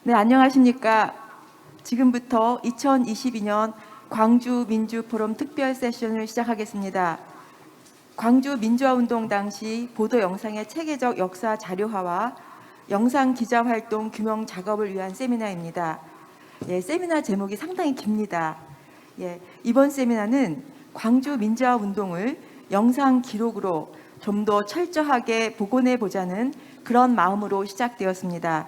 네, 안녕하십니까. 지금부터 2022년 광주 민주포럼 특별 세션을 시작하겠습니다. 광주 민주화운동 당시 보도 영상의 체계적 역사 자료화와 영상 기자활동 규명 작업을 위한 세미나입니다. 세미나 제목이 상당히 깁니다. 이번 세미나는 광주 민주화운동을 영상 기록으로 좀 더 철저하게 복원해 보자는 그런 마음으로 시작되었습니다.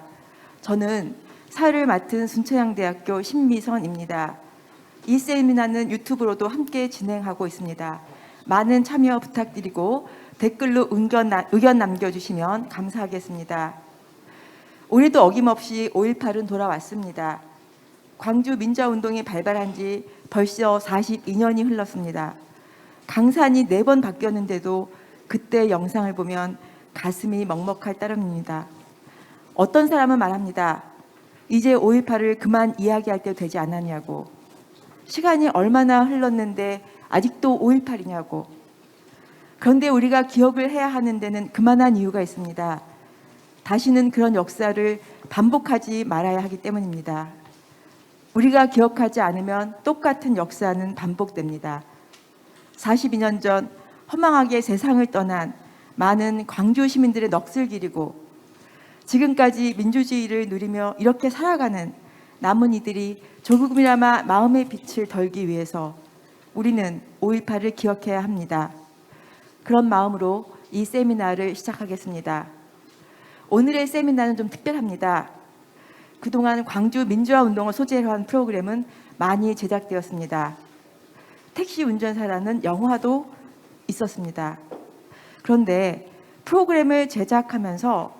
저는 사회를 맡은 순천향대학교 신미선입니다. 이 세미나는 유튜브로도 함께 진행하고 있습니다. 많은 참여 부탁드리고 댓글로 의견 남겨주시면 감사하겠습니다. 올해도 어김없이 5.18은 돌아왔습니다. 광주 민주화운동이 발발한 지 벌써 42년이 흘렀습니다. 강산이 4번 바뀌었는데도 그때 영상을 보면 가슴이 먹먹할 따름입니다. 어떤 사람은 말합니다. 이제 5.18을 그만 이야기할 때 되지 않았냐고. 시간이 얼마나 흘렀는데 아직도 5.18이냐고. 그런데 우리가 기억을 해야 하는 데는 그만한 이유가 있습니다. 다시는 그런 역사를 반복하지 말아야 하기 때문입니다. 우리가 기억하지 않으면 똑같은 역사는 반복됩니다. 42년 전 허망하게 세상을 떠난 많은 광주 시민들의 넋을 기리고 지금까지 민주주의를 누리며 이렇게 살아가는 남은 이들이 조금이나마 마음의 빛을 덜기 위해서 우리는 5.18을 기억해야 합니다. 그런 마음으로 이 세미나를 시작하겠습니다. 오늘의 세미나는 좀 특별합니다. 그동안 광주 민주화운동을 소재로 한 프로그램은 많이 제작되었습니다. 택시 운전사라는 영화도 있었습니다. 그런데 프로그램을 제작하면서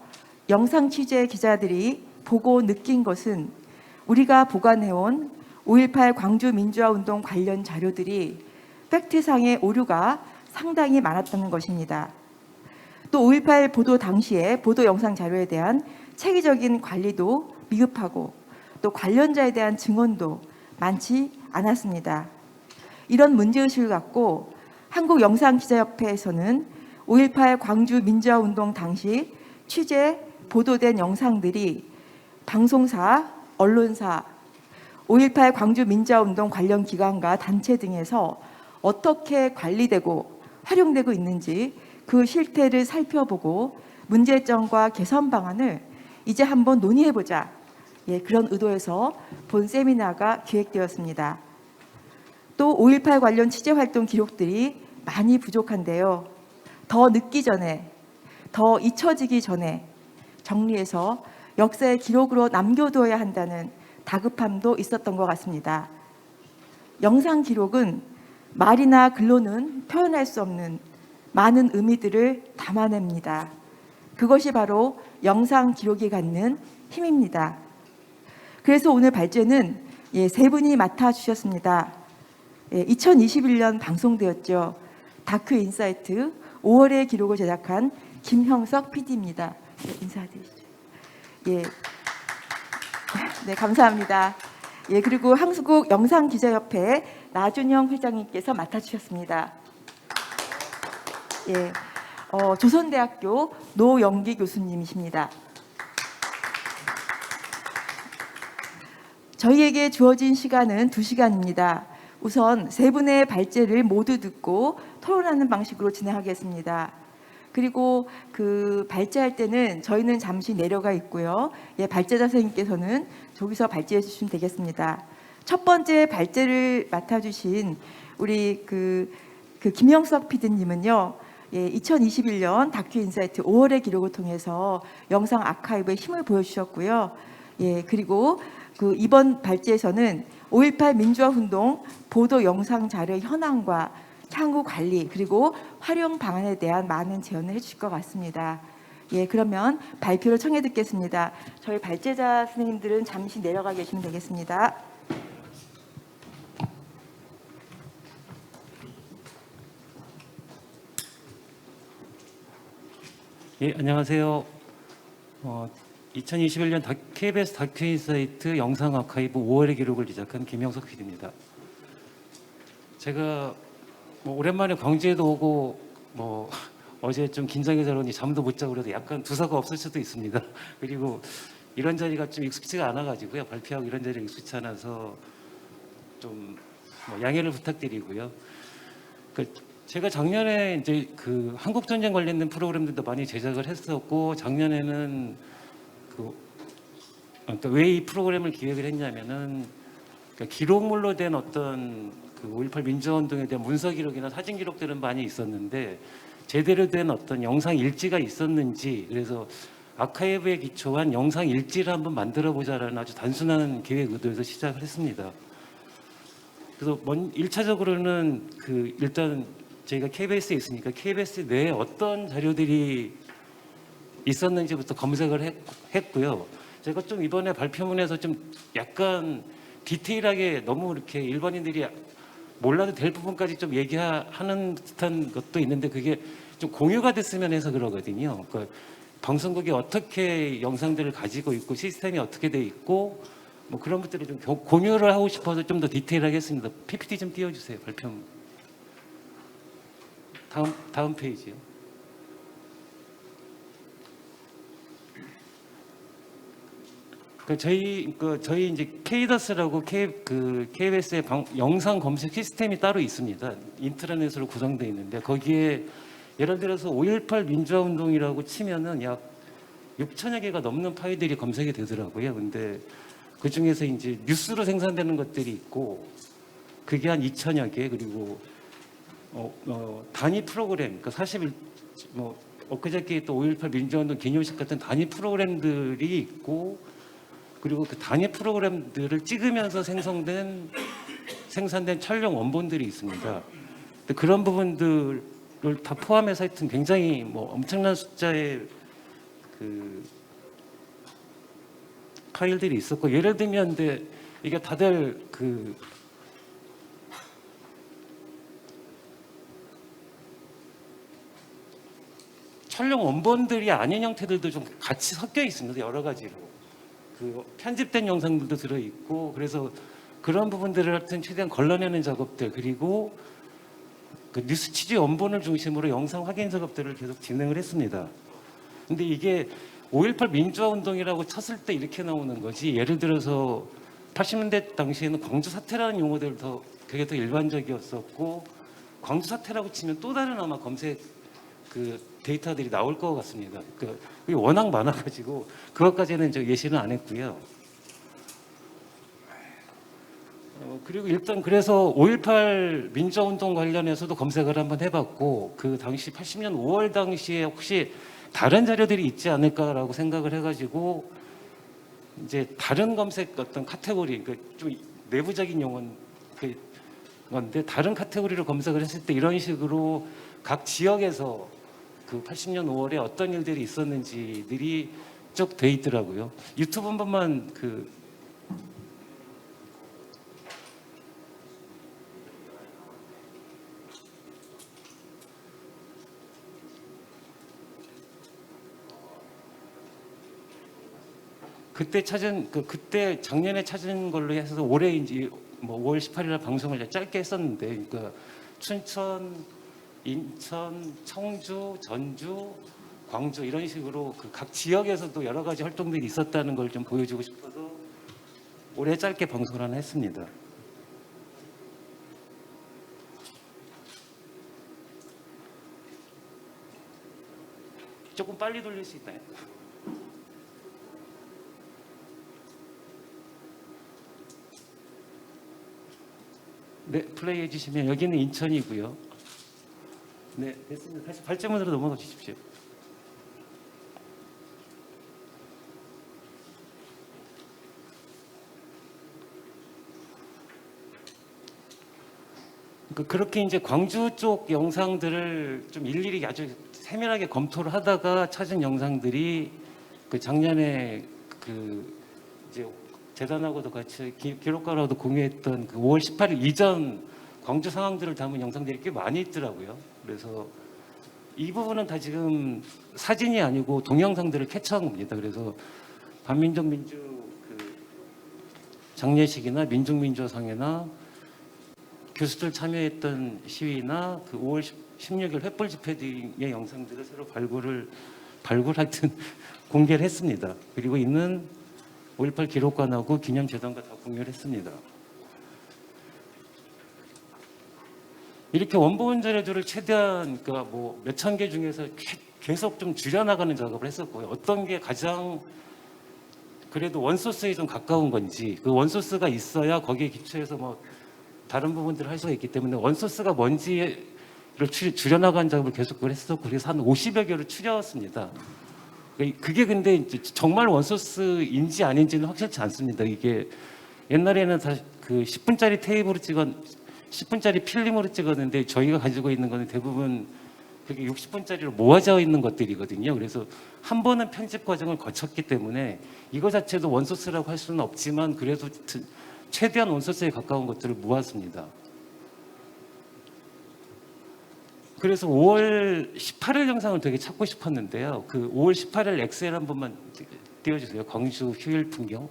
영상 취재 기자들이 보고 느낀 것은 우리가 보관해온 5.18 광주 민주화운동 관련 자료들이 팩트상의 오류가 상당히 많았다는 것입니다. 또 5.18 보도 당시에 보도 영상 자료에 대한 체계적인 관리도 미흡하고 또 관련자에 대한 증언도 많지 않았습니다. 이런 문제의식을 갖고 한국영상기자협회에서는 5.18 광주 민주화운동 당시 취재, 보도된 영상들이 방송사, 언론사, 5.18 광주 민주화운동 관련 기관과 단체 등에서 어떻게 관리되고 활용되고 있는지 그 실태를 살펴보고 문제점과 개선 방안을 이제 한번 논의해보자. 그런 의도에서 본 세미나가 기획되었습니다. 또 5.18 관련 취재활동 기록들이 많이 부족한데요. 더 늦기 전에, 더 잊혀지기 전에 정리해서 역사의 기록으로 남겨둬야 한다는 다급함도 있었던 것 같습니다. 영상 기록은 말이나 글로는 표현할 수 없는 많은 의미들을 담아냅니다. 그것이 바로 영상 기록이 갖는 힘입니다. 그래서 오늘 발제는 3분이 맡아주셨습니다. 2021년 방송되었죠. 다큐 인사이트 5월의 기록을 제작한 김형석 PD입니다. 인사드리시죠. 네, 감사합니다. 그리고 한국 영상기자협회 나준영 회장님께서 맡아주셨습니다. 조선대학교 노영기 교수님이십니다. 저희에게 주어진 시간은 2시간입니다. 우선 3분의 발제를 모두 듣고 토론하는 방식으로 진행하겠습니다. 그리고 그 발제할 때는 저희는 잠시 내려가 있고요. 발제자 선생님께서는 저기서 발제해 주시면 되겠습니다. 첫 번째 발제를 맡아주신 우리 그 김영석 PD님은요. 2021년 다큐 인사이트 5월의 기록을 통해서 영상 아카이브에 힘을 보여주셨고요. 그리고 그 이번 발제에서는 5.18 민주화운동 보도 영상 자료 현황과 향후 관리 그리고 활용 방안에 대한 많은 제언을 해주실 것 같습니다. 그러면 발표를 청해 듣겠습니다. 저희 발제자 선생님들은 잠시 내려가 계시면 되겠습니다. 안녕하세요. 2021년 KBS 다큐인사이트 영상 아카이브 5월의 기록을 제작한 김영석 PD입니다. 제가 오랜만에 광주에도 오고 어제 좀 긴장해서 그러니 잠도 못 자고 그래도 약간 두사가 없을 수도 있습니다. 그리고 이런 자리가 좀 익숙지가 않아가지고요. 발표하고 이런 자리가 익숙치 않아서 좀 양해를 부탁드리고요. 제가 작년에 이제 그 한국 전쟁 관련된 프로그램들도 많이 제작을 했었고, 작년에는 그러니까 왜 이 프로그램을 기획을 했냐면은, 그러니까 기록물로 된 어떤 그 5.18 민주화운동에 대한 문서 기록이나 사진 기록들은 많이 있었는데 제대로 된 어떤 영상 일지가 있었는지, 그래서 아카이브에 기초한 영상 일지를 한번 만들어 보자라는 아주 단순한 계획 의도에서 시작을 했습니다. 그래서 1차적으로는 일단 저희가 KBS에 있으니까 KBS 내에 어떤 자료들이 있었는지부터 검색을 했고요. 제가 좀 이번에 발표문에서 좀 약간 디테일하게 너무 이렇게 일반인들이 몰라도 될 부분까지 좀 얘기하는 듯한 것도 있는데 그게 좀 공유가 됐으면 해서 그러거든요. 그러니까 방송국이 어떻게 영상들을 가지고 있고 시스템이 어떻게 돼 있고 뭐 그런 것들을 좀 공유를 하고 싶어서 좀 더 디테일하게 했습니다. PPT 좀 띄워주세요. 발표문. 다음 페이지요. 저희 이제 케이더스라고 KBS의 영상 검색 시스템이 따로 있습니다. 인트라넷으로 구성되어 있는데 거기에 예를 들어서 5.18 민주화운동이라고 치면은 약 6천여 개가 넘는 파일들이 검색이 되더라고요. 근데 그 중에서 이제 뉴스로 생산되는 것들이 있고 그게 한 2천여 개, 그리고 단위 프로그램, 그러니까 41 엊그저께 또 5.18 민주화운동 기념식 같은 단위 프로그램들이 있고, 그리고 그 단위 프로그램들을 찍으면서 생산된 촬영 원본들이 있습니다. 근데 그런 부분들을 다 포함해서 하여튼 굉장히 엄청난 숫자의 그 파일들이 있었고, 예를 들면 근데 이게 다들 촬영 원본들이 아닌 형태들도 좀 같이 섞여 있습니다. 여러 가지로. 편집된 영상들도 들어있고, 그래서 그런 부분들을 하여튼 최대한 걸러내는 작업들, 그리고 그 뉴스 취재 원본을 중심으로 영상 확인 작업들을 계속 진행을 했습니다. 근데 이게 5.18 민주화운동이라고 쳤을 때 이렇게 나오는 거지, 예를 들어서 80년대 당시에는 광주 사태라는 용어들 그게 더 일반적이었었고, 광주 사태라고 치면 또 다른 아마 검색 데이터들이 나올 것 같습니다. 그게 워낙 많아가지고 그것까지는 예시는 안 했고요. 그리고 일단 그래서 5.18 민주화운동 관련해서도 검색을 한번 해봤고, 그 당시 80년 5월 당시에 혹시 다른 자료들이 있지 않을까라고 생각을 해가지고 이제 다른 검색 어떤 카테고리, 좀 내부적인 용어인 건데 다른 카테고리로 검색을 했을 때 이런 식으로 각 지역에서 80년 5월에 어떤 일들이 있었는지들이 쭉 돼 있더라고요. 유튜브 한 번만 그때 작년에 찾은 걸로 해서 올해 이제 5월 18일 방송을 짧게 했었는데, 그러니까 춘천, 인천, 청주, 전주, 광주 이런 식으로 각 지역에서도 여러 가지 활동들이 있었다는 걸 좀 보여주고 싶어서 올해 짧게 방송을 하나 했습니다. 조금 빨리 돌릴 수 있나요? 네, 플레이 해주시면 여기는 인천이고요. 네, 됐습니다. 다시 발제문으로 넘어가 주십시오. 그렇게 이제 광주 쪽 영상들을 좀 일일이 아주 세밀하게 검토를 하다가 찾은 영상들이 작년에 이제 재단하고도 같이 기록가로도 공유했던 5월 18일 이전 광주 상황들을 담은 영상들이 꽤 많이 있더라고요. 그래서 이 부분은 다 지금 사진이 아니고 동영상들을 캡처한 겁니다. 그래서 반민족 민주 장례식이나 민족민주화상회나 교수들 참여했던 시위나 5월 16일 횃불 집회 등의 영상들을 새로 하여튼 공개를 했습니다. 그리고 있는 5.18 기록관하고 기념재단과 다 공유를 했습니다. 이렇게 원본 자료들을 최대한 그러니까 뭐 몇천 개 중에서 계속 좀 줄여나가는 작업을 했었고요. 어떤 게 가장 그래도 원소스에 좀 가까운 건지, 그 원소스가 있어야 거기에 기초해서 뭐 다른 부분들을 할 수가 있기 때문에 원소스가 뭔지를 줄여나가는 작업을 계속 그걸 했었고, 그래서 한 50여 개를 추렸습니다. 그게 근데 이제 정말 원소스인지 아닌지는 확실치 않습니다. 이게 옛날에는 다 그 10분짜리 테이프로 10분짜리 필름으로 찍었는데 저희가 가지고 있는 거는 대부분 그게 60분짜리로 모아져 있는 것들이거든요. 그래서 한 번은 편집 과정을 거쳤기 때문에 이거 자체도 원소스라고 할 수는 없지만 그래도 최대한 원소스에 가까운 것들을 모았습니다. 그래서 5월 18일 영상을 되게 찾고 싶었는데요. 그 5월 18일 엑셀 한 번만 띄워주세요. 광주 휴일 풍경.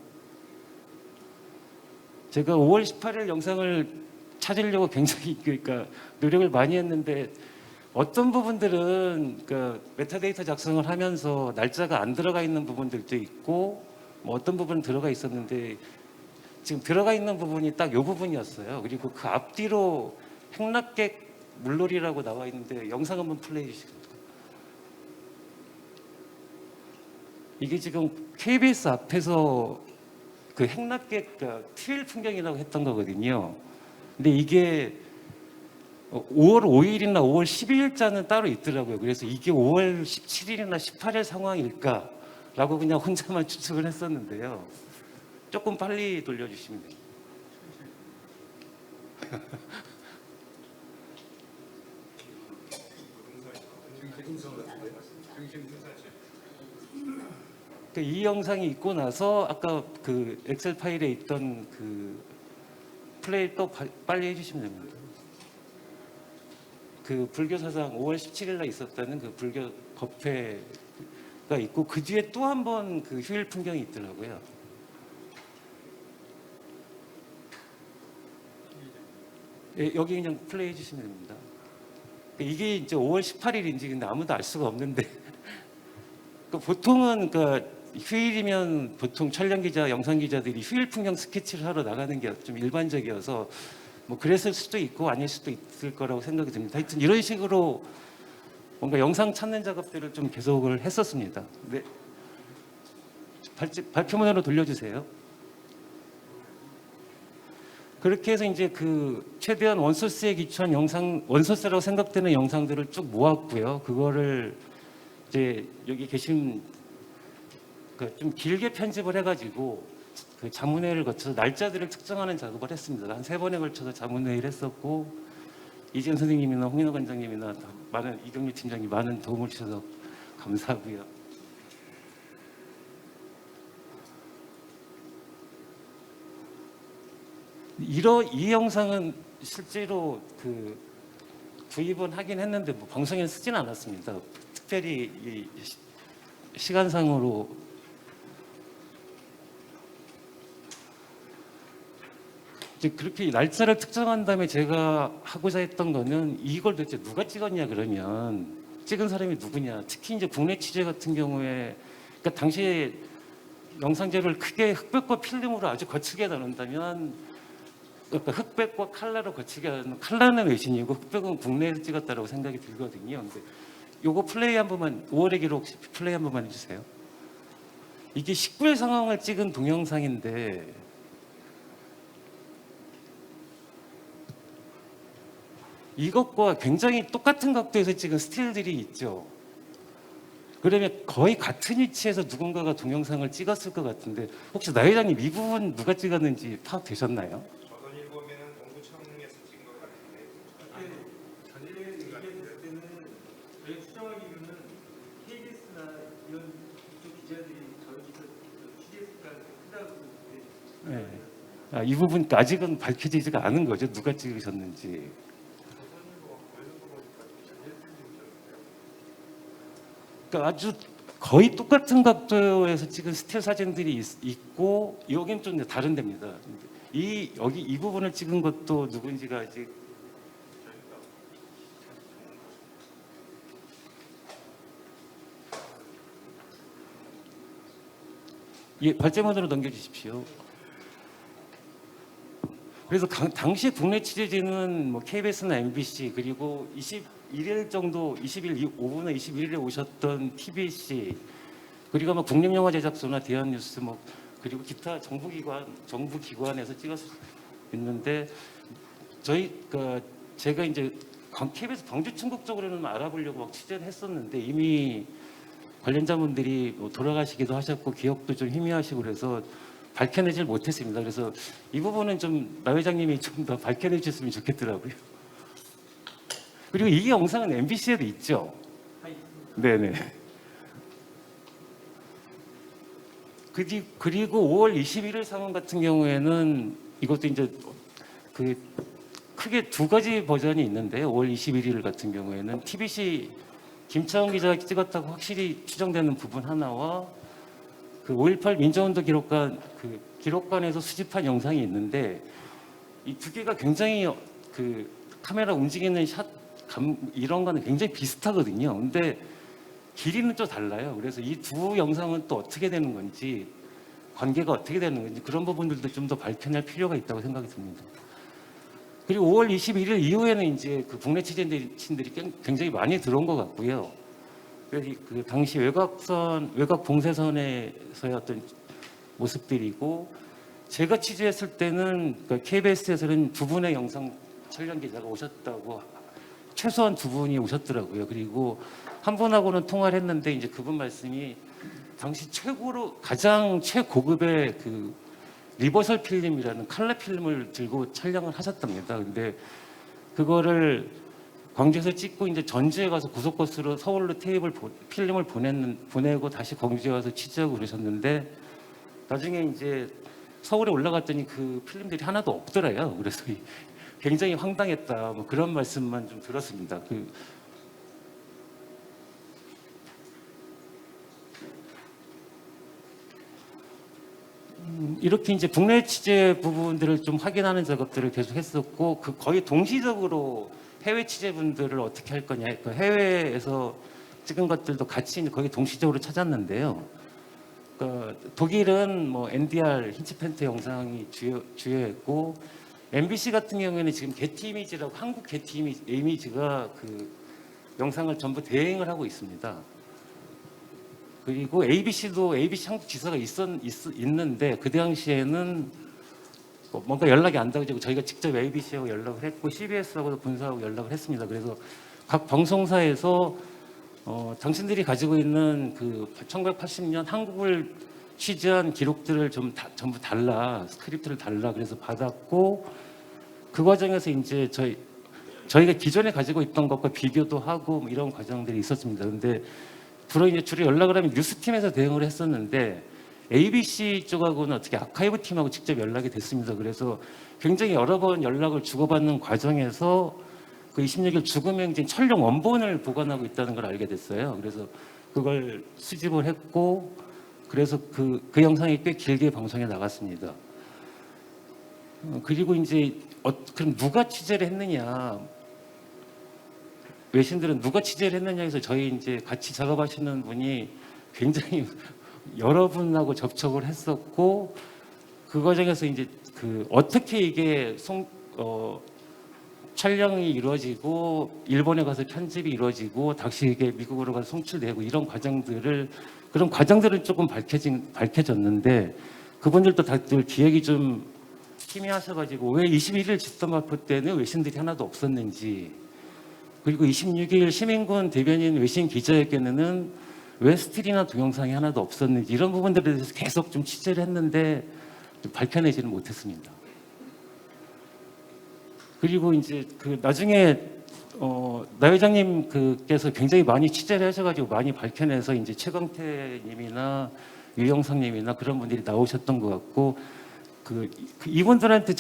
제가 5월 18일 영상을 찾으려고 굉장히 그러니까 노력을 많이 했는데 어떤 부분들은 그 메타데이터 작성을 하면서 날짜가 안 들어가 있는 부분들도 있고 뭐 어떤 부분은 들어가 있었는데 지금 들어가 있는 부분이 딱 이 부분이었어요. 그리고 그 앞뒤로 행락객 물놀이라고 나와 있는데 영상 한번 플레이해 주시겠습니까? 이게 지금 KBS 앞에서 그 행락객 트일 풍경이라고 했던 거거든요. 근데 이게 5월 5일이나 5월 12일자는 따로 있더라고요. 그래서 이게 5월 17일이나 18일 상황일까라고 그냥 혼자만 추측을 했었는데요. 조금 빨리 돌려주시면 돼요. 이 영상이 있고 나서 아까 그 엑셀 파일에 있던 그 플레이 또 빨리 해주시면 됩니다. 그 불교 사상 5월 17일 날 있었다는 그 불교 법회가 있고 그 뒤에 또 한 번 그 휴일 풍경이 있더라고요. 예, 여기 그냥 플레이 해주시면 됩니다. 이게 이제 5월 18일인지 근데 아무도 알 수가 없는데 보통은 그 휴일이면 보통 촬영 기자, 영상 기자들이 휴일 풍경 스케치를 하러 나가는 게 좀 일반적이어서 뭐 그랬을 수도 있고 아닐 수도 있을 거라고 생각이 듭니다. 하여튼 이런 식으로 뭔가 영상 찾는 작업들을 좀 계속을 했었습니다. 네. 발표문으로 돌려주세요. 그렇게 해서 이제 그 최대한 원소스에 기초한 영상, 원소스라고 생각되는 영상들을 쭉 모았고요. 그거를 이제 여기 계신 좀 길게 편집을 해가지고 그 자문회의를 거쳐서 날짜들을 특정하는 작업을 했습니다. 한 3번에 걸쳐서 자문회의를 했었고 이지은 선생님이나 홍인호 관장님이나 많은 이경규 팀장님 많은 도움을 주셔서 감사하고요. 이 영상은 실제로 그 구입은 하긴 했는데 뭐 방송에 쓰진 않았습니다. 특별히 이 시간상으로 이제 그렇게 날짜를 특정한 다음에 제가 하고자 했던 거는 이걸 도대체 누가 찍었냐 그러면 찍은 사람이 누구냐. 특히 이제 국내 취재 같은 경우에 그러니까 당시에 영상 자료를 크게 흑백과 필름으로 아주 거치게 나눈다면 그러니까 흑백과 칼라로 거치게 나누는 칼라는 외신이고 흑백은 국내에서 찍었다고 생각이 들거든요. 근데 요거 플레이 한 번만 5월의 기록 플레이 한 번만 해주세요. 이게 19일 상황을 찍은 동영상인데 이것과 굉장히 똑같은 각도에서 찍은 스틸들이 있죠. 그러면 거의 같은 위치에서 누군가가 동영상을 찍었을 것 같은데 혹시 나 회장님 이 부분 누가 찍었는지 파악되셨나요? 조선일보면은 동구청에서 찍은 것 같은데. 전일에 얘기했을 때는 저희 추정하기로는 KBS나 이런 이쪽 기자들이 저희 기사 취재했을까 크다고. 네. 이 부분 아직은 밝혀지지가 않은 거죠. 누가 찍으셨는지. 그러니까 아주 거의 똑같은 각도에서 찍은 스틸 사진들이 있고 여긴 좀 다른 데입니다. 여기 이 부분을 찍은 것도 누군지가 아직 예, 발제문으로 넘겨주십시오. 그래서 당시 국내 취재진은 뭐 KBS나 MBC 그리고 21일 정도 20일 오후나 21일에 오셨던 TBC 그리고 뭐 국립영화 제작소나 대한뉴스 뭐 그리고 기타 정부 기관에서 찍었는데 제가 이제 KBS 광주 충북 쪽으로는 알아보려고 막 취재를 했었는데 이미 관련자분들이 뭐 돌아가시기도 하셨고 기억도 좀 희미하시고 그래서 밝혀내질 못했습니다. 그래서 이 부분은 좀 나 회장님이 좀 더 밝혀내 주셨으면 좋겠더라고요. 그리고 이 영상은 MBC에도 있죠. 네네. 그리고 5월 21일 상황 같은 경우에는 이것도 이제 그 크게 두 가지 버전이 있는데요. 5월 21일 같은 경우에는 TBC 김차원 기자가 찍었다고 확실히 추정되는 부분 하나와 그 5.18 민주화운동 기록관에서 수집한 영상이 있는데 이 두 개가 굉장히 그 카메라 움직이는 이런 거는 굉장히 비슷하거든요. 근데 길이는 좀 달라요. 그래서 이 두 영상은 또 어떻게 되는 건지 관계가 어떻게 되는 건지 그런 부분들도 좀 더 밝혀낼 필요가 있다고 생각이 듭니다. 그리고 5월 21일 이후에는 이제 그 국내 취재진들이 굉장히 많이 들어온 것 같고요. 그래서 그 당시 외곽 봉쇄선에서의 어떤 모습들이고 제가 취재했을 때는 KBS에서는 두 분의 영상 촬영 기자가 오셨다고 최소한 두 분이 오셨더라고요. 그리고 한 분하고는 통화를 했는데 이제 그분 말씀이 당시 가장 최고급의 그 리버설 필름이라는 컬러 필름을 들고 촬영을 하셨답니다. 근데 그거를 광주에서 찍고 이제 전주에 가서 고속버스로 서울로 필름을 보내고 다시 광주에 와서 취재하고 그러셨는데 나중에 이제 서울에 올라갔더니 그 필름들이 하나도 없더래요. 그래서 굉장히 황당했다. 뭐 그런 말씀만 좀 들었습니다. 이렇게 이제 국내 취재 부분들을 좀 확인하는 작업들을 계속 했었고 거의 동시적으로 해외 취재분들을 어떻게 할 거냐, 그 해외에서 찍은 것들도 같이 거의 동시적으로 찾았는데요. 독일은 뭐 NDR 힌치팬트 영상이 주요했고 MBC 같은 경우에는 지금 게티 이미지라고 한국 게티 이미지가 그 영상을 전부 대행을 하고 있습니다. 그리고 ABC도 ABC 한국 지사가 있는데 그 당시에는 뭔가 연락이 안 닿아지고 저희가 직접 ABC하고 연락을 했고 CBS하고도 본사하고 연락을 했습니다. 그래서 각 방송사에서 당신들이 가지고 있는 그 1980년 한국을 취재한 기록들을 전부 달라, 스크립트를 달라 그래서 받았고 그 과정에서 이제 저희가 기존에 가지고 있던 것과 비교도 하고 뭐 이런 과정들이 있었습니다. 근데 주로 연락을 하면 뉴스팀에서 대응을 했었는데 ABC 쪽하고는 어떻게 아카이브 팀하고 직접 연락이 됐습니다. 그래서 굉장히 여러 번 연락을 주고받는 과정에서 그 26일 죽음의 행진 촬영 원본을 보관하고 있다는 걸 알게 됐어요. 그래서 그걸 수집을 했고 그래서 그 영상이 꽤 길게 방송에 나갔습니다. 그리고 이제 그럼 누가 취재를 했느냐? 외신들은 누가 취재를 했느냐 해서 저희 이제 같이 작업하시는 분이 굉장히 여러 분하고 접촉을 했었고 그 과정에서 이제 어떻게 이게 촬영이 이루어지고 일본에 가서 편집이 이루어지고 다시 이게 미국으로 가서 송출되고 이런 그런 과정들은 조금 밝혀졌는데 그분들도 다들 기억이 좀 희미하셔가지고 왜 21일 집단발표 때는 외신들이 하나도 없었는지 그리고 26일 시민군 대변인 외신 기자회견에는 왜 스틸이나 동영상이 하나도 없었는지 이런 부분들에 대해서 계속 좀 취재를 했는데 좀 밝혀내지는 못했습니다. 그리고 이제 나중에 나 회장님께서 굉장히 많이 취재를 하셔가지고 많이 밝혀내서 이제 최강태님이나 유영상님이나 그런 분들이 나오셨던 것 같고 이분들한테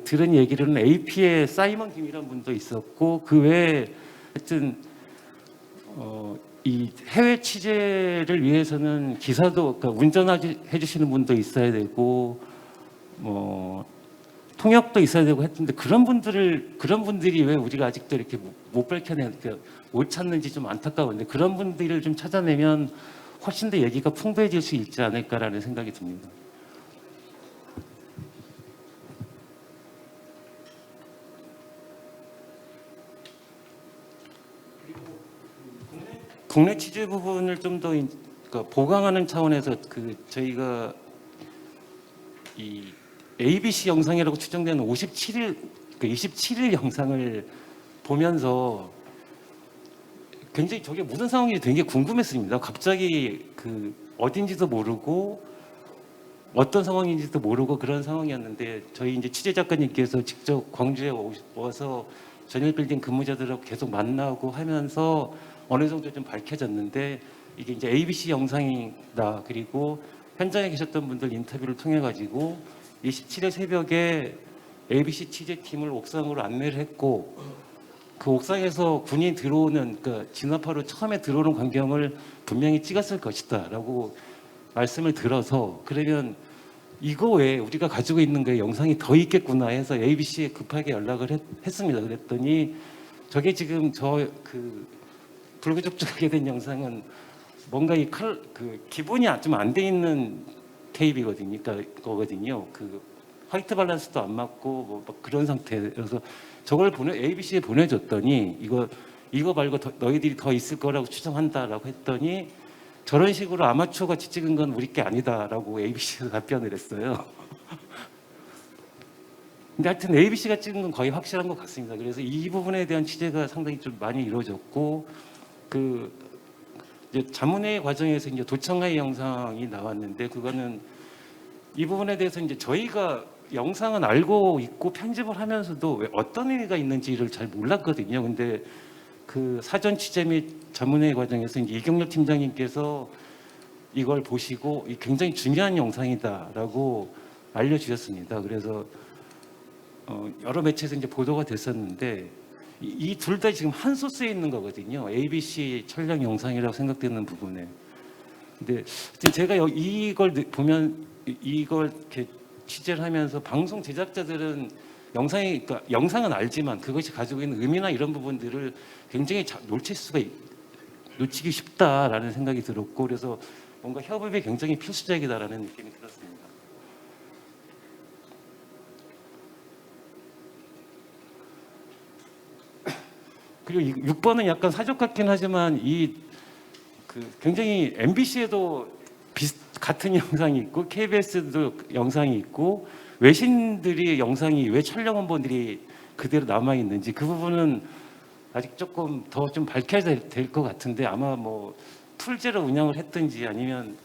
들은 얘기로는 AP의 사이먼 김이라는 분도 있었고 그 외에 하여튼 이 해외 취재를 위해서는 기사도 그러니까 운전해 주시는 분도 있어야 되고 뭐 통역도 있어야 되고 했는데 그런 분들이 왜 우리가 아직도 이렇게 못 찾는지 좀 안타까운데 그런 분들을 좀 찾아내면 훨씬 더 얘기가 풍부해질 수 있지 않을까라는 생각이 듭니다. 국내 취재 부분을 좀 더 보강하는 차원에서 저희가 이 ABC 영상이라고 추정되는 27일 영상을 보면서 굉장히 저게 무슨 상황인지 되게 궁금했습니다. 갑자기 어딘지도 모르고 어떤 상황인지도 모르고 그런 상황이었는데 저희 이제 취재 작가님께서 직접 광주에 와서 전일빌딩 근무자들하고 계속 만나고 하면서 어느 정도 좀 밝혀졌는데 이게 이제 ABC 영상이다. 그리고 현장에 계셨던 분들 인터뷰를 통해 가지고 27일 새벽에 ABC 취재팀을 옥상으로 안내를 했고 그 옥상에서 군이 들어오는 진압하러 처음에 들어오는 광경을 분명히 찍었을 것이다라고 말씀을 들어서 그러면 이거 외에 우리가 가지고 있는 게 영상이 더 있겠구나 해서 ABC에 급하게 연락을 했습니다. 그랬더니 저게 지금 불구족하게 된 영상은 뭔가 기본이 좀 안 돼 있는 테이프거든요. 거거든요. 화이트 밸런스도 안 맞고 막 그런 상태여서 저걸 ABC에 보내줬더니 이거 말고 너희들이 더 있을 거라고 추정한다라고 했더니 저런 식으로 아마추어 같이 찍은 건 우리 게 아니다라고 ABC가 답변을 했어요. 근데 하여튼 ABC가 찍은 건 거의 확실한 것 같습니다. 그래서 이 부분에 대한 취재가 상당히 좀 많이 이루어졌고 이제 자문회 과정에서 이제 도청하의 영상이 나왔는데 그거는 이 부분에 대해서 이제 저희가 영상은 알고 있고 편집을 하면서도 왜 어떤 의미가 있는지를 잘 몰랐거든요. 근데 사전 취재 및 자문회 과정에서 이제 이경렬 팀장님께서 이걸 보시고 굉장히 중요한 영상이다라고 알려주셨습니다. 그래서 여러 매체에서 이제 보도가 됐었는데 이 둘 다 지금 한 소스에 있는 거거든요. ABC 촬영 영상이라고 생각되는 부분에. 근데 제가 이걸 보면 이걸 이렇게 취재를 하면서 방송 제작자들은 영상은 알지만 그것이 가지고 있는 의미나 이런 부분들을 굉장히 놓치기 쉽다라는 생각이 들었고 그래서 뭔가 협업이 굉장히 필수적이다라는 느낌이 들었습니다. 그리고 6번은 약간 사족 같긴 하지만 굉장히 MBC에도 같은 영상이 있고 KBS도 영상이 있고 외신들이 영상이 왜 촬영 원본들이 그대로 남아 있는지 그 부분은 아직 조금 더 좀 밝혀야 될 것 같은데 아마 풀제로 운영을 했든지 아니면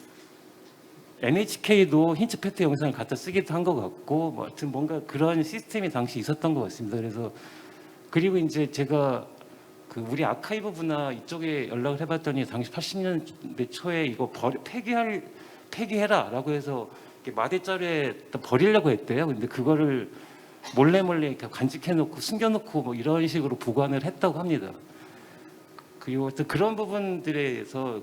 NHK도 힌트 패트 영상을 갖다 쓰기도 한 것 같고 하여튼 뭔가 그런 시스템이 당시 있었던 것 같습니다. 그리고 이제 제가 우리 아카이브 분야 이쪽에 연락을 해봤더니 당시 80년대 초에 이거 폐기해라라고 해서 마대자루에 버리려고 했대요. 근데 그거를 몰래 이렇게 간직해놓고 숨겨놓고 이런 식으로 보관을 했다고 합니다. 그리고 그런 부분들에서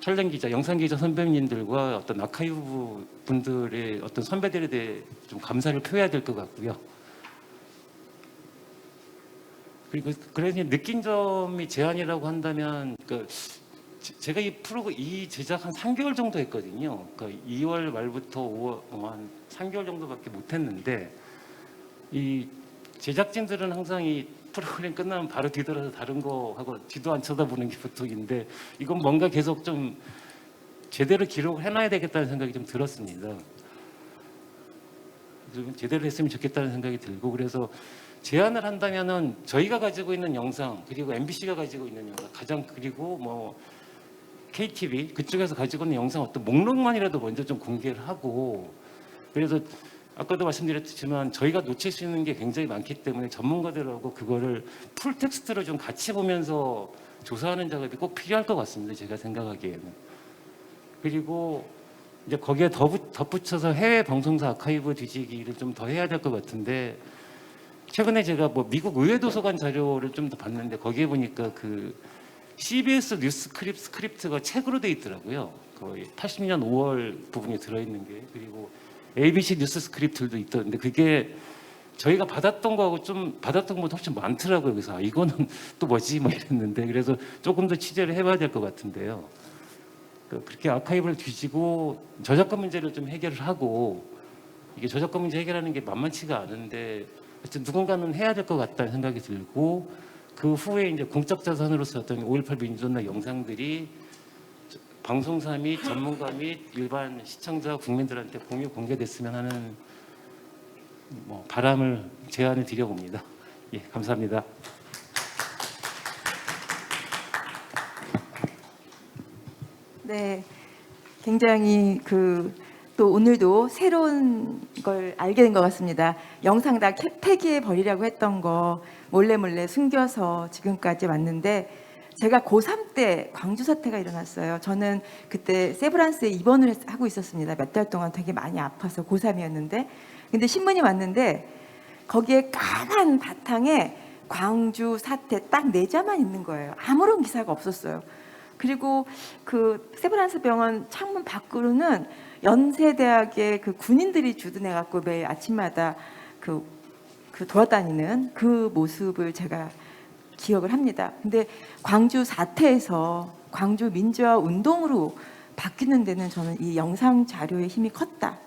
촬영 기자, 영상 기자 선배님들과 어떤 아카이브 분들의 어떤 선배들에 대해 좀 감사를 표해야 될 것 같고요. 그리고 그래서 느낀 점이 제안이라고 한다면 제가 이 제작 한 3개월 정도 했거든요. 2월 말부터 5월 한 3개월 정도밖에 못 했는데 이 제작진들은 항상 이 프로그램 끝나면 바로 뒤돌아서 다른 거 하고 뒤도 안 쳐다보는 게 보통인데 이건 뭔가 계속 좀 제대로 기록을 해놔야 되겠다는 생각이 좀 들었습니다. 좀 제대로 했으면 좋겠다는 생각이 들고 그래서 제안을 한다면은 저희가 가지고 있는 영상 그리고 MBC가 가지고 있는 영상 그리고 KTV 그쪽에서 가지고 있는 영상 어떤 목록만이라도 먼저 좀 공개를 하고 그래서 아까도 말씀드렸지만 저희가 놓칠 수 있는 게 굉장히 많기 때문에 전문가들하고 그거를 풀 텍스트로 좀 같이 보면서 조사하는 작업이 꼭 필요할 것 같습니다. 제가 생각하기에는. 그리고 이제 거기에 덧붙여서 해외 방송사 아카이브 뒤지기를 좀 더 해야 될 것 같은데 최근에 제가 미국 의회도서관 자료를 좀 더 봤는데 거기에 보니까 CBS 뉴스 스크립트가 책으로 돼 있더라고요. 거의 80년 5월 부분이 들어있는 게 그리고 ABC 뉴스 스크립트도 있던데 그게 저희가 받았던 것보다 훨씬 많더라고요. 그래서 이거는 또 뭐지 이랬는데 그래서 조금 더 취재를 해봐야 될 것 같은데요. 그렇게 아카이브를 뒤지고 저작권 문제를 좀 해결을 하고, 이게 저작권 문제 해결하는 게 만만치가 않은데 하여튼 누군가는 해야 될 것 같다는 생각이 들고, 그 후에 이제 공적 자산으로서 어떤 5.18 민주노동 영상들이 방송사 및 전문가 및 일반 시청자 국민들한테 공개됐으면 하는 바람을 제안을 드려봅니다. 예, 감사합니다. 네, 굉장히 또 오늘도 새로운 걸 알게 된 것 같습니다. 영상 다 폐기해 버리라고 했던 거 몰래 숨겨서 지금까지 왔는데, 제가 고3 때 광주 사태가 일어났어요. 저는 그때 세브란스에 입원을 하고 있었습니다. 몇 달 동안 되게 많이 아파서 고3이었는데, 근데 신문이 왔는데 거기에 까만 바탕에 광주 사태 딱 4자만 있는 거예요. 아무런 기사가 없었어요. 그리고 그 세브란스 병원 창문 밖으로는 연세대학의 그 군인들이 주둔해 갖고 매일 아침마다 그 돌아다니는 그 모습을 제가 기억을 합니다. 근데 광주 사태에서 광주 민주화 운동으로 바뀌는 데는 저는 이 영상 자료의 힘이 컸다.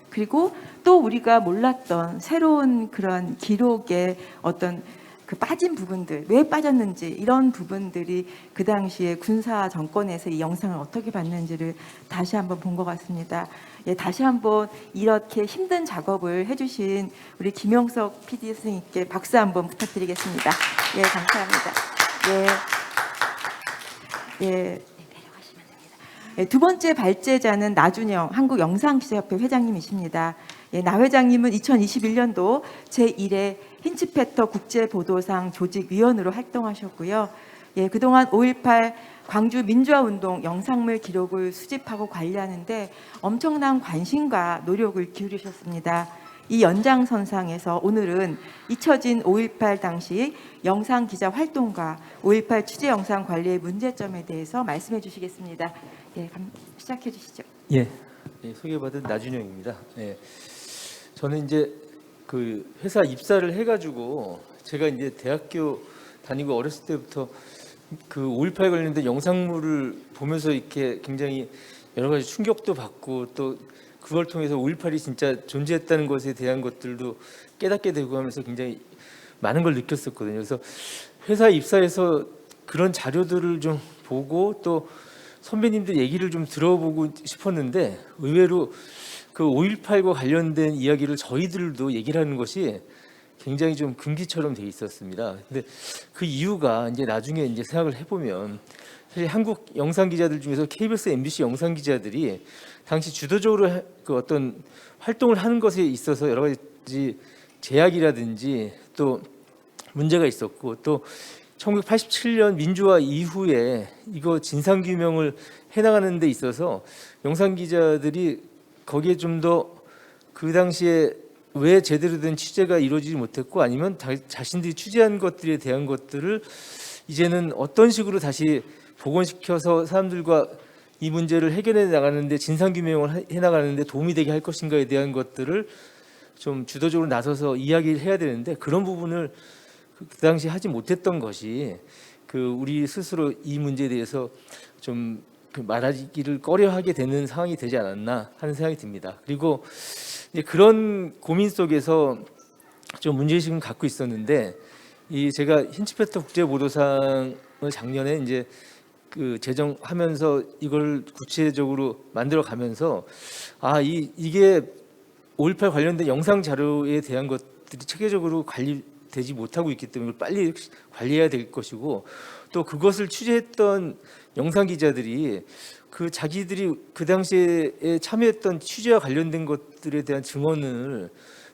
그리고 또 우리가 몰랐던 새로운 그런 기록의 어떤 그 빠진 부분들, 왜 빠졌는지, 이런 부분들이 그 당시에 군사 정권에서 이 영상을 어떻게 봤는지를 다시 한번 본 것 같습니다. 예, 다시 한번 이렇게 힘든 작업을 해주신 우리 김영석 PD 선생님께 박수 한번 부탁드리겠습니다. 예, 감사합니다. 예. 예, 두 번째 발제자는 나준영 한국영상기자협회 회장님이십니다. 예, 나 회장님은 2021년도 제1회 힌츠페터 국제보도상 조직위원으로 활동하셨고요. 예, 그동안 5.18 광주 민주화운동 영상물 기록을 수집하고 관리하는데 엄청난 관심과 노력을 기울이셨습니다. 이 연장선상에서 오늘은 잊혀진 5.18 당시 영상기자 활동과 5.18 취재 영상 관리의 문제점에 대해서 말씀해 주시겠습니다. 예, 시작해 주시죠. 예, 소개받은 나준영입니다. 예, 저는 이제 그 회사 입사를 해가지고 제가 이제 대학교 다니고 어렸을 때부터 그 5.18 관련된 영상물을 보면서 이렇게 굉장히 여러 가지 충격도 받고 또 그걸 통해서 5.18이 진짜 존재했다는 것에 대한 것들도 깨닫게 되고 하면서 굉장히 많은 걸 느꼈었거든요. 그래서 회사 입사해서 그런 자료들을 좀 보고 또 선배님들 얘기를 좀 들어보고 싶었는데 의외로 그 5.18과 관련된 이야기를 저희들도 얘기를 하는 것이 굉장히 좀 금기처럼 돼 있었습니다. 근데 그 이유가 이제 나중에 이제 생각을 해보면 사실 한국 영상 기자들 중에서 KBS, MBC 영상 기자들이 당시 주도적으로 그 어떤 활동을 하는 것에 있어서 여러 가지 제약이라든지 또 문제가 있었고 또 1987년 민주화 이후에 이거 진상 규명을 해나가는 데 있어서 영상 기자들이 거기에 좀 더 그 당시에 왜 제대로 된 취재가 이루어지지 못했고 아니면 자신들이 취재한 것들에 대한 것들을 이제는 어떤 식으로 다시 복원시켜서 사람들과 이 문제를 해결해 나가는데 진상 규명을 해 나가는데 도움이 되게 할 것인가에 대한 것들을 좀 주도적으로 나서서 이야기를 해야 되는데 그런 부분을 그 당시 하지 못했던 것이 그 우리 스스로 이 문제에 대해서 좀 그 말하기를 꺼려하게 되는 상황이 되지 않았나 하는 생각이 듭니다. 그리고 이제 그런 고민 속에서 좀 문제의식을 갖고 있었는데 이 제가 힌츠페터 국제보도상을 작년에 이제 그 제정하면서 이걸 구체적으로 만들어가면서 이게 5.18 관련된 영상 자료에 대한 것들이 체계적으로 관리되지 못하고 있기 때문에 빨리 관리해야 될 것이고 또 그것을 취재했던 영상 기자들이 그 자기들이 그 당시에 참여했던 취재와 관련된 것들에 대한 증언을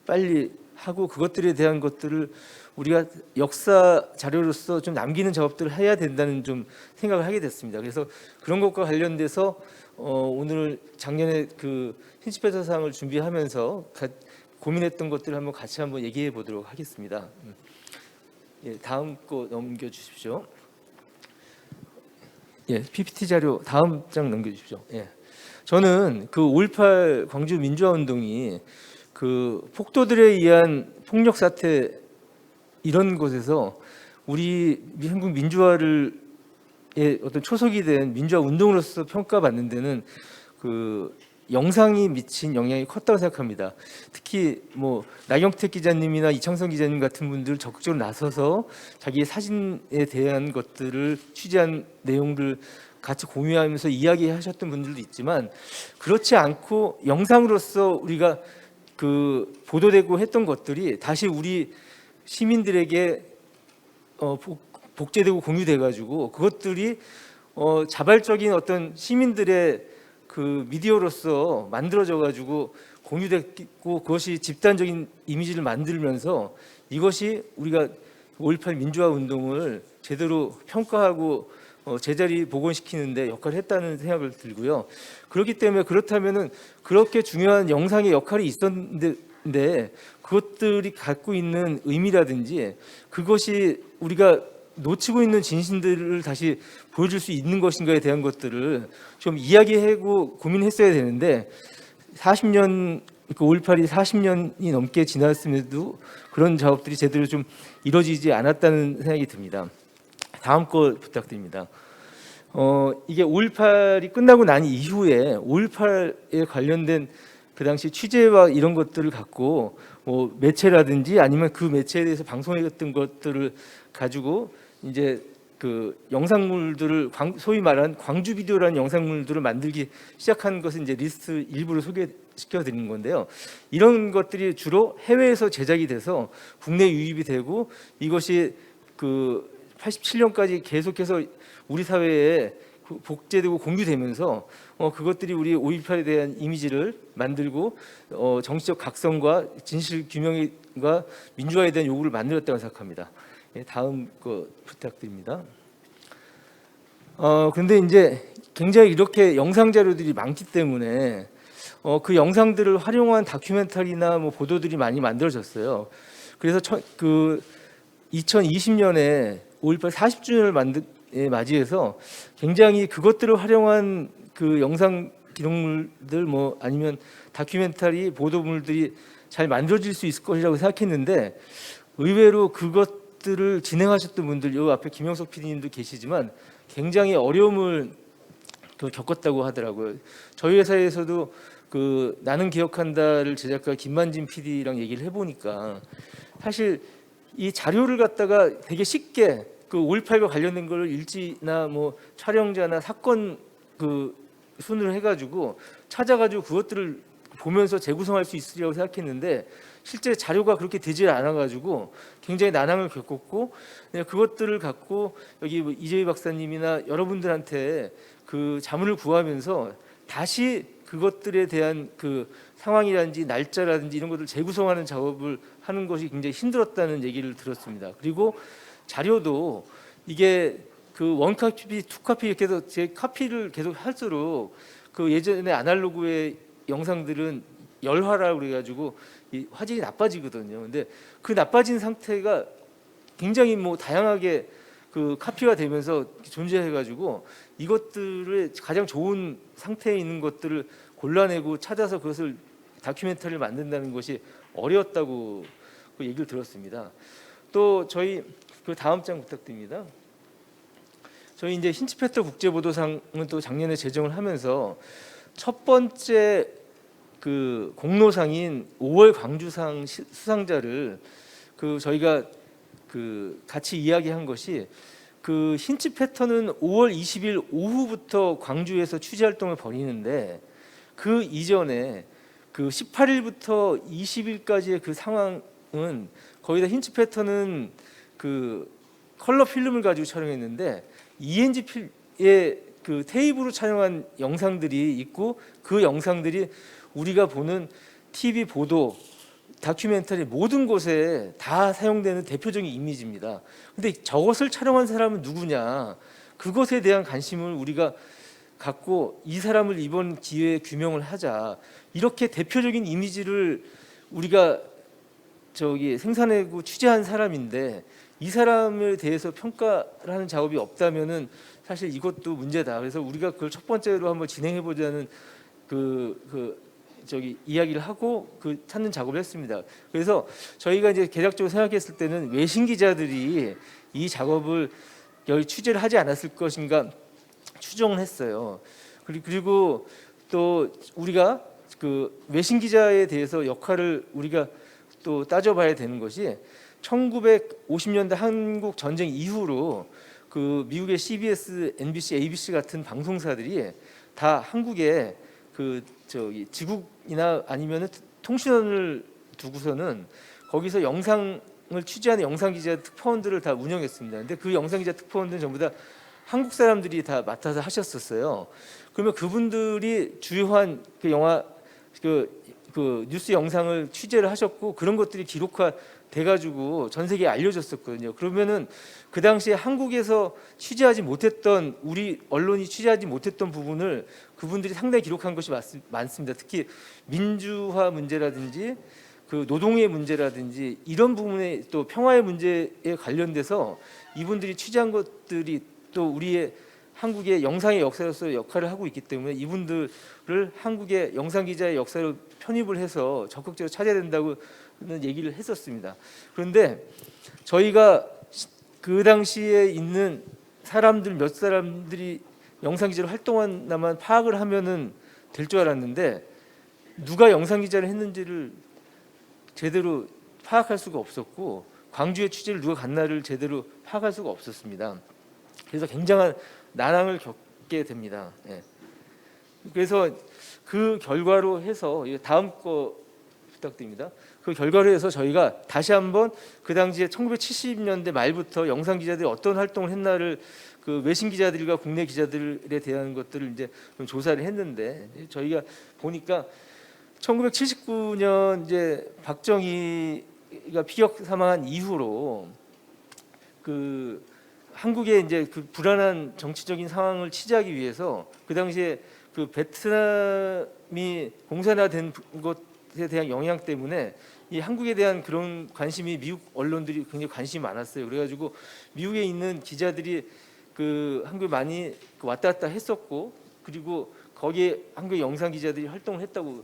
빨리 하고 그것들에 대한 것들을 우리가 역사 자료로서 좀 남기는 작업들을 해야 된다는 좀 생각을 하게 됐습니다. 그래서 그런 것과 관련돼서 오늘 작년에 그 힌츠페터상을 준비하면서 고민했던 것들을 한번 같이 한번 얘기해 보도록 하겠습니다. 예, 다음 거 넘겨 주십시오. 예, PPT 자료 다음 장 넘겨 주십시오. 예. 저는 그 5.18 광주 민주화 운동이 그 폭도들에 의한 폭력 사태 이런 곳에서 우리 한국 민주화를 어떤 초석이 된 민주화 운동으로서 평가받는 데는 그 영상이 미친 영향이 컸다고 생각합니다. 특히 뭐 나경택 기자님이나 이창성 기자님 같은 분들 적극적으로 나서서 자기의 사진에 대한 것들을 취재한 내용들 같이 공유하면서 이야기하셨던 분들도 있지만, 그렇지 않고 영상으로서 우리가 그 보도되고 했던 것들이 다시 우리 시민들에게 복제되고 공유돼 가지고 그것들이 자발적인 어떤 시민들의 그 미디어로서 만들어져 가지고 공유됐고, 그것이 집단적인 이미지를 만들면서 이것이 우리가 5.18 민주화 운동을 제대로 평가하고 제자리 복원시키는데 역할을 했다는 생각을 들고요. 그렇기 때문에 그렇다면은 그렇게 중요한 영상의 역할이 있었는데 그것들이 갖고 있는 의미라든지 그것이 우리가 놓치고 있는 진실들을 다시 보여줄 수 있는 것인가에 대한 것들을 좀 이야기하고 고민했어야 되는데, 40년, 그 5.18이 40년이 넘게 지났음에도 그런 작업들이 제대로 좀 이루어지지 않았다는 생각이 듭니다. 다음 거 부탁드립니다. 이게 5.18이 끝나고 난 이후에 5.18에 관련된 그 당시 취재와 이런 것들을 갖고 뭐 매체라든지 아니면 그 매체에 대해서 방송했던 것들을 가지고 이제 그 영상물들을 소위 말하는 광주 비디오라는 영상물들을 만들기 시작한 것은 이제 리스트 일부를 소개시켜 드리는 건데요. 이런 것들이 주로 해외에서 제작이 돼서 국내 유입이 되고, 이것이 그 87년까지 계속해서 우리 사회에 복제되고 공유되면서 그것들이 우리 5.18에 대한 이미지를 만들고 정치적 각성과 진실 규명과 민주화에 대한 요구를 만들었다고 생각합니다. 예, 다음 거 부탁드립니다. 근데 이제 굉장히 이렇게 영상 자료들이 많기 때문에 그 영상들을 활용한 다큐멘터리나 뭐 보도들이 많이 만들어졌어요. 그래서 그 2020년에 5.18 40주년을 맞이해서 굉장히 그것들을 활용한 그 영상 기록물들 뭐 아니면 다큐멘터리 보도물들이 잘 만들어질 수 있을 것이라고 생각했는데, 의외로 그것들을 진행하셨던 분들, 요 앞에 김영석 PD님도 계시지만 굉장히 어려움을 겪었다고 하더라고요. 저희 회사에서도 그 나는 기억한다를 제작가 김만진 PD랑 얘기를 해보니까 사실 이 자료를 갖다가 되게 쉽게 그 5.18과 관련된 걸 일지나 뭐 촬영자나 사건 그 순으로 해가지고 찾아가지고 그것들을 보면서 재구성할 수 있으리라고 생각했는데, 실제 자료가 그렇게 되질 않아가지고 굉장히 난항을 겪었고, 그것들을 갖고 여기 뭐 이재희 박사님이나 여러분들한테 그 자문을 구하면서 다시 그것들에 대한 그 상황이라든지 날짜라든지 이런 것들 재구성하는 작업을 하는 것이 굉장히 힘들었다는 얘기를 들었습니다. 그리고 자료도 이게 그 원카피, 투카피 이렇게 해서 제 카피를 계속 할수록 그 예전에 아날로그의 영상들은 열화라고 그래가지고 이 화질이 나빠지거든요. 근데 그 나빠진 상태가 굉장히 뭐 다양하게 그 카피가 되면서 존재해가지고 이것들을 가장 좋은 상태에 있는 것들을 골라내고 찾아서 그것을 다큐멘터리를 만든다는 것이 어려웠다고 그 얘기를 들었습니다. 또 저희 그 다음 장 부탁드립니다. 저희 이제 힌츠페터 국제보도상은 또 작년에 제정을 하면서 첫 번째 그 공로상인 5월 광주상 수상자를 그 저희가 그 같이 이야기한 것이, 그 힌츠페터는 5월 20일 오후부터 광주에서 취재 활동을 벌이는데 그 이전에 그 18일부터 20일까지의 그 상황은 거의 다 힌츠페터는 그 컬러 필름을 가지고 촬영했는데 ENG의 그 테이프로 촬영한 영상들이 있고, 그 영상들이 우리가 보는 TV 보도, 다큐멘터리 모든 곳에 다 사용되는 대표적인 이미지입니다. 근데 저것을 촬영한 사람은 누구냐? 그것에 대한 관심을 우리가 갖고 이 사람을 이번 기회에 규명을 하자. 이렇게 대표적인 이미지를 우리가 생산하고 취재한 사람인데 이 사람에 대해서 평가를 하는 작업이 없다면은 사실 이것도 문제다. 그래서 우리가 그걸 첫 번째로 한번 진행해 보자는 이야기를 하고 그 찾는 작업을 했습니다. 그래서 저희가 이제 개략적으로 생각했을 때는 외신 기자들이 이 작업을 여기 취재를 하지 않았을 것인가 추정을 했어요. 그리고 또 우리가 그 외신 기자에 대해서 역할을 우리가 또 따져봐야 되는 것이 1950년대 한국 전쟁 이후로 그 미국의 CBS, NBC, ABC 같은 방송사들이 다 한국에 그 저기 지국이나 아니면은 통신원을 두고서는 거기서 영상을 취재하는 영상 기자 특파원들을 다 운영했습니다. 근데 그 영상 기자 특파원들은 전부 다 한국 사람들이 다 맡아서 하셨었어요. 그러면 그분들이 주요한 그 영화 그 뉴스 영상을 취재를 하셨고 그런 것들이 기록화돼 가지고 전 세계에 알려졌었거든요. 그러면은 그 당시에 한국에서 취재하지 못했던 우리 언론이 취재하지 못했던 부분을 그분들이 상당히 기록한 것이 많습니다. 특히 민주화 문제라든지 그 노동의 문제라든지 이런 부분에 또 평화의 문제에 관련돼서 이분들이 취재한 것들이 또 우리의 한국의 영상의 역사로서 역할을 하고 있기 때문에 이분들을 한국의 영상 기자의 역사로 편입을 해서 적극적으로 찾아야 된다고는 얘기를 했었습니다. 그런데 저희가 그 당시에 있는 사람들 몇 사람들이 영상 기자로 활동한다만 파악을 하면은 될 줄 알았는데 누가 영상 기자를 했는지를 제대로 파악할 수가 없었고 광주에 취재를 누가 갔나를 제대로 파악할 수가 없었습니다. 그래서 굉장한 난항을 겪게 됩니다. 예. 그래서 그 결과로 해서 다음 거 부탁드립니다. 그 결과로 해서 저희가 다시 한번 그 당시에 1970년대 말부터 영상 기자들이 어떤 활동을 했나를 그 외신 기자들과 국내 기자들에 대한 것들을 이제 좀 조사를 했는데 저희가 보니까 1979년 이제 박정희가 피격 사망한 이후로 그 한국의 이제 그 불안한 정치적인 상황을 취재하기 위해서 그 당시에 그 베트남이 공산화된 것에 대한 영향 때문에 이 한국에 대한 그런 관심이 미국 언론들이 굉장히 관심이 많았어요. 그래가지고 미국에 있는 기자들이 그 한국에 많이 왔다 갔다 했었고 그리고 거기에 한국의 영상 기자들이 활동을 했다고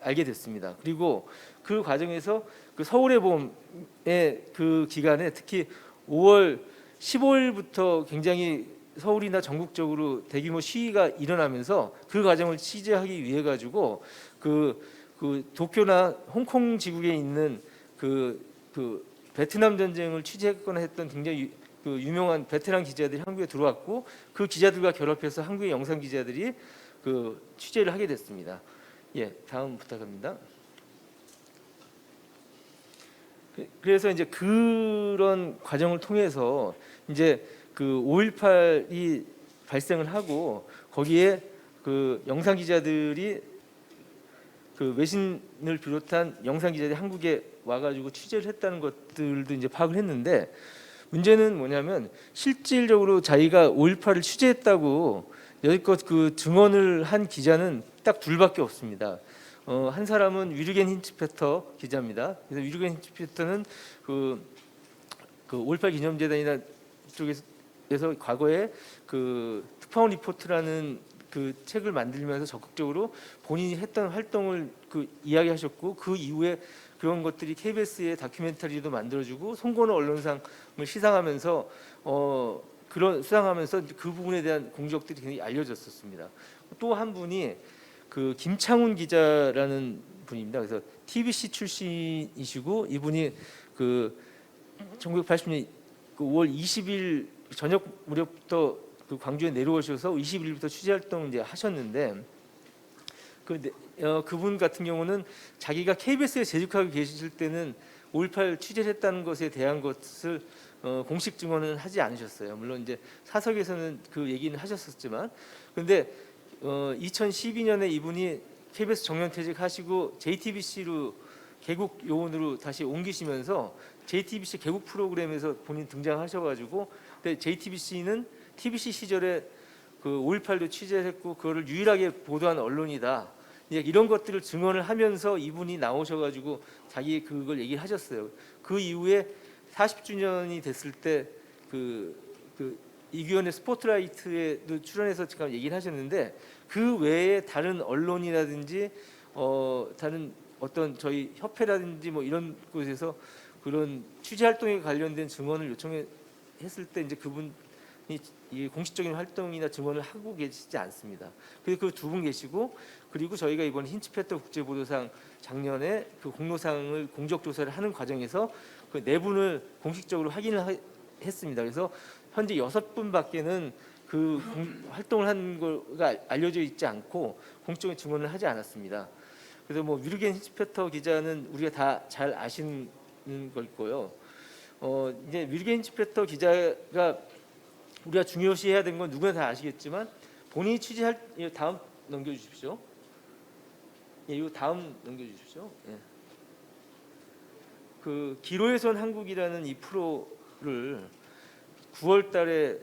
알게 됐습니다. 그리고 그 과정에서 그 서울의 봄의 그 기간에 특히 5월 15일부터 굉장히 서울이나 전국적으로 대규모 시위가 일어나면서 그 과정을 취재하기 위해 가지고 그 도쿄나 홍콩 지국에 있는 그 베트남 전쟁을 취재했거나 했던 굉장히 그 유명한 베테랑 기자들이 한국에 들어왔고 그 기자들과 결합해서 한국의 영상 기자들이 그 취재를 하게 됐습니다. 예, 다음 부탁합니다. 그래서 이제 그런 과정을 통해서 이제 그 5.18이 발생을 하고 거기에 그 영상 기자들이 그 외신을 비롯한 영상 기자들이 한국에 와가지고 취재를 했다는 것들도 이제 파악을 했는데 문제는 뭐냐면 실질적으로 자기가 5.18을 취재했다고 여기껏 그 증언을 한 기자는 딱 둘밖에 없습니다. 한 사람은 위르겐 힌츠페터 기자입니다. 그래서 위르겐 힌츠페터는 그 5.18 기념재단이나 이쪽에서 과거에 그 특파원 리포트라는 그 책을 만들면서 적극적으로 본인이 했던 활동을 그 이야기하셨고 그 이후에 그런 것들이 KBS의 다큐멘터리도 만들어주고 송건호 언론상을 시상하면서 그런 수상하면서 그 부분에 대한 공적들이 굉장히 알려졌었습니다. 또 한 분이 그 김창훈 기자라는 분입니다. 그래서 TBC 출신이시고 이분이 그 1980년 그 5월 20일 저녁 무렵부터 그 광주에 내려오셔서 21일부터 취재 활동을 이제 하셨는데 그분 같은 경우는 자기가 KBS에 재직하고 계실 때는 5.18 취재를 했다는 것에 대한 것을 공식 증언은 하지 않으셨어요. 물론 이제 사석에서는 그 얘기는 하셨었지만, 그런데 2012년에 이분이 KBS 정년퇴직하시고 JTBC로 개국 요원으로 다시 옮기시면서 JTBC 개국 프로그램에서 본인 등장하셔가지고, 근데 JTBC는 TBC 시절에 그 5.18도 취재했고 그거를 유일하게 보도한 언론이다. 이런 것들을 증언을 하면서 이분이 나오셔가지고 자기 그걸 얘기를 하셨어요. 그 이후에 40주년이 됐을 때 이규현의 스포트라이트에도 출연해서 지금 얘기를 하셨는데 그 외에 다른 언론이라든지 다른 어떤 저희 협회라든지 뭐 이런 곳에서 그런 취재 활동에 관련된 증언을 요청했을 때 이제 그분 이 공식적인 활동이나 증언을 하고 계시지 않습니다. 그래서 그 두 분 계시고, 그리고 저희가 이번 힌츠페터 국제보도상 작년에 그 공로상을 공적 조사를 하는 과정에서 그 네 분을 공식적으로 확인을 했습니다. 그래서 현재 6분밖에는 그 활동을 한 거가 알려져 있지 않고 공적인 증언을 하지 않았습니다. 그래서 뭐 뮤르겐 힌츠페터 기자는 우리가 다 잘 아시는 걸 거예요. 이제 뮤르겐 힌츠페터 기자가 우리가 중요시해야 되는 건 누구나 다 아시겠지만, 본인이 취재할, 다음 넘겨주십시오. 예, 이거 다음 넘겨주십시오. 예. 그 기로에선 한국이라는 이 프로를 9월달에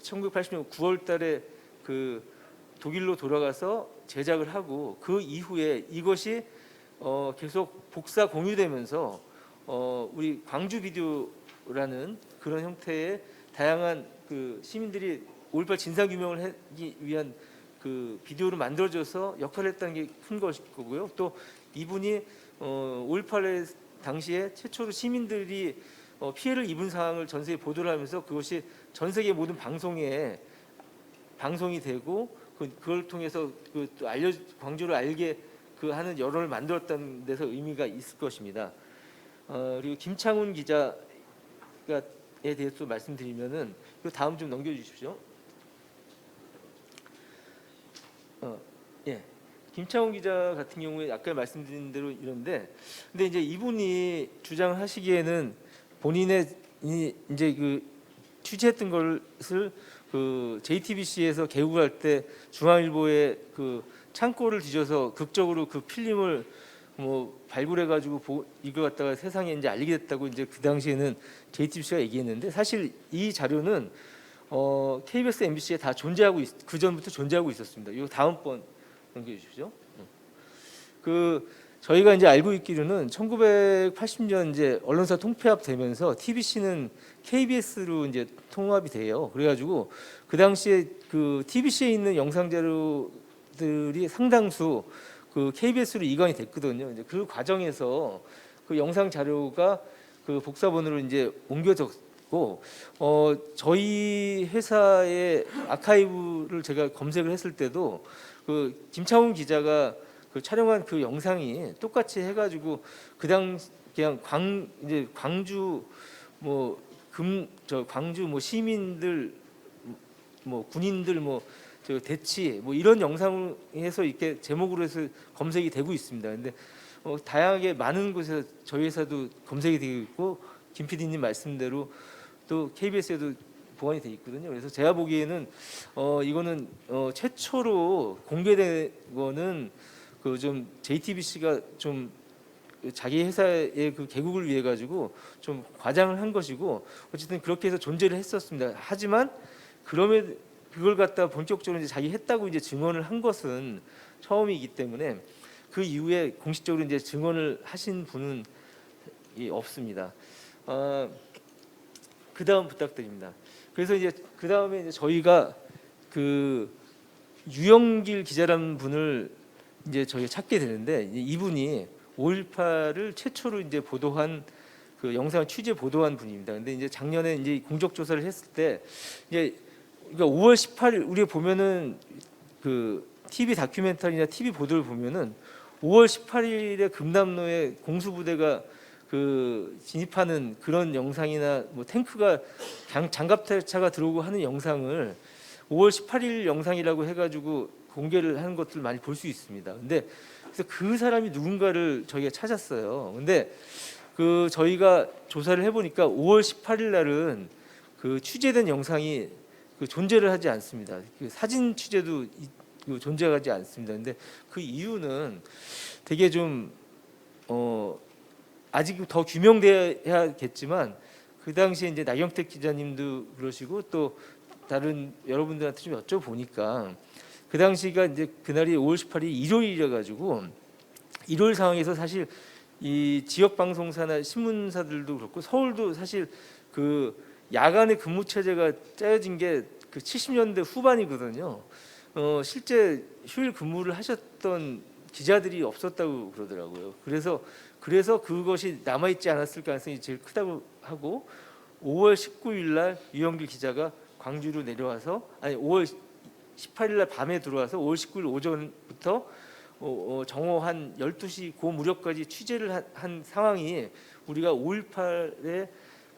1980년 9월달에 그 독일로 돌아가서 제작을 하고, 그 이후에 이것이 계속 복사 공유되면서 우리 광주 비디오라는 그런 형태의 다양한 그 시민들이 5.18 진상 규명을 하기 위한 그 비디오를 만들어줘서 역할을 했다는 게 큰 것일 거고요. 또 이분이 5.18 당시에 최초로 시민들이 피해를 입은 상황을 전 세계에 보도를 하면서 그것이 전 세계 모든 방송에 방송이 되고, 그걸 통해서 그 또 광주를 알게 그 하는 여론을 만들었다는 데서 의미가 있을 것입니다. 그리고 김창훈 기자에 대해서 말씀드리면은, 그 다음 좀 넘겨주십시오. 예, 김창훈 기자 같은 경우에 아까 말씀드린 대로 이런데, 근데 이제 이분이 주장하시기에는 본인의 이제 그 취재했던 것을 그 JTBC에서 개국을 할 때 중앙일보에 그 창고를 뒤져서 극적으로 그 필름을 뭐 발굴해가지고 이거 갖다가 세상에 이제 알리게 됐다고 이제 그 당시에는 JTBC가 얘기했는데, 사실 이 자료는 KBS, MBC에 다 그 전부터 존재하고 있었습니다. 이거 다음번 넘겨주십시오. 그 저희가 이제 알고 있기로는 1980년 이제 언론사 통폐합 되면서 TBC는 KBS로 이제 통합이 돼요. 그래가지고 그 당시에 그 TBC에 있는 영상 자료들이 상당수 그 KBS로 이관이 됐거든요. 이제 그 과정에서 그 영상 자료가 그 복사본으로 이제 옮겨졌고, 저희 회사의 아카이브를 제가 검색을 했을 때도 그 김창훈 기자가 그 촬영한 그 영상이 똑같이 해가지고 그냥 이제 광주 광주 뭐 시민들 뭐 군인들 뭐 저 대치 뭐 이런 영상을 해서 이렇게 제목으로 해서 검색이 되고 있습니다. 근데 다양하게 많은 곳에서 저희 회사도 검색이 되고 있고, 김 PD님 말씀대로 또 KBS에도 보관이 돼 있거든요. 그래서 제가 보기에는 이거는 최초로 공개된 거는 그 좀 JTBC가 좀 자기 회사의 그 개국을 위해 가지고 좀 과장을 한 것이고, 어쨌든 그렇게 해서 존재를 했었습니다. 하지만 그러면 그걸 갖다 본격적으로 이제 자기 했다고 이제 증언을 한 것은 처음이기 때문에 그 이후에 공식적으로 이제 증언을 하신 분은 없습니다. 그 다음 부탁드립니다. 그래서 이제 그 다음에 이제 저희가 그 유영길 기자라는 분을 이제 저희가 찾게 되는데, 이분이 5.18을 최초로 이제 보도한 그 영상 취재 보도한 분입니다. 근데 이제 작년에 이제 공적 조사를 했을 때 이제 그러니까 5월 18일 우리가 보면은 그 TV 다큐멘터리나 TV 보도를 보면은 5월 18일에 금남로에 공수부대가 그 진입하는 그런 영상이나 뭐 탱크가 장갑차가 들어오고 하는 영상을 5월 18일 영상이라고 해가지고 공개를 하는 것들을 많이 볼 수 있습니다. 근데 그래서 그 사람이 누군가를 저희가 찾았어요. 근데 그 저희가 조사를 해보니까 5월 18일 날은 그 취재된 영상이 그 존재를 하지 않습니다. 그 사진 취재도 존재하지 않습니다. 근데 그 이유는 되게 좀 아직 더 규명돼야겠지만, 그 당시에 이제 나경택 기자님도 그러시고 또 다른 여러분들한테 좀 여쭤보니까 그 당시가 이제 그날이 5월 18일 일요일이라 가지고 일요일 상황에서 사실 이 지역 방송사나 신문사들도 그렇고 서울도 사실 그 야간의 근무 체제가 짜여진 게 그 70년대 후반이거든요. 실제 휴일 근무를 하셨던 기자들이 없었다고 그러더라고요. 그래서 그것이 남아 있지 않았을 가능성이 제일 크다고 하고, 5월 19일 날 유영길 기자가 광주로 내려와서 5월 18일 날 밤에 들어와서 5월 19일 오전부터 정오 한 12시 그 무렵까지 취재를 한 상황이 우리가 5.18의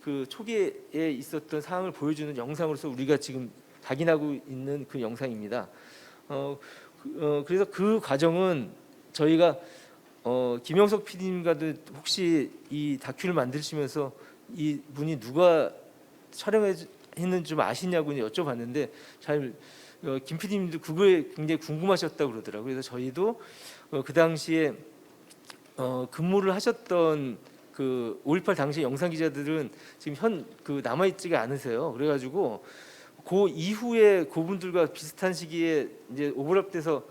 그 초기에 있었던 상황을 보여주는 영상으로서 우리가 지금 각인하고 있는 그 영상입니다. 그래서 그 과정은 저희가 김영석 PD님과도 혹시 이 다큐를 만드시면서 이 분이 누가 촬영했는지 좀 아시냐고 여쭤봤는데 김 PD님도 그거에 굉장히 궁금하셨다고 그러더라고요. 그래서 저희도 그 당시에 근무를 하셨던 그 5.18 당시 영상 기자들은 지금 그 남아 있지가 않으세요. 그래가지고 그 이후에 그분들과 비슷한 시기에 이제 오버랩돼서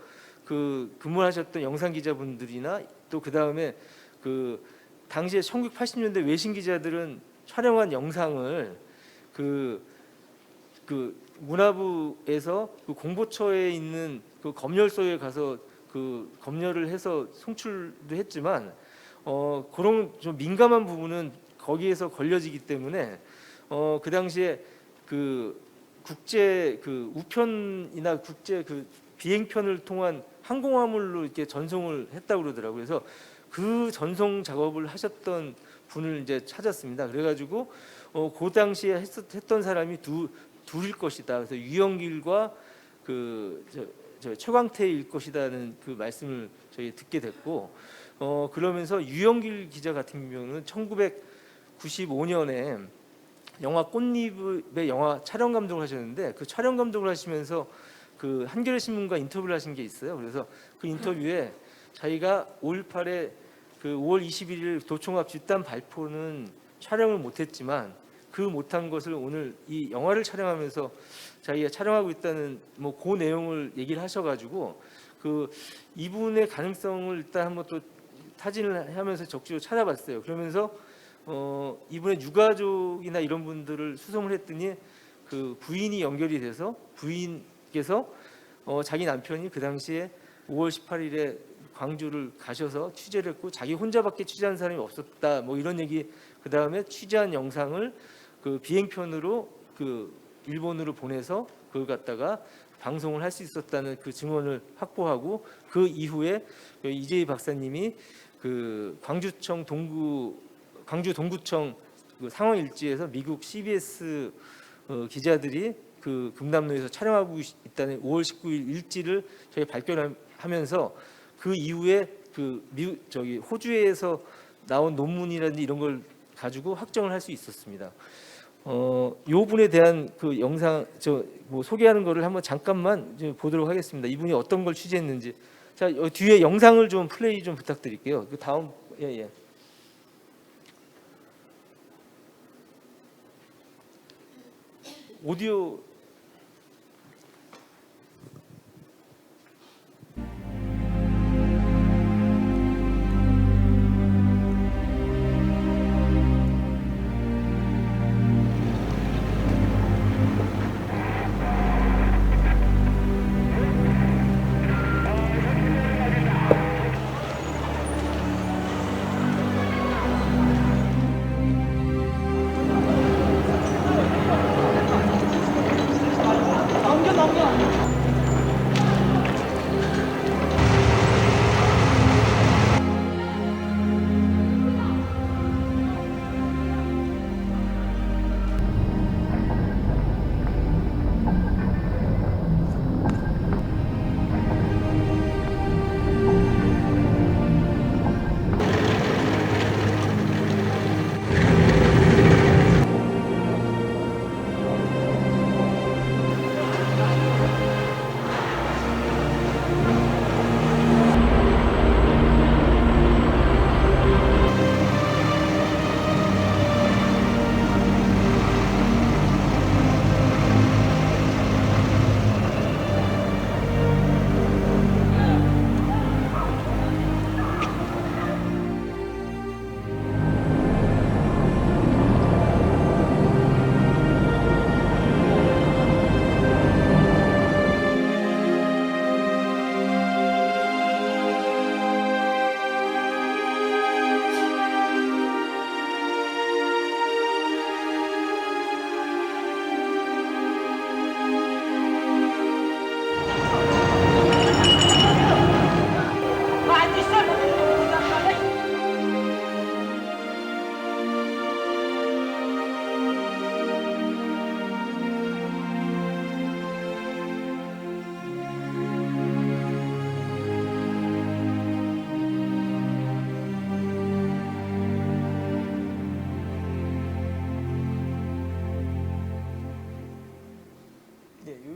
그 근무하셨던 영상 기자분들이나 또 그 다음에 그 당시에 1980년대 외신 기자들은 촬영한 영상을 그 문화부에서 그 공보처에 있는 그 검열소에 가서 그 검열을 해서 송출도 했지만 그런 좀 민감한 부분은 거기에서 걸려지기 때문에 그 당시에 그 국제 그 우편이나 국제 그 비행편을 통한 항공화물로 이렇게 전송을 했다고 그러더라고요. 그래서 그 전송 작업을 하셨던 분을 이제 찾았습니다. 그래가지고 그 당시에 했던 사람이 둘일 것이다. 그래서 유영길과 저 최광태일 것이다는 그 말씀을 저희 듣게 됐고, 그러면서 유영길 기자 같은 경우는 1995년에 영화 꽃잎의 영화 촬영 감독을 하셨는데 그 촬영 감독을 하시면서 그 한겨레 신문과 인터뷰를 하신 게 있어요. 그래서 그 인터뷰에 자기가 5.18에 그 5월 21일 도청합 집단 발포는 촬영을 못했지만 그 못한 것을 오늘 이 영화를 촬영하면서 자기가 촬영하고 있다는 뭐 그 내용을 얘기를 하셔가지고 그 이분의 가능성을 일단 한번 또 타진을 하면서 적극적으로 찾아봤어요. 그러면서 이분의 유가족이나 이런 분들을 수소문 했더니 그 부인이 연결이 돼서 부인께서 자기 남편이 그 당시에 5월 18일에 광주를 가셔서 취재를 했고 자기 혼자밖에 취재한 사람이 없었다 뭐 이런 얘기, 그 다음에 취재한 영상을 그 비행편으로 그 일본으로 보내서 그걸 갖다가 방송을 할 수 있었다는 그 증언을 확보하고 그 이후에 이재희 박사님이 그 광주 동구청 그 상황 일지에서 미국 CBS 기자들이 그 금남로에서 촬영하고 있다는 5월 19일 일지를 저희 발견하면서 그 이후에 그 호주에서 나온 논문이라든지 이런 걸 가지고 확정을 할 수 있었습니다. 요 분에 대한 그 영상 뭐 소개하는 거를 한번 잠깐만 보도록 하겠습니다. 이분이 어떤 걸 취재했는지. 자, 뒤에 영상을 좀 플레이 좀 부탁드릴게요. 그 다음 예. 오디오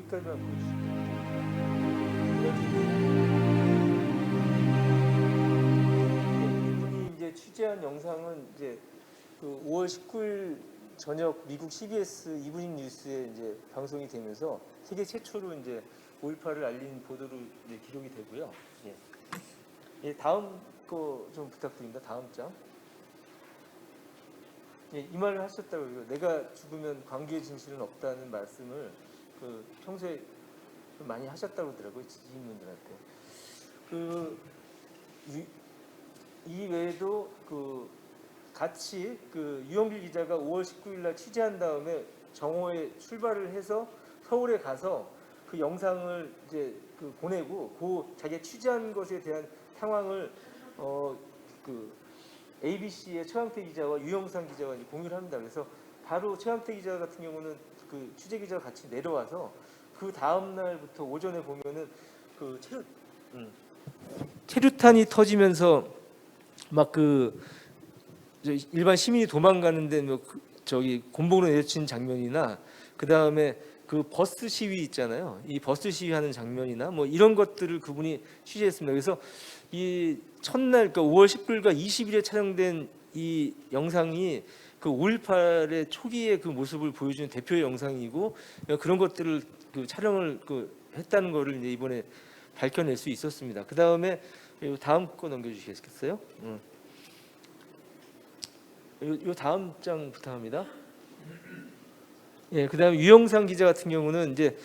여기까지만 보여주시면 이분이 이제 취재한 영상은 이제 그 5월 19일 저녁 미국 CBS 이브닝 뉴스에 이제 방송이 되면서 세계 최초로 이제 5.18을 알린 보도로 이제 기록이 되고요. 예. 예, 다음 거 좀 부탁드립니다. 다음 장. 예, 이 말을 하셨다고요. 내가 죽으면 광주의 진실은 없다는 말씀을 그 평소에 좀 많이 하셨다고 그러더라고요. 지지인분들한테. 이 외에도 그 같이 그 유영길 기자가 5월 19일 날 취재한 다음에 정오에 출발을 해서 서울에 가서 그 영상을 이제 그 보내고 그 자기가 취재한 것에 대한 상황을 그 ABC의 최강태 기자와 유영상 기자가 이제 공유를 합니다. 그래서 바로 최강태 기자 같은 경우는 그 취재 기자가 같이 내려와서 그 다음 날부터 오전에 보면은 그 체류탄이 터지면서 막 그 일반 시민이 도망가는데 뭐 저기 곤봉으로 내려친 장면이나 그 다음에 그 버스 시위 있잖아요. 이 버스 시위하는 장면이나 뭐 이런 것들을 그분이 취재했습니다. 그래서 이 첫날 그러니까 5월 19일과 20일에 촬영된 이 영상이 그 5.18의 초기의 그 모습을 보여주는 대표의 영상이고 그런 것들을 그 촬영을 그 했다는 거를 이제 이번에 밝혀낼 수 있었습니다. 그 다음에 다음 거 넘겨주시겠어요? 요 다음 장 부탁합니다. 예, 그다음에 유영상 기자 같은 경우는 이제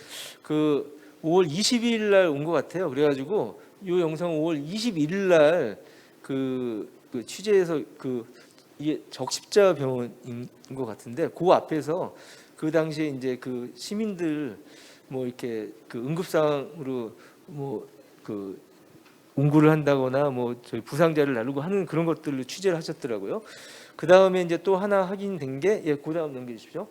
그 5월 22일 날 온 것 같아요. 그래가지고 이 영상 5월 21일 날 그 취재해서 그 이게 적십자병원인 것 같은데 그 앞에서 그 당시에 이제 그 시민들 뭐 이렇게 그 응급상으로 뭐 그 운구를 한다거나 뭐 저희 부상자를 나르고 하는 그런 것들을 취재를 하셨더라고요. 그 다음에 이제 또 하나 확인된 게 예, 그 다음 넘겨주십시오.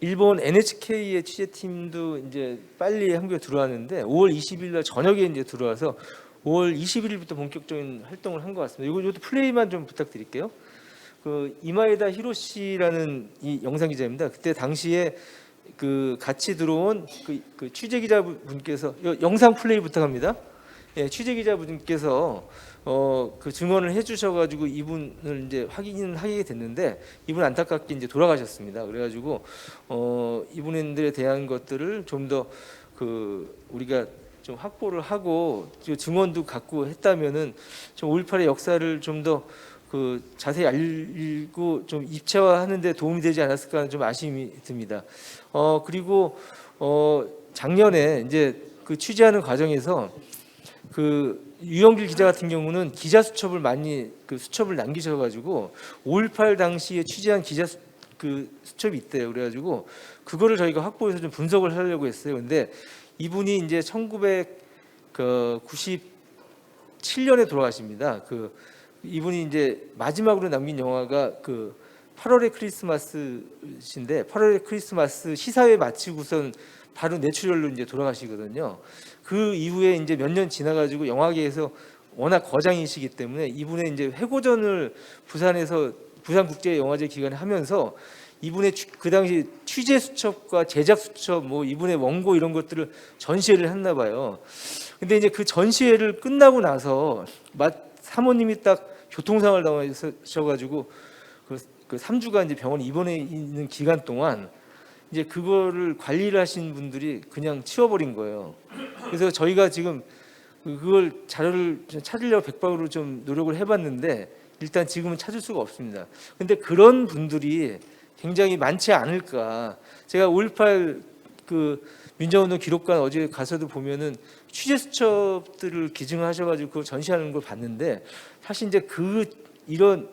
일본 NHK의 취재팀도 이제 빨리 한국에 들어왔는데 5월 20일 날 저녁에 이제 들어와서 5월 21일부터 본격적인 활동을 한 것 같습니다. 이것도 플레이만 좀 부탁드릴게요. 그 이마에다 히로시라는 이 영상 기자입니다. 그때 당시에 그 같이 들어온 그 취재 기자분께서 영상 플레이 부탁합니다. 예, 취재 기자분께서 그 증언을 해주셔가지고 이분을 이제 확인을 하게 됐는데 이분 안타깝게 이제 돌아가셨습니다. 그래가지고 이분들에 대한 것들을 좀 더 그 우리가 좀 확보를 하고 증언도 갖고 했다면은 좀 5.18의 역사를 좀 더 그 자세히 알고 좀 입체화하는데 도움이 되지 않았을까 하는 좀 아쉬움이 듭니다. 그리고 작년에 이제 그 취재하는 과정에서 그 유영길 기자 같은 경우는 기자 수첩을 많이 그 수첩을 남기셔가지고 5.18 당시에 취재한 기자 그 수첩이 있대요. 그래가지고 그거를 저희가 확보해서 좀 분석을 하려고 했어요. 근데 이분이 이제 1997년에 돌아가십니다. 그 이분이 이제 마지막으로 남긴 영화가 그 8월의 크리스마스인데 8월의 크리스마스 시사회 마치고선 바로 뇌출혈로 이제 돌아가시거든요. 그 이후에 이제 몇 년 지나가지고 영화계에서 워낙 거장이시기 때문에 이분의 이제 회고전을 부산에서 부산국제영화제 기간에 하면서 이분의 그 당시 취재 수첩과 제작 수첩 뭐 이분의 원고 이런 것들을 전시회를 했나 봐요. 근데 이제 그 전시회를 끝나고 나서 사모님이 딱 교통상을 당하셔가지고 그 3주간 이제 병원에 입원해 있는 기간 동안 이제 그거를 관리를 하신 분들이 그냥 치워버린 거예요. 그래서 저희가 지금 그걸 자료를 찾으려고 백박으로 좀 노력을 해봤는데 일단 지금은 찾을 수가 없습니다. 근데 그런 분들이 굉장히 많지 않을까. 제가 5.18 그 민주화운동 기록관 어제 가서도 보면은 취재 수첩들을 기증하셔가지고 그걸 전시하는 걸 봤는데 사실 이제 이런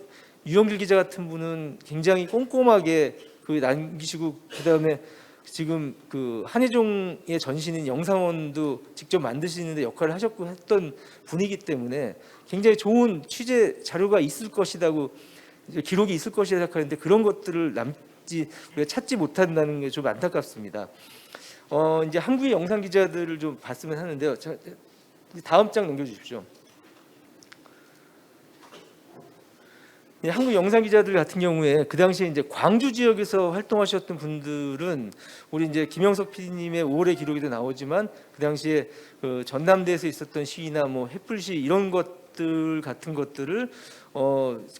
유영길 기자 같은 분은 굉장히 꼼꼼하게 그 남기시고 그다음에 지금 그 한예종의 전시는 영상원도 직접 만드시는데 역할을 하셨고 했던 분이기 때문에 굉장히 좋은 취재 자료가 있을 것이라고 기록이 있을 것이라 생각하는데 그런 것들을 우리가 찾지 못한다는 게 좀 안타깝습니다. 이제 한국의 영상 기자들을 좀 봤으면 하는데요. 다음 장 넘겨주십시오. 한국 영상 기자들 같은 경우에 그 당시에 이제 광주 지역에서 활동하셨던 분들은 우리 이제 김영석 PD님의 5월의 기록에도 나오지만 그 당시에 그 전남대에서 있었던 시위나 뭐 햇불시 이런 것들 같은 것들을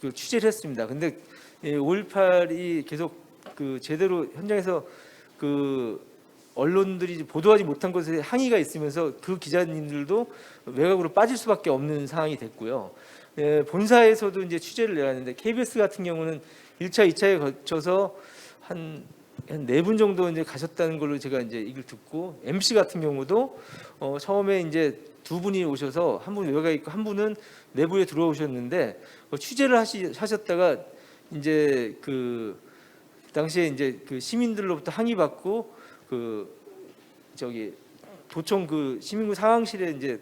그 취재를 했습니다. 근데 5.18이 계속 그 제대로 현장에서 그 언론들이 보도하지 못한 것에 항의가 있으면서 그 기자님들도 외곽으로 빠질 수밖에 없는 상황이 됐고요. 본사에서도 이제 취재를 내갔는데 KBS 같은 경우는 1차, 2차에 거쳐서 한 4분 정도 이제 가셨다는 걸로 제가 이제 얘기를 듣고 MC 같은 경우도 처음에 이제 2분이 오셔서 한 분 외곽에 있고 한 분은 내부에 들어오셨는데 취재를 하셨다가 이제 그 당시에 이제 그 시민들로부터 항의받고 그 저기 도청 그 시민구 상황실에 이제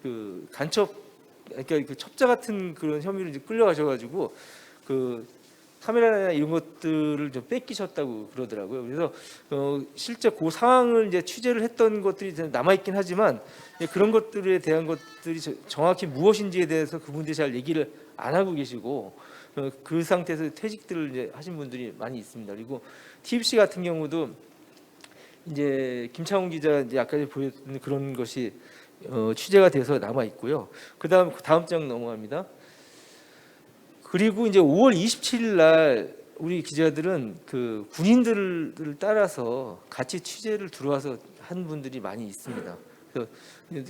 그 간첩 그러니까 그 첩자 같은 그런 혐의로 이제 끌려가셔가지고 그 카메라나 이런 것들을 좀 뺏기셨다고 그러더라고요. 그래서 실제 그 상황을 이제 취재를 했던 것들이 남아 있긴 하지만 그런 것들에 대한 것들이 정확히 무엇인지에 대해서 그분들이 잘 얘기를 안 하고 계시고 그 상태에서 퇴직들을 이제 하신 분들이 많이 있습니다. 그리고 TBC 같은 경우도 이제 김창훈 기자 이제 아까 보였던 그런 것이 취재가 돼서 남아 있고요. 다음 장 넘어갑니다. 그리고 이제 5월 27일 날 우리 기자들은 그 군인들을 따라서 같이 취재를 들어와서 한 분들이 많이 있습니다.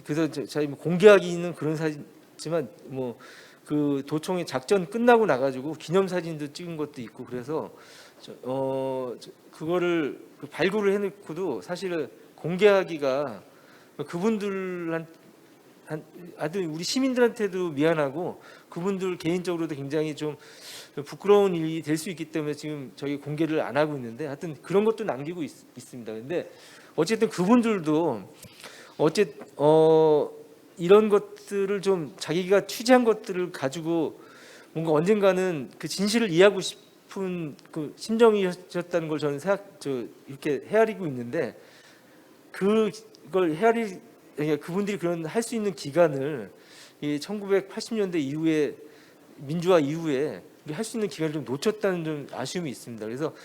그래서 저희 뭐 공개하기는 그런 사진이지만 뭐 그 도청의 작전 끝나고 나가지고 기념 사진도 찍은 것도 있고 그래서 그거를 발굴을 해놓고도 사실은 공개하기가 그분들 아주 우리 시민들한테도 미안하고 그분들 개인적으로도 굉장히 좀 부끄러운 일이 될 수 있기 때문에 지금 저희 공개를 안 하고 있는데 하여튼 그런 것도 남기고 있습니다. 근데 어쨌든 그분들도 이런 것들을 좀 자기가 취재한 것들을 가지고 뭔가 언젠가는 그 진실을 이해하고 싶은 그 심정이셨다는 걸 저는 이렇게 헤아리고 있는데 그걸 그분들이 그런 할 수 있는 기간을 이 1980년대 이후에 민주화 이후에 할 수 있는 기간을 좀 놓쳤다는 좀 아쉬움이 있습니다. 그래서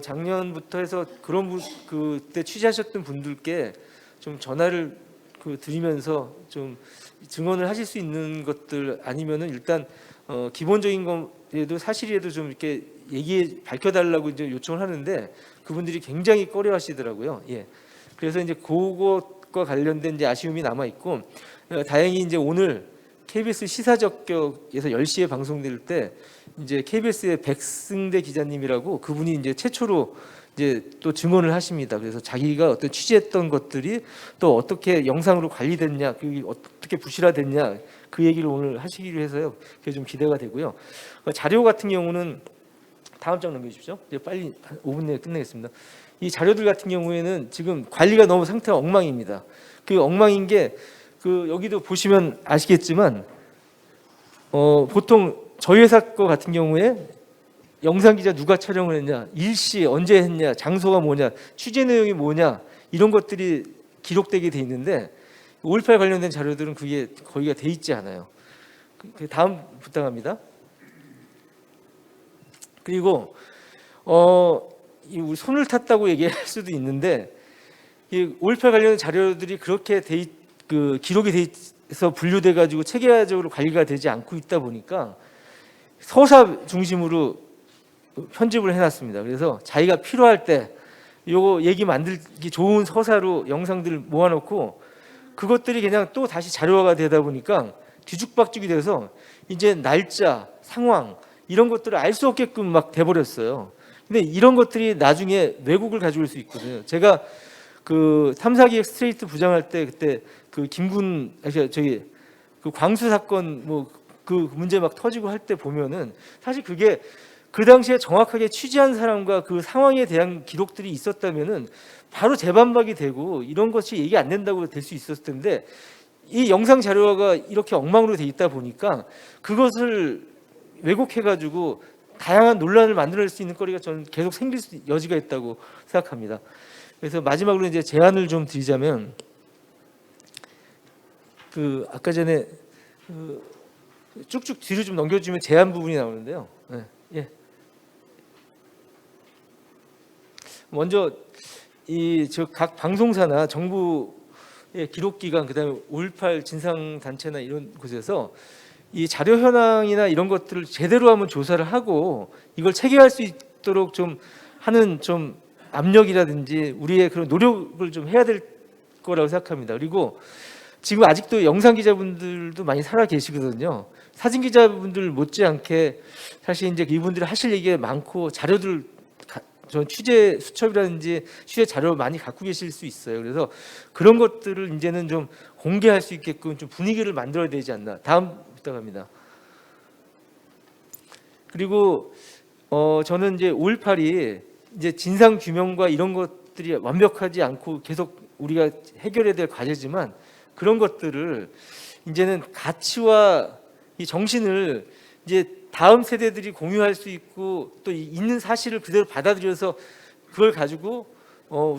작년부터 해서 그런 그때 취재하셨던 분들께 좀 전화를 드리면서 좀 증언을 하실 수 있는 것들 아니면은 일단 기본적인 것에도 사실이라도 좀 이렇게 밝혀달라고 이제 요청을 하는데 그분들이 굉장히 꺼려하시더라고요. 예. 그래서 이제 그것과 관련된 이제 아쉬움이 남아 있고 다행히 이제 오늘 KBS 시사적격에서 10시에 방송될 때 이제 KBS의 백승대 기자님이라고 그분이 이제 최초로 이제 또 증언을 하십니다. 그래서 자기가 어떤 취재했던 것들이 또 어떻게 영상으로 관리됐냐, 그게 어떻게 부실화됐냐 그 얘기를 오늘 하시기로 해서요. 그게 좀 기대가 되고요. 자료 같은 경우는 다음 장 넘겨주십시오. 이제 빨리 한 5분 내에 끝내겠습니다. 이 자료들 같은 경우에는 지금 관리가 너무 상태가 엉망입니다. 그 엉망인 게 여기도 보시면 아시겠지만 보통 저희 회사 거 같은 경우에 영상 기자 누가 촬영을 했냐, 일시 언제 했냐, 장소가 뭐냐, 취재 내용이 뭐냐 이런 것들이 기록되게 돼 있는데 5.18 관련된 자료들은 그게 거기가 돼 있지 않아요. 다음 부탁합니다. 그리고 우리 손을 탔다고 얘기할 수도 있는데 이 5.18 관련 자료들이 그렇게 기록이 돼 있어 분류돼 가지고 체계적으로 관리가 되지 않고 있다 보니까 서사 중심으로 편집을 해놨습니다. 그래서 자기가 필요할 때 요거 얘기 만들기 좋은 서사로 영상들을 모아놓고 그것들이 그냥 또 다시 자료화가 되다 보니까 뒤죽박죽이 돼서 이제 날짜, 상황 이런 것들을 알 수 없게끔 막 돼버렸어요. 근데 이런 것들이 나중에 왜곡을 가져올 수 있거든요. 제가 그 탐사기획 스트레이트 부장할 때 그때 그 김군 그 광수 사건 그 문제 막 터지고 할 때 보면은 사실 그게 그 당시에 정확하게 취재한 사람과 그 상황에 대한 기록들이 있었다면은 바로 재반박이 되고 이런 것이 얘기 안 된다고 될 수 있었을 텐데 이 영상 자료가 이렇게 엉망으로 돼 있다 보니까 그것을 왜곡해가지고 다양한 논란을 만들어낼 수 있는 거리가 저는 계속 생길 여지가 있다고 생각합니다. 그래서 마지막으로 이제 제안을 좀 드리자면 아까 전에 쭉쭉 뒤로 좀 넘겨주면 제한 부분이 나오는데요. 네, 예. 먼저 이 저 각 방송사나 정부의 기록기관 그다음에 5.18 진상 단체나 이런 곳에서 이 자료 현황이나 이런 것들을 제대로 한번 조사를 하고 이걸 체계할 수 있도록 좀 하는 좀 압력이라든지 우리의 그런 노력을 좀 해야 될 거라고 생각합니다. 그리고 지금 아직도 영상 기자분들도 많이 살아 계시거든요. 사진 기자분들 못지않게 사실 이제 이분들이 하실 얘기가 많고 자료들 저 취재 수첩이라든지 취재 자료 많이 갖고 계실 수 있어요. 그래서 그런 것들을 이제는 좀 공개할 수 있게끔 좀 분위기를 만들어야 되지 않나. 다음 부탁합니다. 그리고 저는 이제 5.18이 이제 진상 규명과 이런 것들이 완벽하지 않고 계속 우리가 해결해야 될 과제지만 그런 것들을 이제는 가치와 이 정신을 이제 다음 세대들이 공유할 수 있고 또 있는 사실을 그대로 받아들여서 그걸 가지고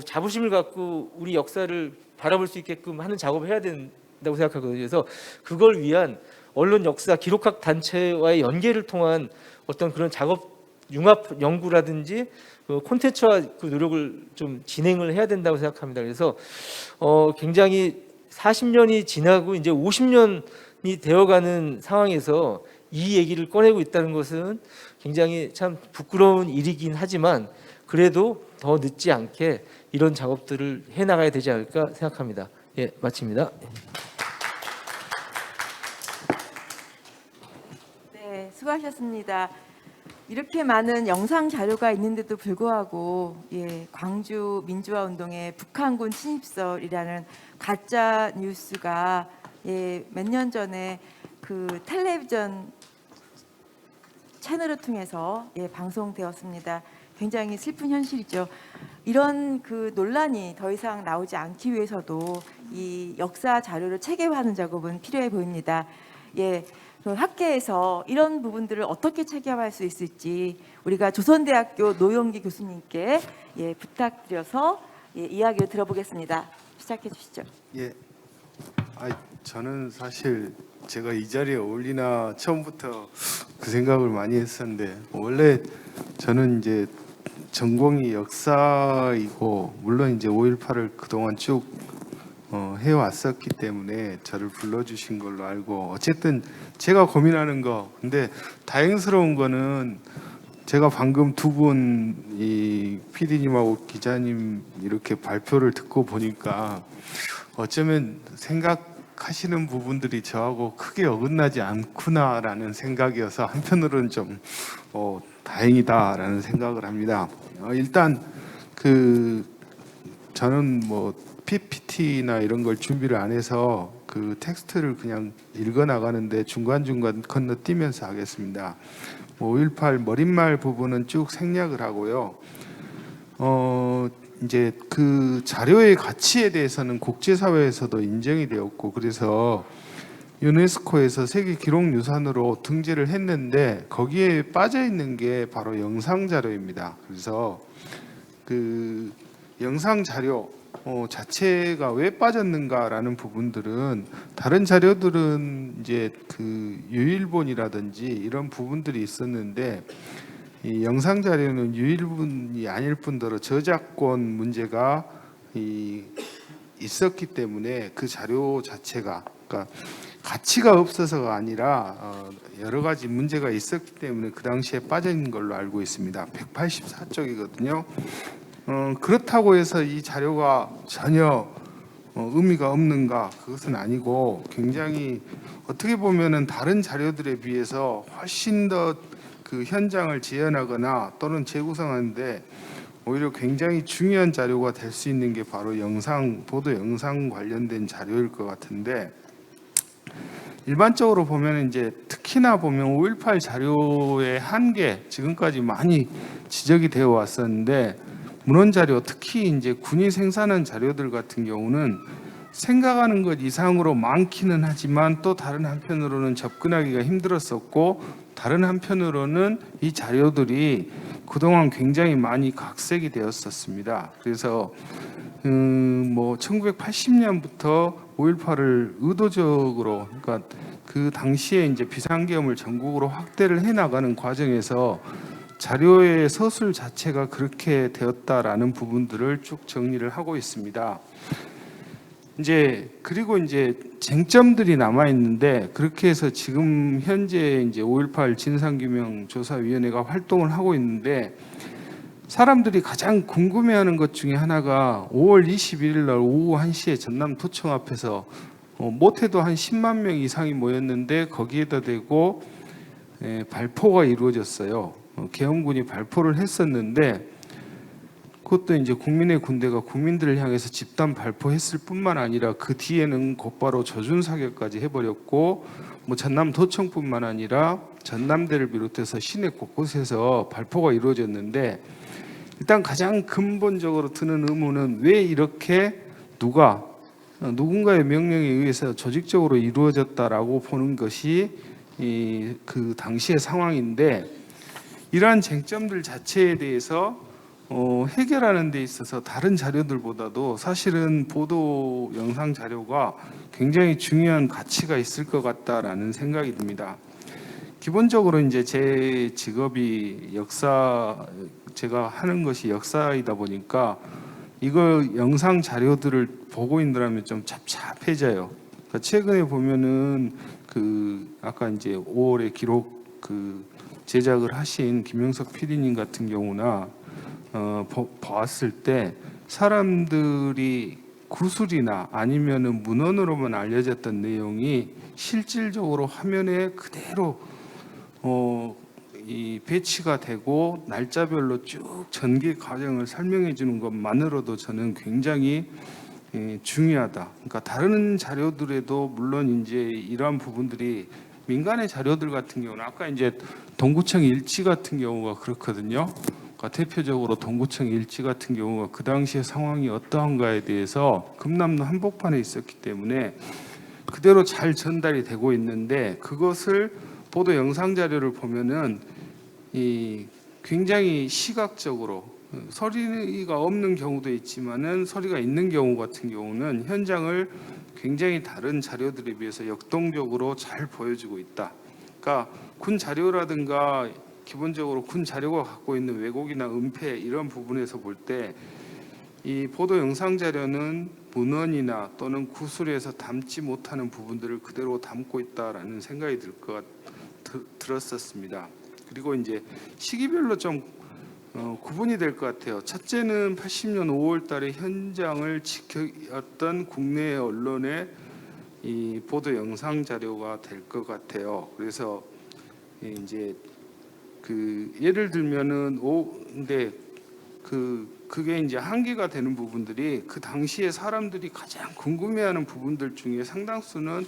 자부심을 갖고 우리 역사를 바라볼 수 있게끔 하는 작업을 해야 된다고 생각하거든요. 그래서 그걸 위한 언론 역사 기록학 단체와의 연계를 통한 어떤 그런 작업 융합 연구라든지 그 콘텐츠화 그 노력을 좀 진행을 해야 된다고 생각합니다. 그래서 굉장히 40년이 지나고 이제 50년이 되어가는 상황에서 이 얘기를 꺼내고 있다는 것은 굉장히 참 부끄러운 일이긴 하지만 그래도 더 늦지 않게 이런 작업들을 해나가야 되지 않을까 생각합니다. 예, 마칩니다. 네, 수고하셨습니다. 이렇게 많은 영상 자료가 있는데도 불구하고 광주 민주화 운동의 북한군 침입설이라는 가짜 뉴스가 몇 년 전에 그 텔레비전 채널을 통해서 방송되었습니다. 굉장히 슬픈 현실이죠. 이런 그 논란이 더 이상 나오지 않기 위해서도 이 역사 자료를 체계화하는 작업은 필요해 보입니다. 학계에서 이런 부분들을 어떻게 체계화할 수 있을지 우리가 조선대학교 노영기 교수님께 부탁드려서 이야기를 들어보겠습니다. 시작해 주시죠. 예. 저는 사실 제가 이 자리에 어울리나 처음부터 그 생각을 많이 했었는데 원래 저는 이제 전공이 역사이고 물론 이제 5.18을 그동안 쭉 해왔었기 때문에 저를 불러주신 걸로 알고 어쨌든 제가 고민하는 거 근데 다행스러운 거는 제가 방금 두 분 이 PD님하고 기자님 이렇게 발표를 듣고 보니까 어쩌면 생각하시는 부분들이 저하고 크게 어긋나지 않구나라는 생각이어서 한편으로는 좀 다행이다라는 생각을 합니다. 일단 저는 뭐 PPT나 이런 걸 준비를 안 해서 그 텍스트를 그냥 읽어 나가는데 중간중간 건너뛰면서 하겠습니다. 5.18 머릿말 부분은 쭉 생략을 하고요. 이제 그 자료의 가치에 대해서는 국제사회에서도 인정이 되었고 그래서 유네스코에서 세계 기록유산으로 등재를 했는데 거기에 빠져 있는 게 바로 영상 자료입니다. 그래서 그 영상 자료 자체가 왜 빠졌는가라는 부분들은 다른 자료들은 이제 그 유일본이라든지 이런 부분들이 있었는데 이 영상 자료는 유일본이 아닐 뿐더러 저작권 문제가 있었기 때문에 그 자료 자체가 그러니까 가치가 없어서가 아니라 여러 가지 문제가 있었기 때문에 그 당시에 빠져 있는 걸로 알고 있습니다. 184쪽이거든요. 그렇다고 해서 이 자료가 전혀 의미가 없는가? 그것은 아니고 굉장히 어떻게 보면은 다른 자료들에 비해서 훨씬 더 그 현장을 재현하거나 또는 재구성하는데 오히려 굉장히 중요한 자료가 될 수 있는 게 바로 보도 영상 관련된 자료일 것 같은데 일반적으로 보면 이제 특히나 보면 5.18 자료의 한계 지금까지 많이 지적이 되어 왔었는데 문헌 자료 특히 이제 군이 생산한 자료들 같은 경우는 생각하는 것 이상으로 많기는 하지만 또 다른 한편으로는 접근하기가 힘들었었고 다른 한편으로는 이 자료들이 그동안 굉장히 많이 각색이 되었었습니다. 그래서 뭐 1980년부터 5.18을 의도적으로, 그러니까 그 당시에 이제 비상계엄을 전국으로 확대를 해 나가는 과정에서 자료의 서술 자체가 그렇게 되었다라는 부분들을 쭉 정리를 하고 있습니다. 이제 그리고 이제 쟁점들이 남아 있는데, 그렇게 해서 지금 현재 이제 5.18 진상규명조사위원회가 활동을 하고 있는데, 사람들이 가장 궁금해하는 것 중에 하나가 5월 21일 날 오후 1시에 전남도청 앞에서 못해도 한 10만 명 이상이 모였는데, 거기에다 대고 발포가 이루어졌어요. 계엄군이 발포를 했었는데, 그것도 이제 국민의 군대가 국민들을 향해서 집단 발포했을 뿐만 아니라 그 뒤에는 곧바로 조준 사격까지 해버렸고, 뭐 전남도청뿐만 아니라 전남대를 비롯해서 시내 곳곳에서 발포가 이루어졌는데, 일단 가장 근본적으로 드는 의문은 왜 이렇게 누군가의 명령에 의해서 조직적으로 이루어졌다라고 보는 것이 그 당시의 상황인데, 이러한 쟁점들 자체에 대해서 해결하는 데 있어서 다른 자료들보다도 사실은 보도 영상 자료가 굉장히 중요한 가치가 있을 것 같다라는 생각이 듭니다. 기본적으로 이제 제 직업이 제가 하는 것이 역사이다 보니까 이거 영상 자료들을 보고 있느라면 좀 잡잡해져요. 그러니까 최근에 보면은 그 아까 이제 5월에 기록 그 제작을 하신 김영석 PD님 같은 경우나 봤을 때 사람들이 구술이나 아니면은 문헌으로만 알려졌던 내용이 실질적으로 화면에 그대로 이 배치가 되고 날짜별로 쭉 전개 과정을 설명해 주는 것만으로도 저는 굉장히 중요하다. 그러니까 다른 자료들에도 물론 이제 이러한 부분들이 민간의 자료들 같은 경우는 아까 이제 동구청 일지 같은 경우가 그렇거든요. 그러니까 대표적으로 동구청 일지 같은 경우가 그 당시의 상황이 어떠한가에 대해서 금남로 한복판에 있었기 때문에 그대로 잘 전달이 되고 있는데, 그것을 보도 영상 자료를 보면은 굉장히 시각적으로 소리가 없는 경우도 있지만은 소리가 있는 경우 같은 경우는 현장을 굉장히 다른 자료들에 비해서 역동적으로 잘 보여주고 있다. 그러니까 군 자료라든가 기본적으로 군 자료가 갖고 있는 왜곡이나 은폐 이런 부분에서 볼 때 이 보도 영상 자료는 문헌이나 또는 구술에서 담지 못하는 부분들을 그대로 담고 있다라는 생각이 들었었습니다. 그리고 이제 시기별로 좀 구분이 될 것 같아요. 첫째는 80년 5월 달에 현장을 지켰던 국내 언론의 이 보도 영상 자료가 될 것 같아요. 그래서 이제 그 예를 들면은 근데 그게 이제 한계가 되는 부분들이 그 당시에 사람들이 가장 궁금해하는 부분들 중에 상당수는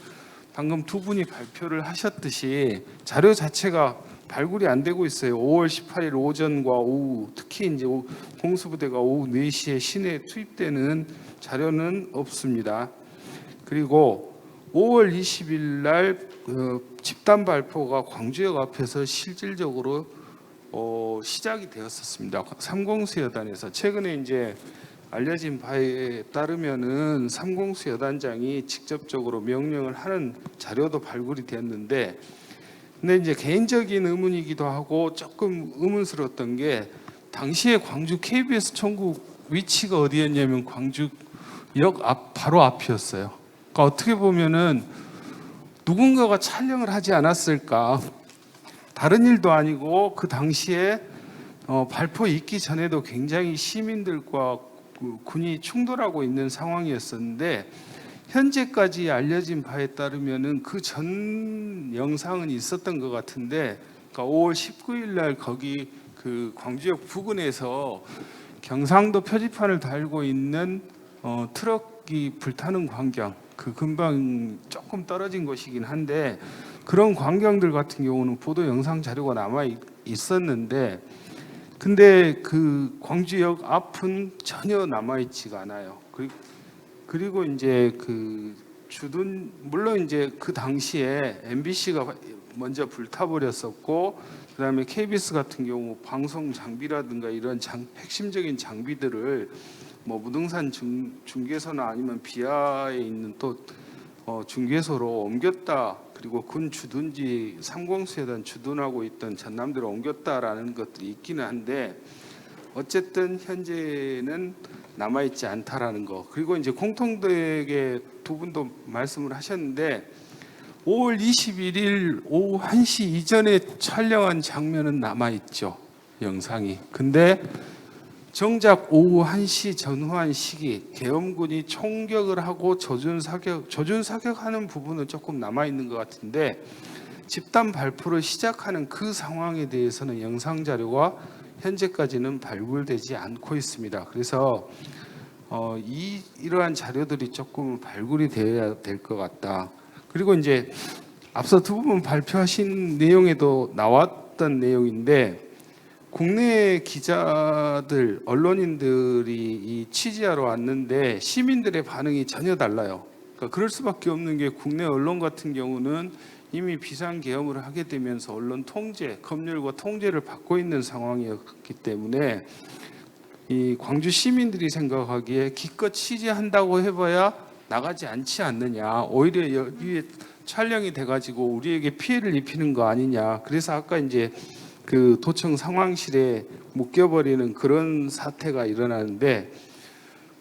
방금 두 분이 발표를 하셨듯이 자료 자체가 발굴이 안 되고 있어요. 5월 18일 오전과 오후, 특히 이제 공수부대가 오후 4시에 시내에 투입되는 자료는 없습니다. 그리고 5월 20일 날 집단 발포가 광주역 앞에서 실질적으로 시작이 되었었습니다. 3공수 여단에서 최근에 이제 알려진 바에 따르면은 3공수 여단장이 직접적으로 명령을 하는 자료도 발굴이 되었는데, 근데 이제 개인적인 의문이기도 하고 조금 의문스러웠던 게 당시에 광주 KBS 총국 위치가 어디였냐면 광주역 앞 바로 앞이었어요. 그러니까 어떻게 보면은 누군가가 촬영을 하지 않았을까? 다른 일도 아니고 그 당시에 발포 있기 전에도 굉장히 시민들과 군이 충돌하고 있는 상황이었었는데, 현재까지 알려진 바에 따르면은 그 전 영상은 있었던 것 같은데, 그러니까 5월 19일 날 거기 그 광주역 부근에서 경상도 표지판을 달고 있는 트럭이 불타는 광경, 그 금방 조금 떨어진 곳이긴 한데 그런 광경들 같은 경우는 보도 영상 자료가 남아 있었는데, 근데 그 광주역 앞은 전혀 남아 있지가 않아요. 그리고 이제 그 물론 이제 그 당시에 MBC가 먼저 불타버렸었고, 그다음에 KBS 같은 경우 방송 장비라든가 이런 핵심적인 장비들을 뭐 무등산 중개소나 아니면 비하에 있는 또 중개소로 옮겼다. 그리고 군 주둔지 3공수에단 주둔하고 있던 전남대로 옮겼다라는 것들이 있기는 한데, 어쨌든 현재는 남아있지 않다라는 거. 그리고 이제 공통되게 두 분도 말씀을 하셨는데 5월 21일 오후 1시 이전에 촬영한 장면은 남아있죠, 영상이. 근데 정작 오후 1시 전후한 시기 계엄군이 총격을 하고 조준 사격하는 부분은 조금 남아있는 것 같은데, 집단 발포를 시작하는 그 상황에 대해서는 영상 자료가 현재까지는 발굴되지 않고 있습니다. 그래서 이러한 자료들이 조금 발굴이 되어야 될 것 같다. 그리고 이제 앞서 두 분 발표하신 내용에도 나왔던 내용인데, 국내 기자들, 언론인들이 이 취재하러 왔는데 시민들의 반응이 전혀 달라요. 그러니까 그럴 수밖에 없는 게, 국내 언론 같은 경우는 이미 비상계엄을 하게 되면서 언론 통제, 검열과 통제를 받고 있는 상황이었기 때문에 이 광주 시민들이 생각하기에 기껏 취재한다고 해봐야 나가지 않지 않느냐, 오히려 여기에 촬영이 돼가지고 우리에게 피해를 입히는 거 아니냐. 그래서 아까 이제 그 도청 상황실에 묶여버리는 그런 사태가 일어나는데,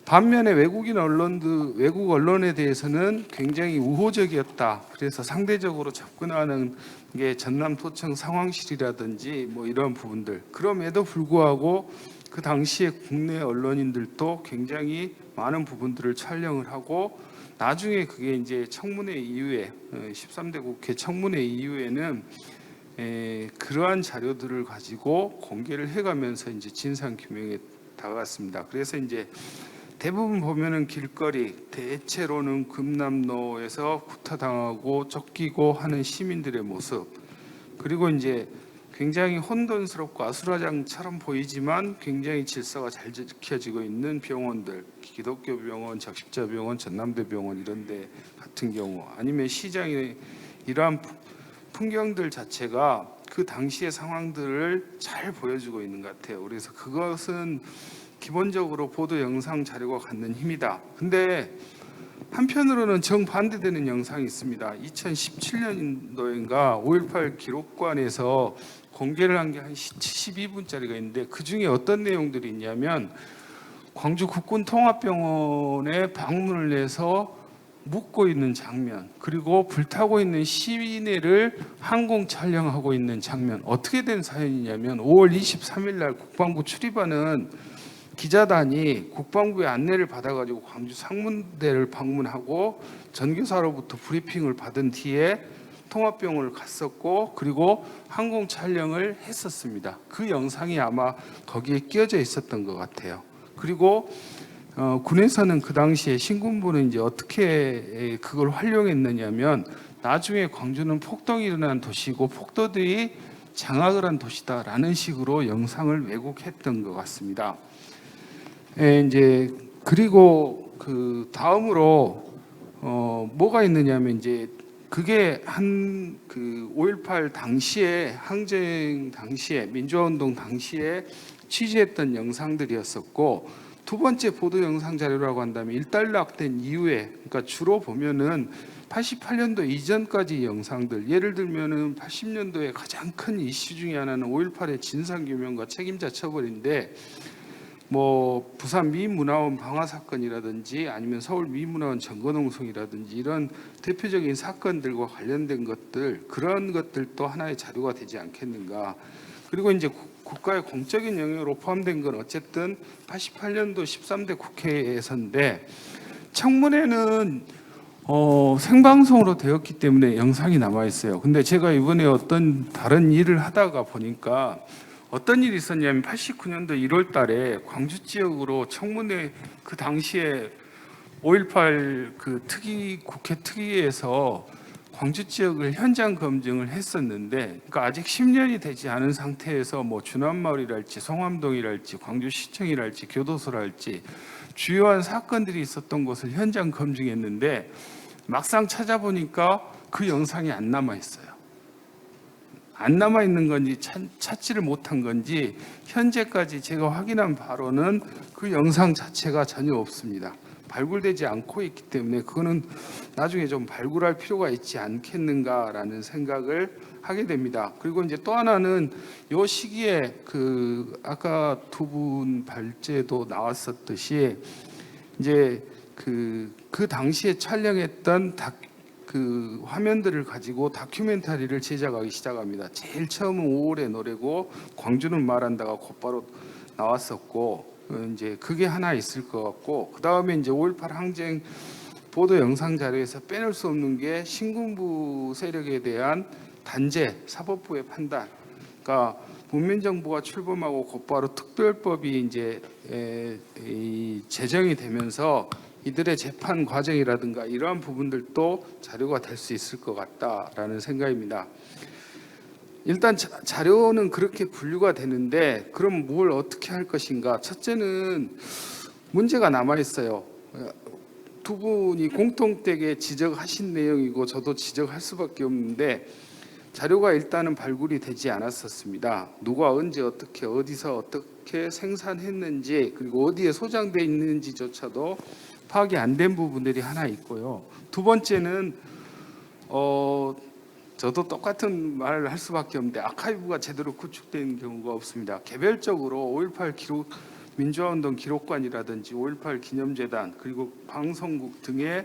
반면에 외국 언론에 대해서는 굉장히 우호적이었다. 그래서 상대적으로 접근하는 게 전남도청 상황실이라든지 뭐 이런 부분들. 그럼에도 불구하고 그 당시에 국내 언론인들도 굉장히 많은 부분들을 촬영을 하고, 나중에 그게 이제 청문회 이후에 13대 국회 청문회 이후에는 그러한 자료들을 가지고 공개를 해가면서 이제 진상 규명에 다가갔습니다. 그래서 이제 대부분 보면은 길거리, 대체로는 금남로에서 구타당하고 쫓기고 하는 시민들의 모습, 그리고 이제 굉장히 혼돈스럽고 아수라장처럼 보이지만 굉장히 질서가 잘 지켜지고 있는 병원들, 기독교 병원, 적십자 병원, 전남대 병원 이런 데 같은 경우, 아니면 시장의 이러한 풍경들 자체가 그 당시의 상황들을 잘 보여주고 있는 것 같아요. 그래서 그것은 기본적으로 보도 영상 자료가 갖는 힘이다. 근데 한편으로는 정반대되는 영상이 있습니다. 2017년도인가 5.18 기록관에서 공개를 한 게 한 72분짜리가 있는데, 그 중에 어떤 내용들이 있냐면 광주 국군통합병원에 방문을 해서 묵고 있는 장면, 그리고 불타고 있는 시위내를 항공 촬영하고 있는 장면. 어떻게 된 사연이냐면 5월 23일 날 국방부 출입하는 기자단이 국방부의 안내를 받아가지고 광주 상문대를 방문하고 전교사로부터 브리핑을 받은 뒤에 통합병원을 갔었고, 그리고 항공 촬영을 했었습니다. 그 영상이 아마 거기에 끼어져 있었던 것 같아요. 그리고 군에서는 그 당시에 신군부는 이제 어떻게 그걸 활용했느냐면, 나중에 광주는 폭동이 일어난 도시고 폭도들이 장악을 한 도시다라는 식으로 영상을 왜곡했던 것 같습니다. 이제 그리고 그 다음으로 뭐가 있느냐면, 이제 그게 한 그 5.18 당시에, 항쟁 당시에, 민주화운동 당시에 취재했던 영상들이었었고, 두 번째 보도 영상 자료라고 한다면 일단락된 이후에, 그러니까 주로 보면은 88년도 이전까지 영상들, 예를 들면은 80년도에 가장 큰 이슈 중에 하나는 5.18의 진상규명과 책임자 처벌인데, 뭐 부산 미문화원 방화 사건이라든지 아니면 서울 미문화원 정거농성이라든지 이런 대표적인 사건들과 관련된 것들, 그런 것들도 하나의 자료가 되지 않겠는가. 그리고 이제 국가의 공적인 영역으로 포함된 건 어쨌든 88년도 13대 국회에서인데, 청문회는 생방송으로 되었기 때문에 영상이 남아 있어요. 근데 제가 이번에 어떤 다른 일을 하다가 보니까 어떤 일이 있었냐면, 89년도 1월 달에 광주 지역으로 청문회, 그 당시에 5.18 그 국회 특위에서 광주 지역을 현장 검증을 했었는데, 그러니까 아직 10년이 되지 않은 상태에서 뭐 준환마을이랄지 송암동이랄지 광주시청이랄지 교도소랄지 주요한 사건들이 있었던 곳을 현장 검증했는데, 막상 찾아보니까 그 영상이 안 남아 있어요. 안 남아 있는 건지 찾지를 못한 건지 현재까지 제가 확인한 바로는 그 영상 자체가 전혀 없습니다. 발굴되지 않고 있기 때문에 그거는 나중에 좀 발굴할 필요가 있지 않겠는가라는 생각을 하게 됩니다. 그리고 이제 또 하나는 요 시기에 그 아까 두 분 발제도 나왔었듯이 이제 그 당시에 촬영했던 그 화면들을 가지고 다큐멘터리를 제작하기 시작합니다. 제일 처음은 5월의 노래고 광주는 말한다가 곧바로 나왔었고 이제 그게 하나 있을 것 같고 그 다음에 이제 5.18 항쟁 보도 영상 자료에서 빼놓을 수 없는 게 신군부 세력에 대한 단죄 사법부의 판단. 그러니까 문민 정부가 출범하고 곧바로 특별법이 이제 제정이 되면서 이들의 재판 과정이라든가 이러한 부분들도 자료가 될 수 있을 것 같다라는 생각입니다. 일단 자료는 그렇게 분류가 되는데 그럼 뭘 어떻게 할 것인가? 첫째는 문제가 남아 있어요. 두 분이 공통되게 지적하신 내용이고 저도 지적할 수밖에 없는데 자료가 일단은 발굴이 되지 않았었습니다. 누가 언제 어떻게 어디서 어떻게 생산했는지 그리고 어디에 소장돼 있는지조차도 파악이 안 된 부분들이 하나 있고요. 두 번째는 저도 똑같은 말을 할 수밖에 없는데 아카이브가 제대로 구축된 경우가 없습니다. 개별적으로 5.18 기록 민주화운동 기록관이라든지 5.18 기념재단 그리고 방송국 등에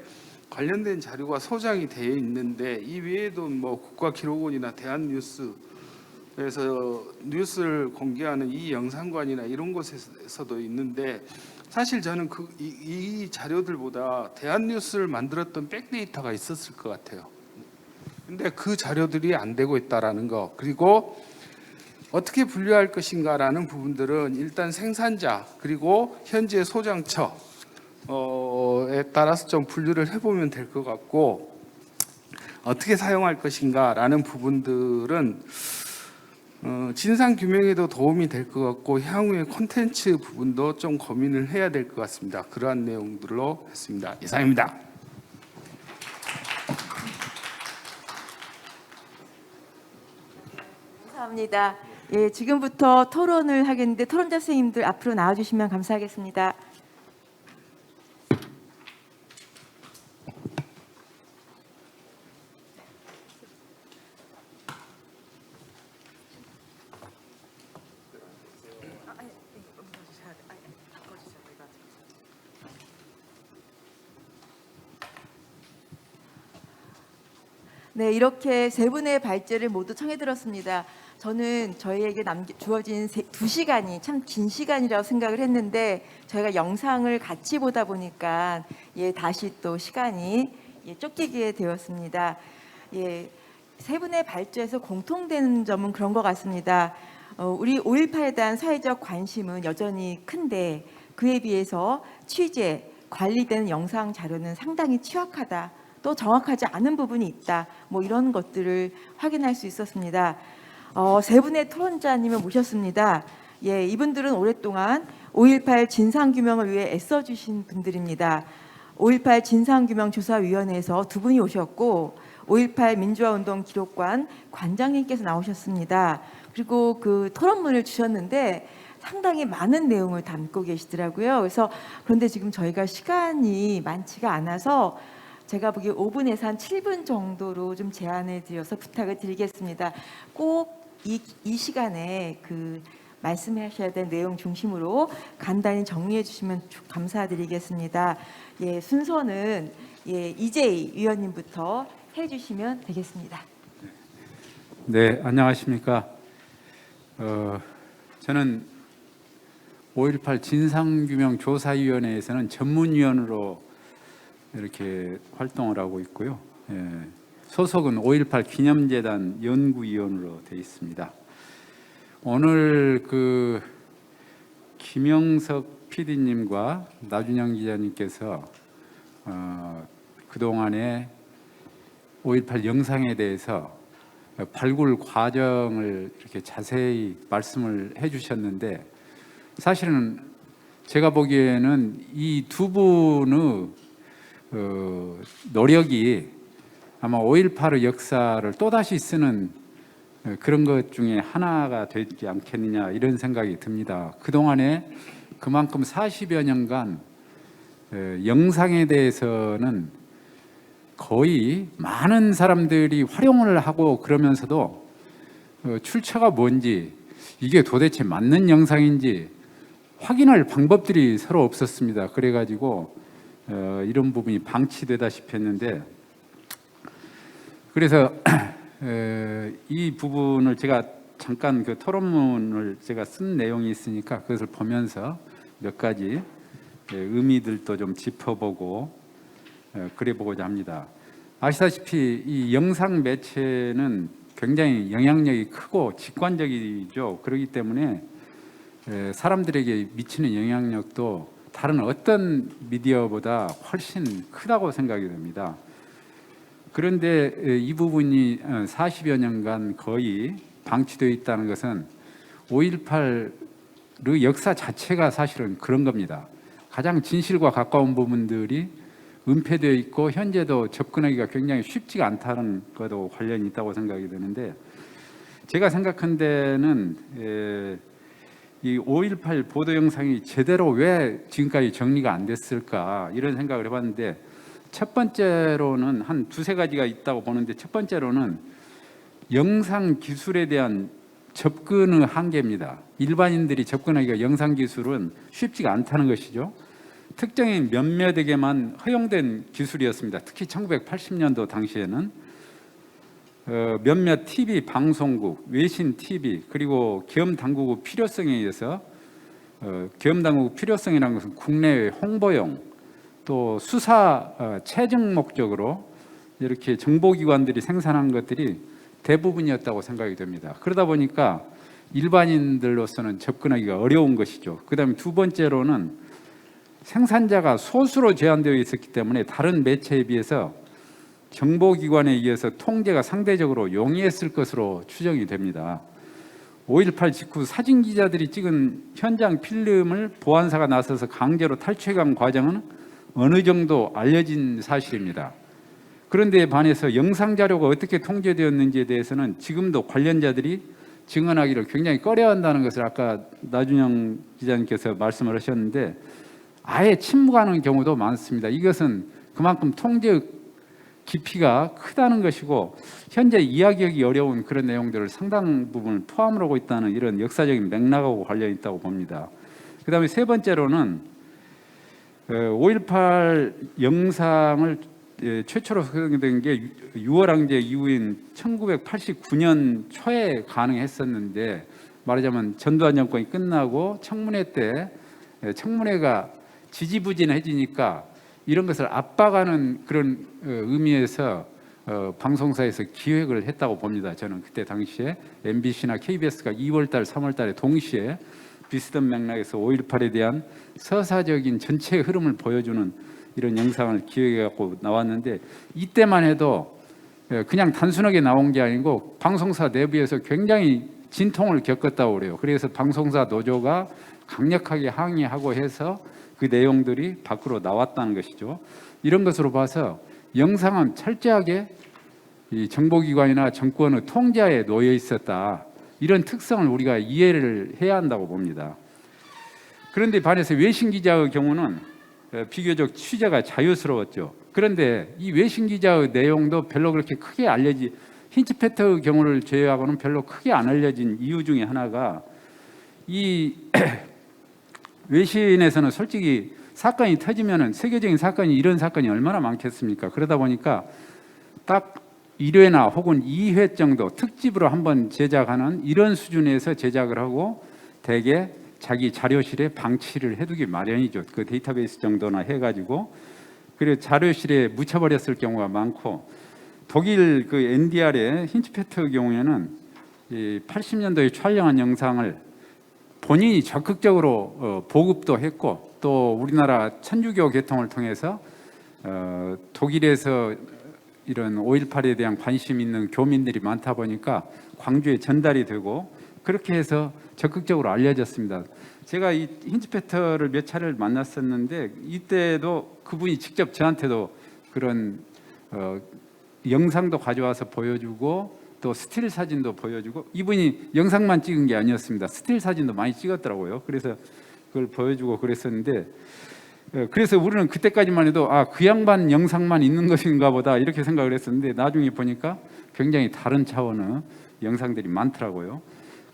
관련된 자료가 소장이 되어 있는데 이 외에도 뭐 국가기록원이나 대한뉴스에서 뉴스를 공개하는 이 영상관이나 이런 곳에서도 있는데 사실 저는 이 자료들보다 대한뉴스를 만들었던 백데이터가 있었을 것 같아요. 근데 그 자료들이 안 되고 있다라는 거 그리고 어떻게 분류할 것인가라는 부분들은 일단 생산자 그리고 현재 소장처에 따라서 좀 분류를 해보면 될 것 같고 어떻게 사용할 것인가라는 부분들은 진상 규명에도 도움이 될 것 같고 향후의 콘텐츠 부분도 좀 고민을 해야 될 것 같습니다. 그러한 내용들로 했습니다. 이상입니다. 감사합니다. 예, 지금부터 토론을 하겠는데 토론자 선생님들 앞으로 나와주시면 감사하겠습니다. 네, 이렇게 세 분의 발제를 모두 청해 들었습니다. 저는 저희에게 주어진 2시간이 참 긴 시간이라고 생각을 했는데 저희가 영상을 같이 보다 보니까 다시 또 시간이 쫓기게 되었습니다. 세 분의 발제에서 공통되는 점은 그런 것 같습니다. 우리 5.18에 대한 사회적 관심은 여전히 큰데 그에 비해서 취재, 관리되는 영상 자료는 상당히 취약하다. 또 정확하지 않은 부분이 있다. 뭐 이런 것들을 확인할 수 있었습니다. 세 분의 토론자님을 모셨습니다. 이분들은 오랫동안 5.18 진상규명을 위해 애써주신 분들입니다. 5.18 진상규명조사위원회에서 두 분이 오셨고 5.18 민주화운동 기록관 관장님께서 나오셨습니다. 그리고 그 토론문을 주셨는데 상당히 많은 내용을 담고 계시더라고요. 그런데 지금 저희가 시간이 많지가 않아서 제가 보기에 5분에서 한 7분 정도로 좀 제한해 드려서 부탁을 드리겠습니다. 꼭 이 시간에 그 말씀하셔야 될 내용 중심으로 간단히 정리해 주시면 감사드리겠습니다. 순서는 이재희 위원님부터 해 주시면 되겠습니다. 네, 안녕하십니까. 저는 5.18 진상규명조사위원회에서는 전문위원으로 이렇게 활동을 하고 있고요. 소속은 5.18 기념재단 연구위원으로 되어 있습니다. 오늘 그 김영석 PD님과 나준영 기자님께서 그동안의 5.18 영상에 대해서 발굴 과정을 이렇게 자세히 말씀을 해주셨는데 사실은 제가 보기에는 이 두 분의 노력이 아마 5.18의 역사를 또다시 쓰는 그런 것 중에 하나가 되지 않겠느냐 이런 생각이 듭니다. 그동안에 그만큼 40여 년간 영상에 대해서는 거의 많은 사람들이 활용을 하고 그러면서도 출처가 뭔지 이게 도대체 맞는 영상인지 확인할 방법들이 서로 없었습니다. 그래가지고 이런 부분이 방치되다시피 했는데 그래서 이 부분을 제가 잠깐 그 토론문을 제가 쓴 내용이 있으니까 그것을 보면서 몇 가지 의미들도 좀 짚어보고 그래 보고자 합니다. 아시다시피 이 영상 매체는 굉장히 영향력이 크고 직관적이죠. 그렇기 때문에 사람들에게 미치는 영향력도 다른 어떤 미디어보다 훨씬 크다고 생각이 됩니다. 그런데 이 부분이 40여 년간 거의 방치되어 있다는 것은 5.18의 역사 자체가 사실은 그런 겁니다. 가장 진실과 가까운 부분들이 은폐되어 있고 현재도 접근하기가 굉장히 쉽지가 않다는 것도 관련이 있다고 생각이 되는데 제가 생각한 데는 이 5.18 보도 영상이 제대로 왜 지금까지 정리가 안 됐을까 이런 생각을 해봤는데 첫 번째로는 한 두세 가지가 있다고 보는데 첫 번째로는 영상 기술에 대한 접근의 한계입니다. 일반인들이 접근하기가 영상 기술은 쉽지가 않다는 것이죠. 특정인 몇몇에게만 허용된 기술이었습니다. 특히 1980년도 당시에는 몇몇 TV 방송국, 외신 TV 그리고 계엄 당국의 필요성에 의해서 계엄 당국의 필요성이라는 것은 국내외 홍보용 또 수사 체증 목적으로 이렇게 정보기관들이 생산한 것들이 대부분이었다고 생각이 됩니다. 그러다 보니까 일반인들로서는 접근하기가 어려운 것이죠. 그다음에 두 번째로는 생산자가 소수로 제한되어 있었기 때문에 다른 매체에 비해서 정보기관에 의해서 통제가 상대적으로 용이했을 것으로 추정이 됩니다. 5.18 직후 사진 기자들이 찍은 현장 필름을 보안사가 나서서 강제로 탈취해간 과정은 어느 정도 알려진 사실입니다. 그런데 반해서 영상 자료가 어떻게 통제되었는지에 대해서는 지금도 관련자들이 증언하기를 굉장히 꺼려한다는 것을 아까 나준영 기자님께서 말씀을 하셨는데 아예 침묵하는 경우도 많습니다. 이것은 그만큼 통제 깊이가 크다는 것이고 현재 이야기하기 어려운 그런 내용들을 상당 부분을 포함하고 있다는 이런 역사적인 맥락하고 관련이 있다고 봅니다. 그다음에 세 번째로는 5.18 영상을 최초로 사용된 게 6월 항쟁 이후인 1989년 초에 가능했었는데 말하자면 전두환 정권이 끝나고 청문회 때 청문회가 지지부진해지니까 이런 것을 압박하는 그런 의미에서 방송사에서 기획을 했다고 봅니다. 저는 그때 당시에 MBC나 KBS가 2월달, 3월달에 동시에 비슷한 맥락에서 5.18에 대한 서사적인 전체의 흐름을 보여주는 이런 영상을 기획해 갖고 나왔는데 이때만 해도 그냥 단순하게 나온 게 아니고 방송사 내부에서 굉장히 진통을 겪었다고 그래요. 그래서 방송사 노조가 강력하게 항의하고 해서 그 내용들이 밖으로 나왔다는 것이죠. 이런 것으로 봐서 영상은 철저하게 이 정보기관이나 정권의 통제하에 놓여 있었다. 이런 특성을 우리가 이해를 해야 한다고 봅니다. 그런데 반해서 외신 기자의 경우는 비교적 취재가 자유스러웠죠. 그런데 이 외신 기자의 내용도 별로 그렇게 크게 힌츠페터의 경우를 제외하고는 별로 크게 안 알려진 이유 중에 하나가 이 외신에서는 솔직히 사건이 터지면은 세계적인 사건이 이런 사건이 얼마나 많겠습니까? 그러다 보니까 딱 1회나 혹은 2회 정도 특집으로 한번 제작하는 이런 수준에서 제작을 하고 대개 자기 자료실에 방치를 해두기 마련이죠. 그 데이터베이스 정도나 해가지고 그리고 자료실에 묻혀버렸을 경우가 많고 독일 그 NDR의 힌츠페터의 경우에는 80년도에 촬영한 영상을 본인이 적극적으로 보급도 했고 또 우리나라 천주교 계통을 통해서 독일에서 이런 5.18에 대한 관심 있는 교민들이 많다 보니까 광주에 전달이 되고 그렇게 해서 적극적으로 알려졌습니다. 제가 이 힌츠페터를 몇 차례를 만났었는데 이때도 그분이 직접 저한테도 그런 영상도 가져와서 보여주고 또 스틸 사진도 보여주고 이분이 영상만 찍은 게 아니었습니다. 스틸 사진도 많이 찍었더라고요. 그래서 그걸 보여주고 그랬었는데 그래서 우리는 그때까지만 해도 그 양반 영상만 있는 것인가 보다 이렇게 생각을 했었는데 나중에 보니까 굉장히 다른 차원의 영상들이 많더라고요.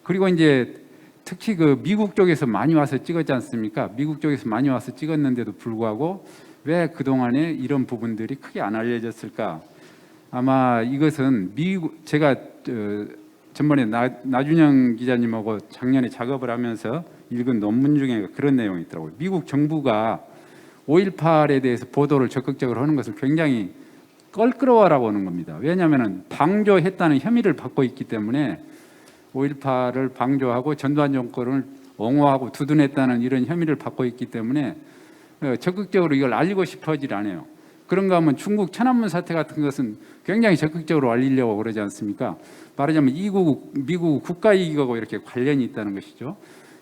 그리고 이제 특히 그 미국 쪽에서 많이 와서 찍었지 않습니까? 미국 쪽에서 많이 와서 찍었는데도 불구하고 왜 그동안에 이런 부분들이 크게 안 알려졌을까? 아마 이것은 제가 전번에 나준영 기자님하고 작년에 작업을 하면서 읽은 논문 중에 그런 내용이 있더라고요. 미국 정부가 5.18에 대해서 보도를 적극적으로 하는 것을 굉장히 껄끄러워라고 하는 겁니다. 왜냐하면 방조했다는 혐의를 받고 있기 때문에 5.18을 방조하고 전두환 정권을 옹호하고 두둔했다는 이런 혐의를 받고 있기 때문에 적극적으로 이걸 알리고 싶어질 않아요. 그런가 하면 중국 천안문 사태 같은 것은 굉장히 적극적으로 알리려고 그러지 않습니까? 말하자면 미국 국가이익하고 이렇게 관련이 있다는 것이죠.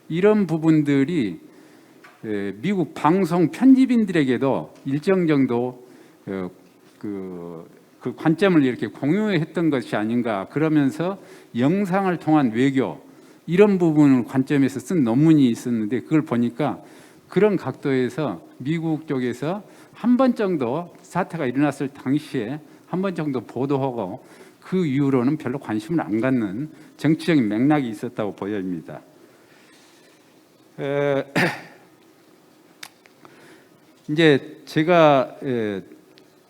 이런 부분들이 미국 방송 편집인들에게도 일정 정도 그 관점을 이렇게 공유했던 것이 아닌가. 그러면서 영상을 통한 외교 이런 부분을 관점에서 쓴 논문이 있었는데 그걸 보니까 그런 각도에서 미국 쪽에서 한 번 정도 사태가 일어났을 당시에 한 번 정도 보도하고 그 이후로는 별로 관심을 안 갖는 정치적인 맥락이 있었다고 보여집니다. 이제 제가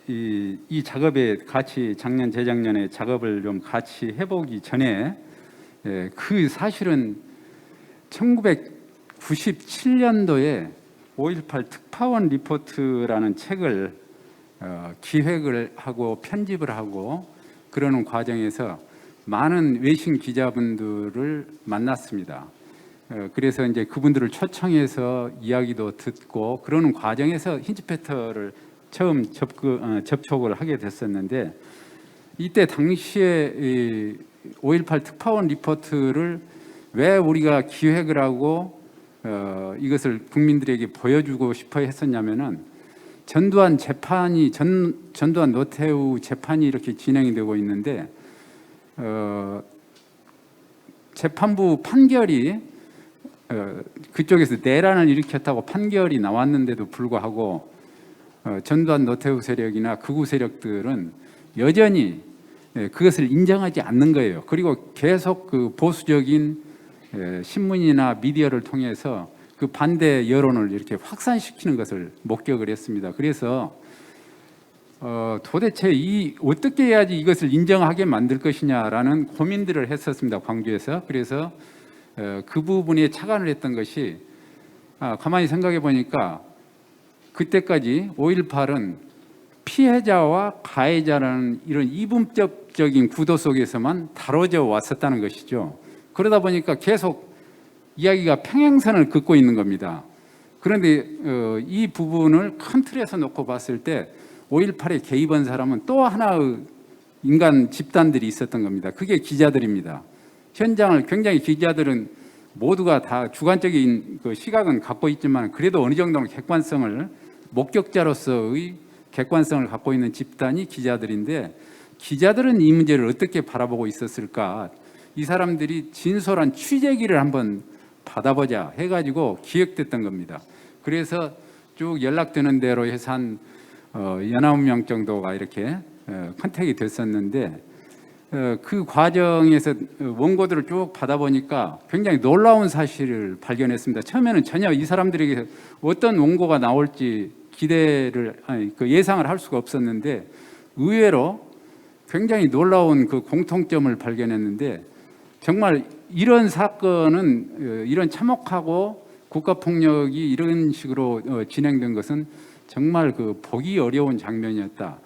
이 작업에 같이 작년 재작년에 작업을 좀 같이 해보기 전에 그 사실은 1997년도에 5.18 특파원 리포트라는 책을 기획을 하고 편집을 하고 그러는 과정에서 많은 외신 기자분들을 만났습니다. 그래서 이제 그분들을 초청해서 이야기도 듣고 그러는 과정에서 힌치페터를 처음 접촉을 하게 됐었는데 이때 당시에 5.18 특파원 리포트를 왜 우리가 기획을 하고 이것을 국민들에게 보여주고 싶어 했었냐면은 전두환 재판이 전두환 노태우 재판이 이렇게 진행이 되고 있는데 재판부 판결이 그쪽에서 내란을 일으켰다고 판결이 나왔는데도 불구하고 전두환 노태우 세력이나 극우 세력들은 여전히 그것을 인정하지 않는 거예요. 그리고 계속 그 보수적인 신문이나 미디어를 통해서 그 반대 여론을 이렇게 확산시키는 것을 목격을 했습니다. 그래서 도대체 어떻게 해야지 이것을 인정하게 만들 것이냐라는 고민들을 했었습니다. 광주에서. 그래서 그 부분에 착안을 했던 것이 가만히 생각해 보니까 그때까지 5.18은 피해자와 가해자라는 이런 이분법적인 구도 속에서만 다뤄져 왔었다는 것이죠. 그러다 보니까 계속 이야기가 평행선을 긋고 있는 겁니다. 그런데 이 부분을 큰 틀에서 놓고 봤을 때 5.18에 개입한 사람은 또 하나의 인간 집단들이 있었던 겁니다. 그게 기자들입니다. 현장을 굉장히 기자들은 모두가 다 주관적인 그 시각은 갖고 있지만 그래도 어느 정도는 객관성을 목격자로서의 객관성을 갖고 있는 집단이 기자들인데 기자들은 이 문제를 어떻게 바라보고 있었을까? 이 사람들이 진솔한 취재기를 한번 받아보자 해가지고 기획됐던 겁니다. 그래서 쭉 연락되는 대로 해서 한 19명 정도가 이렇게 컨택이 됐었는데 그 과정에서 원고들을 쭉 받아보니까 굉장히 놀라운 사실을 발견했습니다. 처음에는 전혀 이 사람들에게 어떤 원고가 나올지 예상을 할 수가 없었는데 의외로 굉장히 놀라운 그 공통점을 발견했는데 정말 이런 사건은 이런 참혹하고 국가폭력이 이런 식으로 진행된 것은 정말 그 보기 어려운 장면이었다.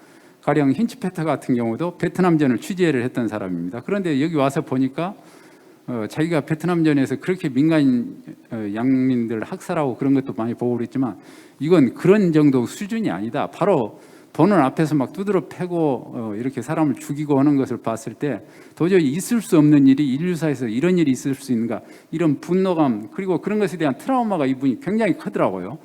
가령 힌치페터 같은 경우도 베트남전을 취재를 했던 사람입니다. 그런데 여기 와서 보니까 자기가 베트남전에서 그렇게 민간 양민들 학살하고 그런 것도 많이 보고 그랬지만 이건 그런 정도 수준이 아니다. 바로 보는 앞에서 막 두드러 패고 이렇게 사람을 죽이고 하는 것을 봤을 때 도저히 있을 수 없는 일이 인류사에서 이런 일이 있을 수 있는가 이런 분노감 그리고 그런 것에 대한 트라우마가 이분이 굉장히 크더라고요.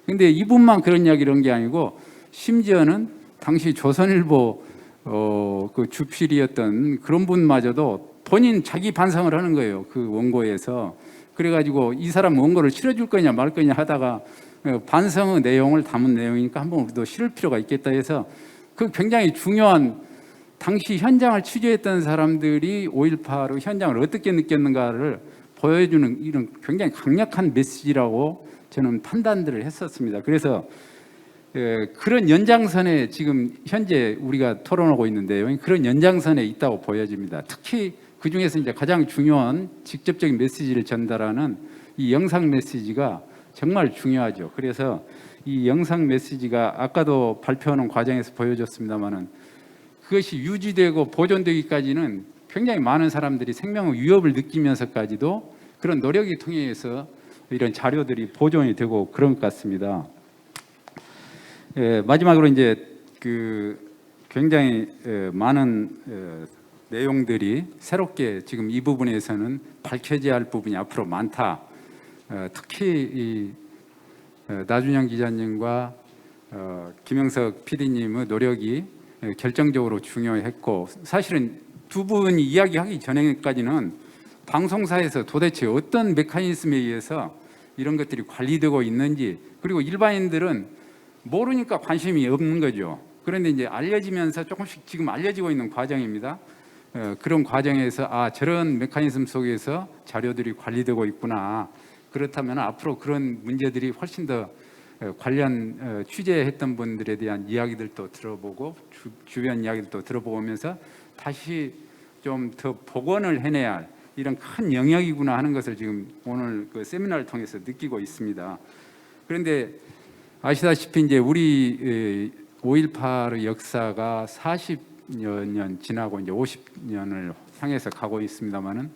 근데 이분만 그런 이야기를 한 게 아니고 심지어는 당시 조선일보 그 주필이었던 그런 분마저도 본인 자기 반성을 하는 거예요. 그 원고에서. 그래가지고 이 사람 원고를 실어줄 거냐 말 거냐 하다가 반성의 내용을 담은 내용이니까 한번 우리도 실을 필요가 있겠다 해서 그 굉장히 중요한 당시 현장을 취재했던 사람들이 5.18의 현장을 어떻게 느꼈는가를 보여주는 이런 굉장히 강력한 메시지라고 저는 판단들을 했었습니다. 그래서 그런 연장선에 지금 현재 우리가 토론하고 있는데요. 그런 연장선에 있다고 보여집니다. 특히 그 중에서 이제 가장 중요한 직접적인 메시지를 전달하는 이 영상 메시지가 정말 중요하죠. 그래서 이 영상 메시지가 아까도 발표하는 과정에서 보여줬습니다만은 그것이 유지되고 보존되기까지는 굉장히 많은 사람들이 생명의 위협을 느끼면서까지도 그런 노력이 통해서 이런 자료들이 보존이 되고 그런 것 같습니다. 마지막으로 이제 그 굉장히 많은 내용들이 새롭게 지금 이 부분에서는 밝혀져야 할 부분이 앞으로 많다. 특히 이 나준영 기자님과 김영석 PD님의 노력이 결정적으로 중요했고 사실은 두 분이 이야기하기 전에까지는 방송사에서 도대체 어떤 메커니즘에 의해서 이런 것들이 관리되고 있는지 그리고 일반인들은 모르니까 관심이 없는 거죠. 그런데 이제 알려지면서 조금씩 지금 알려지고 있는 과정입니다. 그런 과정에서 저런 메커니즘 속에서 자료들이 관리되고 있구나. 그렇다면 앞으로 그런 문제들이 훨씬 더 관련 취재했던 분들에 대한 이야기들도 들어보고 주변 이야기들도 들어보면서 다시 좀 더 복원을 해내야 할 이런 큰 영역이구나 하는 것을 지금 오늘 그 세미나를 통해서 느끼고 있습니다. 그런데 아시다시피 이제 우리 5.18의 역사가 40여 년 지나고 이제 50년을 향해서 가고 있습니다만은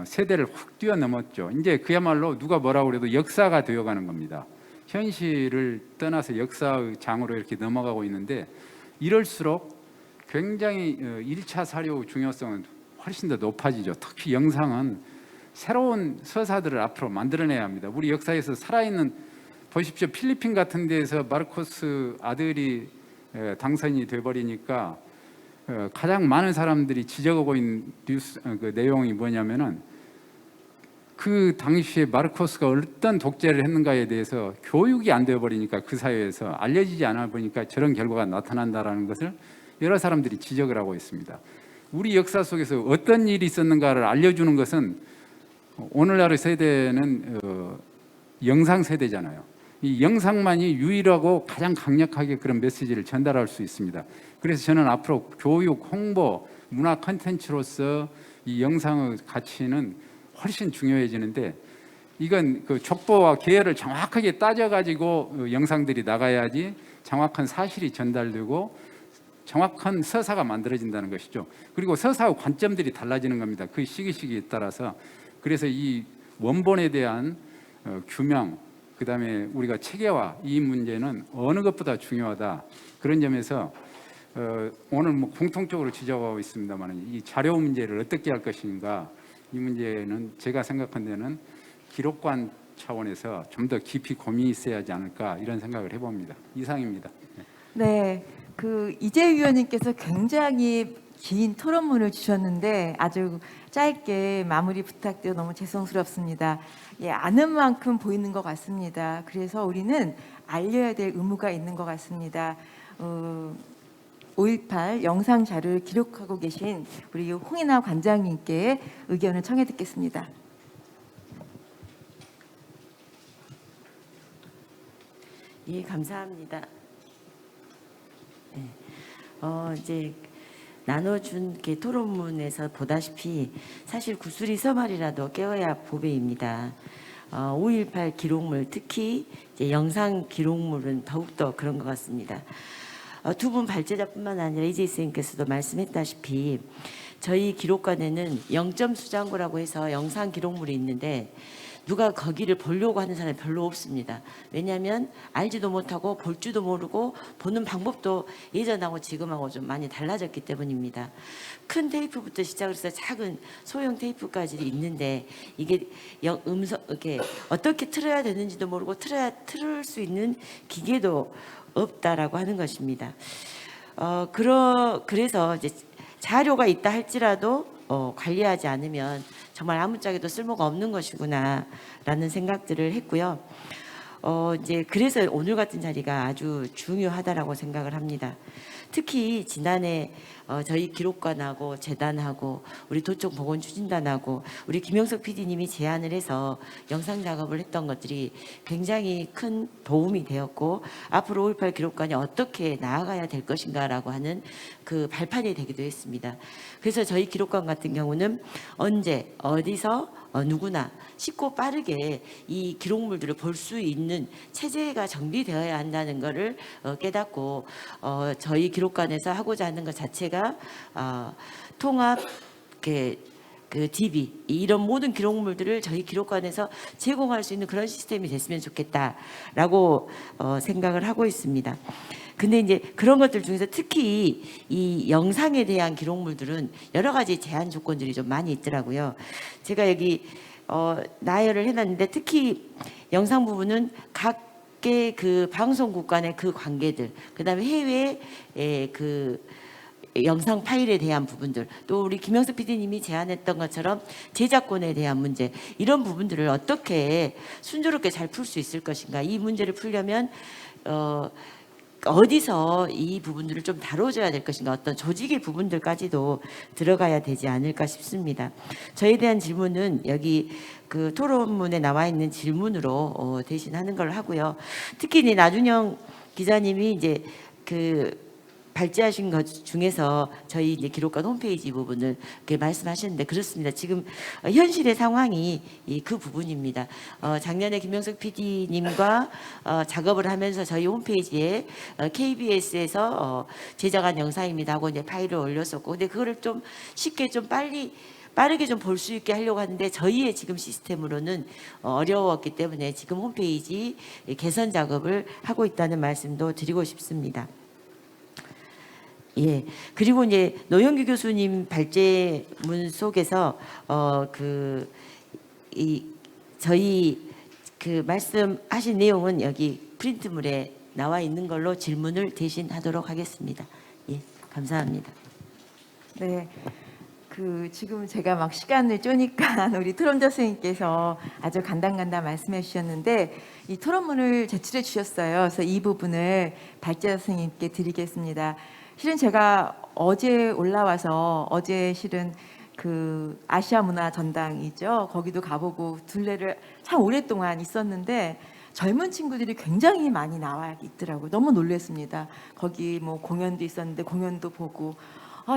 세대를 확 뛰어넘었죠. 이제 그야말로 누가 뭐라고 그래도 역사가 되어가는 겁니다. 현실을 떠나서 역사의 장으로 이렇게 넘어가고 있는데 이럴수록 굉장히 1차 사료 중요성은 훨씬 더 높아지죠. 특히 영상은 새로운 서사들을 앞으로 만들어내야 합니다. 우리 역사에서 살아있는 보십시오. 필리핀 같은 데에서 마르코스 아들이 당선이 돼버리니까 가장 많은 사람들이 지적하고 있는 뉴스 그 내용이 뭐냐면은 그 당시에 마르코스가 어떤 독재를 했는가에 대해서 교육이 안 되어버리니까 그 사회에서 알려지지 않아 보니까 저런 결과가 나타난다라는 것을 여러 사람들이 지적을 하고 있습니다. 우리 역사 속에서 어떤 일이 있었는가를 알려주는 것은 오늘날의 세대는 영상 세대잖아요. 이 영상만이 유일하고 가장 강력하게 그런 메시지를 전달할 수 있습니다. 그래서 저는 앞으로 교육, 홍보, 문화 콘텐츠로서 이 영상의 가치는 훨씬 중요해지는데 이건 그 족보와 계열을 정확하게 따져가지고 영상들이 나가야지 정확한 사실이 전달되고 정확한 서사가 만들어진다는 것이죠. 그리고 서사의 관점들이 달라지는 겁니다. 그 시기에 따라서. 그래서 이 원본에 대한 규명, 그다음에 우리가 체계화 이 문제는 어느 것보다 중요하다. 그런 점에서 오늘 뭐 공통적으로 지적하고 있습니다만 이 자료 문제를 어떻게 할 것인가 이 문제는 제가 생각한 데는 기록관 차원에서 좀 더 깊이 고민이 있어야 하지 않을까 이런 생각을 해봅니다. 이상입니다. 네, 그 이재 위원님께서 굉장히 긴 토론문을 주셨는데 아주 짧게 마무리 부탁드려 너무 죄송스럽습니다. 아는 만큼 보이는 것 같습니다. 그래서 우리는 알려야 될 의무가 있는 것 같습니다. 5.18 영상 자료를 기록하고 계신 우리 홍인하 관장님께 의견을 청해 듣겠습니다. 예, 감사합니다. 네. 이제 나눠준 이렇게 토론문에서 보다시피 사실 구슬이 서말이라도 깨어야 보배입니다. 5.18 기록물, 특히 이제 영상 기록물은 더욱더 그런 것 같습니다. 두 분 발제자뿐만 아니라 이재희 선생님께서도 말씀했다시피 저희 기록관에는 0점 수장고라고 해서 영상 기록물이 있는데 누가 거기를 보려고 하는 사람이 별로 없습니다. 왜냐하면 알지도 못하고 볼 줄도 모르고 보는 방법도 예전하고 지금하고 좀 많이 달라졌기 때문입니다. 큰 테이프부터 시작을 해서 작은 소형 테이프까지 있는데 이게 음성 이렇게 어떻게 틀어야 되는지도 모르고 틀을 수 있는 기계도 없다라고 하는 것입니다. 그래서 이제 자료가 있다 할지라도 관리하지 않으면 정말 아무짝에도 쓸모가 없는 것이구나라는 생각들을 했고요. 이제 그래서 오늘 같은 자리가 아주 중요하다라고 생각을 합니다. 특히 지난해 저희 기록관하고 재단하고 우리 도청 보건 추진단하고 우리 김영석 PD님이 제안을 해서 영상 작업을 했던 것들이 굉장히 큰 도움이 되었고 앞으로 5.18 기록관이 어떻게 나아가야 될 것인가라고 하는 그 발판이 되기도 했습니다. 그래서 저희 기록관 같은 경우는 언제 어디서 누구나 쉽고 빠르게 이 기록물들을 볼 수 있는 체제가 정비되어야 한다는 것을 깨닫고 저희 기록관에서 하고자 하는 것 자체가 통합 그 DB 이런 모든 기록물들을 저희 기록관에서 제공할 수 있는 그런 시스템이 됐으면 좋겠다라고 생각을 하고 있습니다. 근데 이제 그런 것들 중에서 특히 이 영상에 대한 기록물들은 여러 가지 제한 조건들이 좀 많이 있더라고요. 제가 여기 나열을 해놨는데 특히 영상 부분은 각계 그 방송국 간의 그 관계들, 그다음에 해외의 그 영상 파일에 대한 부분들, 또 우리 김영석 PD님이 제안했던 것처럼 제작권에 대한 문제, 이런 부분들을 어떻게 순조롭게 잘 풀 수 있을 것인가, 이 문제를 풀려면 어디서 이 부분들을 좀 다뤄줘야 될 것인가, 어떤 조직의 부분들까지도 들어가야 되지 않을까 싶습니다. 저에 대한 질문은 여기 그 토론문에 나와 있는 질문으로 대신하는 걸 하고요. 특히 이제 나준영 기자님이 이제 그 발제하신 것 중에서 저희 이제 기록관 홈페이지 부분을 이렇게 말씀하셨는데 그렇습니다. 지금 현실의 상황이 그 부분입니다. 작년에 김영석 PD님과 작업을 하면서 저희 홈페이지에 KBS에서 제작한 영상입니다 하고 이제 파일을 올렸었고, 근데 그거를 좀 쉽게 좀 빠르게 좀 볼 수 있게 하려고 하는데 저희의 지금 시스템으로는 어려웠기 때문에 지금 홈페이지 개선 작업을 하고 있다는 말씀도 드리고 싶습니다. 예. 그리고 이제 노영규 교수님 발제문 속에서 저희 그 말씀하신 내용은 여기 프린트물에 나와 있는 걸로 질문을 대신하도록 하겠습니다. 예. 감사합니다. 네. 지금 제가 막 시간을 쪼니까 우리 토론자 선생님께서 아주 간단간단 말씀해 주셨는데 이 토론문을 제출해 주셨어요. 그래서 이 부분을 발제자 선생님께 드리겠습니다. 실은 제가 어제 올라와서 어제 실은 그 아시아 문화 전당이죠. 거기도 가보고 둘레를 참 오랫동안 있었는데 젊은 친구들이 굉장히 많이 나와 있더라고요. 너무 놀랐습니다. 거기 뭐 공연도 있었는데 공연도 보고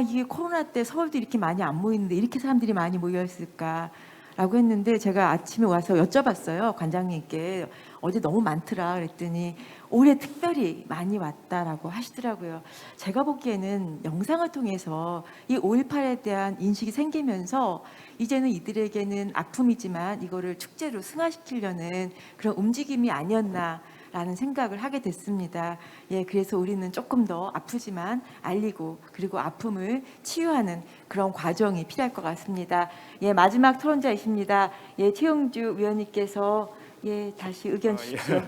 이게 코로나 때 서울도 이렇게 많이 안 모이는데 이렇게 사람들이 많이 모여 있을까라고 했는데 제가 아침에 와서 여쭤봤어요. 관장님께 어제 너무 많더라 그랬더니 올해 특별히 많이 왔다라고 하시더라고요. 제가 보기에는 영상을 통해서 이 5.18에 대한 인식이 생기면서 이제는 이들에게는 아픔이지만 이거를 축제로 승화시키려는 그런 움직임이 아니었나라는 생각을 하게 됐습니다. 예, 그래서 우리는 조금 더 아프지만 알리고 그리고 아픔을 치유하는 그런 과정이 필요할 것 같습니다. 예, 마지막 토론자이십니다. 예, 최용주 위원님께서 예, 다시 의견 주십시오.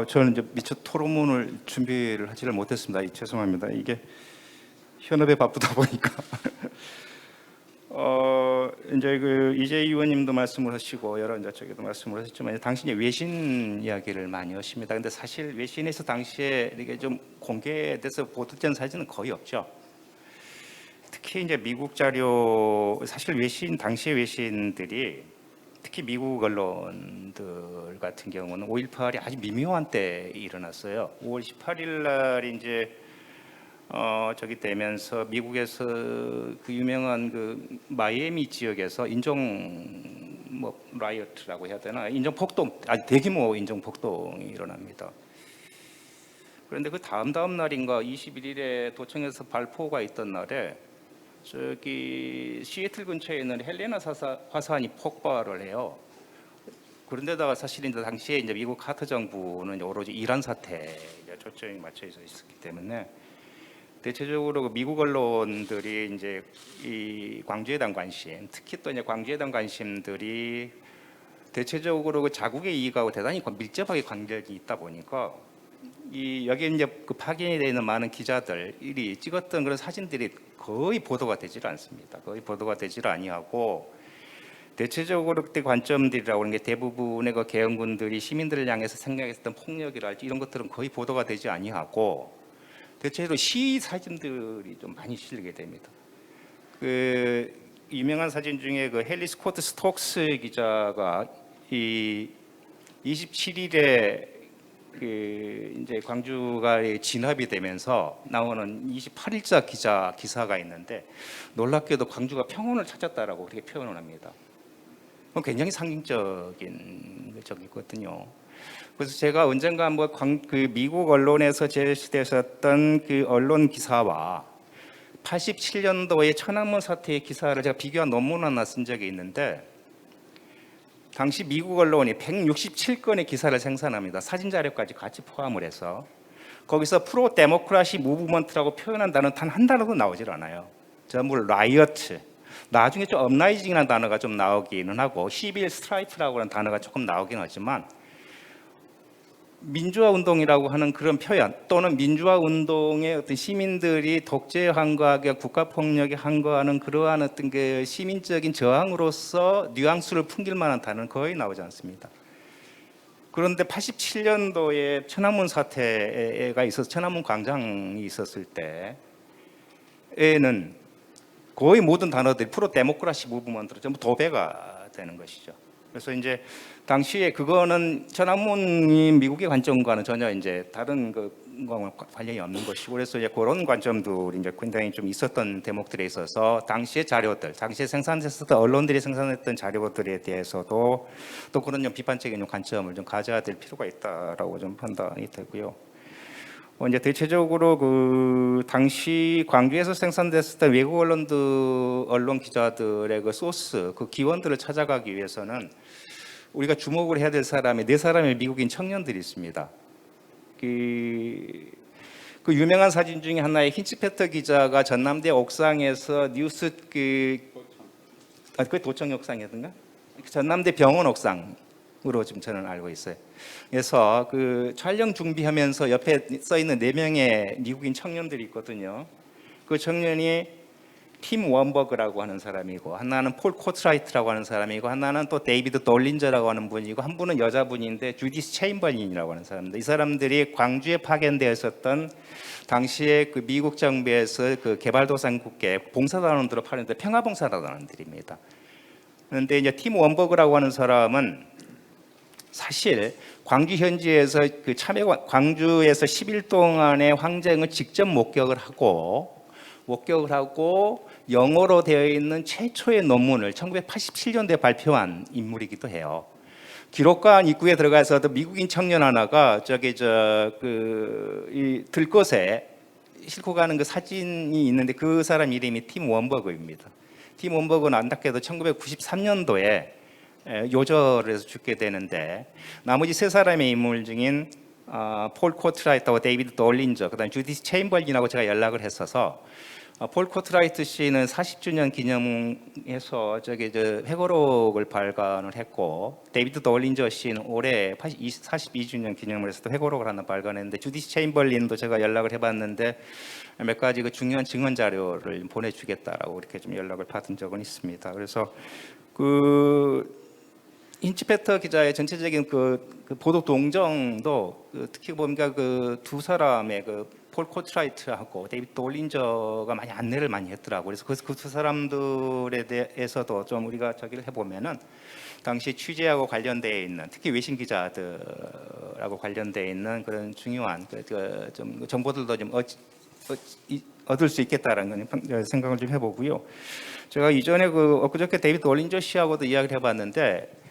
저는 이제 미처 토론문을 준비를 하지를 못했습니다. 죄송합니다. 이게 현업에 바쁘다 보니까 이제 그 이재희 의원님도 말씀을 하시고 여러 이제 저기도 말씀을 하셨지만 당신이 외신 이야기를 많이 하십니다. 근데 사실 외신에서 당시에 이게 좀 공개돼서 보도된 사진은 거의 없죠. 특히 이제 미국 자료, 사실 당시의 외신들이 특히 미국 언론들 같은 경우는 5.18이 아주 미묘한 때에 일어났어요. 5월 18일 날 이제 저기 되면서 미국에서 그 유명한 그 마이애미 지역에서 라이어트라고 해야 되나, 인종폭동, 아주 대규모 인종폭동이 일어납니다. 그런데 그 다음 날인가 21일에 도청에서 발포가 있던 날에 저기 시애틀 근처에 있는 헬레나 화산이 폭발을 해요. 그런데다가 사실 이제 당시에 이제 미국 카터 정부는 오로지 이란 사태에 초점이 맞춰져 있었기 때문에 대체적으로 미국 언론들이 이제 이 광주에 대한 관심, 특히 또 이제 광주에 대한 관심들이 대체적으로 그 자국의 이익하고 대단히 밀접하게 관련이 있다 보니까 이 여기 이제 그 파견이 되어 있는 많은 기자들이 찍었던 그런 사진들이 거의 보도가 되질 않습니다. 거의 보도가 되질 아니하고 대체적으로 그때 관점들이라고 하는 게 대부분의 그 계엄군들이 시민들을 향해서 생각했던 폭력이랄지 이런 것들은 거의 보도가 되지 아니하고 대체로 시위 사진들이 좀 많이 실리게 됩니다. 그 유명한 사진 중에 그 헨리 스코트 스톡스 기자가 이 27일에 그 이제 광주가 진압이 되면서 나오는 28일자 기사가 있는데 놀랍게도 광주가 평온을 찾았다라고 그렇게 표현을 합니다. 굉장히 상징적인 적이거든요. 그래서 제가 언젠가 한번 그 미국 언론에서 제시되었던 그 언론 기사와 87년도에 천안문 사태의 기사를 제가 비교한 논문 하나 쓴 적이 있는데 당시 미국 언론이 167건의 기사를 생산합니다. 사진 자료까지 같이 포함을 해서 거기서 프로 데모크라시 무브먼트라고 표현한 단어는 단 한 단어도 나오질 않아요. 전부 라이어트, 나중에 좀 업라이징이라는 단어가 좀 나오기는 하고 시빌 스트라이프라고 하는 단어가 조금 나오긴 하지만 민주화 운동이라고 하는 그런 표현 또는 민주화 운동의 어떤 시민들이 독재에 항거하게 국가 폭력에 항거하는 그러한 어떤 그 시민적인 저항으로서 뉘앙스를 풍길 만한 단어는 거의 나오지 않습니다. 그런데 87년도에 천안문 사태가 있어서 천안문 광장이 있었을 때에는 거의 모든 단어들이 프로 데모크라시 무브먼트로 전부 도배가 되는 것이죠. 그래서 이제 당시에 그거는 천안문이 미국의 관점과는 전혀 이제 다른 거와 관련이 없는 것이고 그래서 이제 그런 관점들이 이제 굉장히 좀 있었던 대목들에 있어서 당시의 자료들, 당시에 생산됐었던 언론들이 생산했던 자료들에 대해서도 또 그런 좀 비판적인 관점을 좀 가져야 될 필요가 있다라고 좀 판단이 되고요. 이제 대체적으로 그 당시 광주에서 생산됐었던 외국 언론 기자들의 그 소스, 그 기원들을 찾아가기 위해서는 우리가 주목을 해야 될 사람이 4사람의 미국인 청년들이 있습니다. 그 유명한 사진 중에 하나의 힌츠페터 기자가 전남대 옥상에서 뉴스 그게 도청 옥상이었던가? 전남대 병원 옥상으로 지금 저는 알고 있어요. 그래서 그 촬영 준비하면서 옆에 써 있는 4명의 미국인 청년들이 있거든요. 그 청년이 팀 원버그라고 하는 사람이고 하나는 폴 코트라이트라고 하는 사람이고 하나는 또 데이비드 돌린저라고 하는 분이고 한 분은 여자분인데 주디스 체인벌린이라고 하는 사람입니다. 이 사람들이 광주에 파견되어 있었던 당시에 그 미국 정부에서 그 개발도상국계 봉사단원들로 파견된 평화봉사단원들입니다. 그런데 이제 팀 원버그라고 하는 사람은 사실 광주 현지에서 그 광주에서 10일 동안의 항쟁을 직접 목격을 하고 영어로 되어 있는 최초의 논문을 1987년도에 발표한 인물이기도 해요. 기록관 입구에 들어가서도 미국인 청년 하나가 이 들것에 싣고 가는 그 사진이 있는데 그 사람 이름이 팀 원버그입니다. 팀 원버그는 안타깝게도 1993년도에 요절을 해서 죽게 되는데 나머지 3사람의 인물 중인 폴 코트라이트하고 데이비드 돌린저, 그다음 주디스 체인벌린하고 제가 연락을 했어서 폴 코트라이트 씨는 40주년 기념해서 회고록을 발간을 했고 데이비드 돌린저 씨는 올해 42주년 기념을 해서 회고록을 하나 발간했는데 주디스 체인벌린도 제가 연락을 해봤는데 몇 가지 그 중요한 증언 자료를 보내주겠다라고 이렇게 좀 연락을 받은 적은 있습니다. 그래서 힌츠페터 기자의 전체적인 그 보도 동정도 특히 보니까 그 2사람의 폴 코트라이트하고 데이비드 돌린저가 많이 안내를 많이 했더라고요. 그래서 그 2사람들에 대해서도 좀 우리가 저기를 해보면은 당시 취재하고 관련되어 있는 특히 외신 기자들하고 관련되어 있는 그런 중요한 좀 정보들도 좀 얻을 수 있겠다라는 생각을 좀 해보고요. 제가 이전에 엊그저께 데이비드 돌린저 씨하고도 이야기를 해봤는데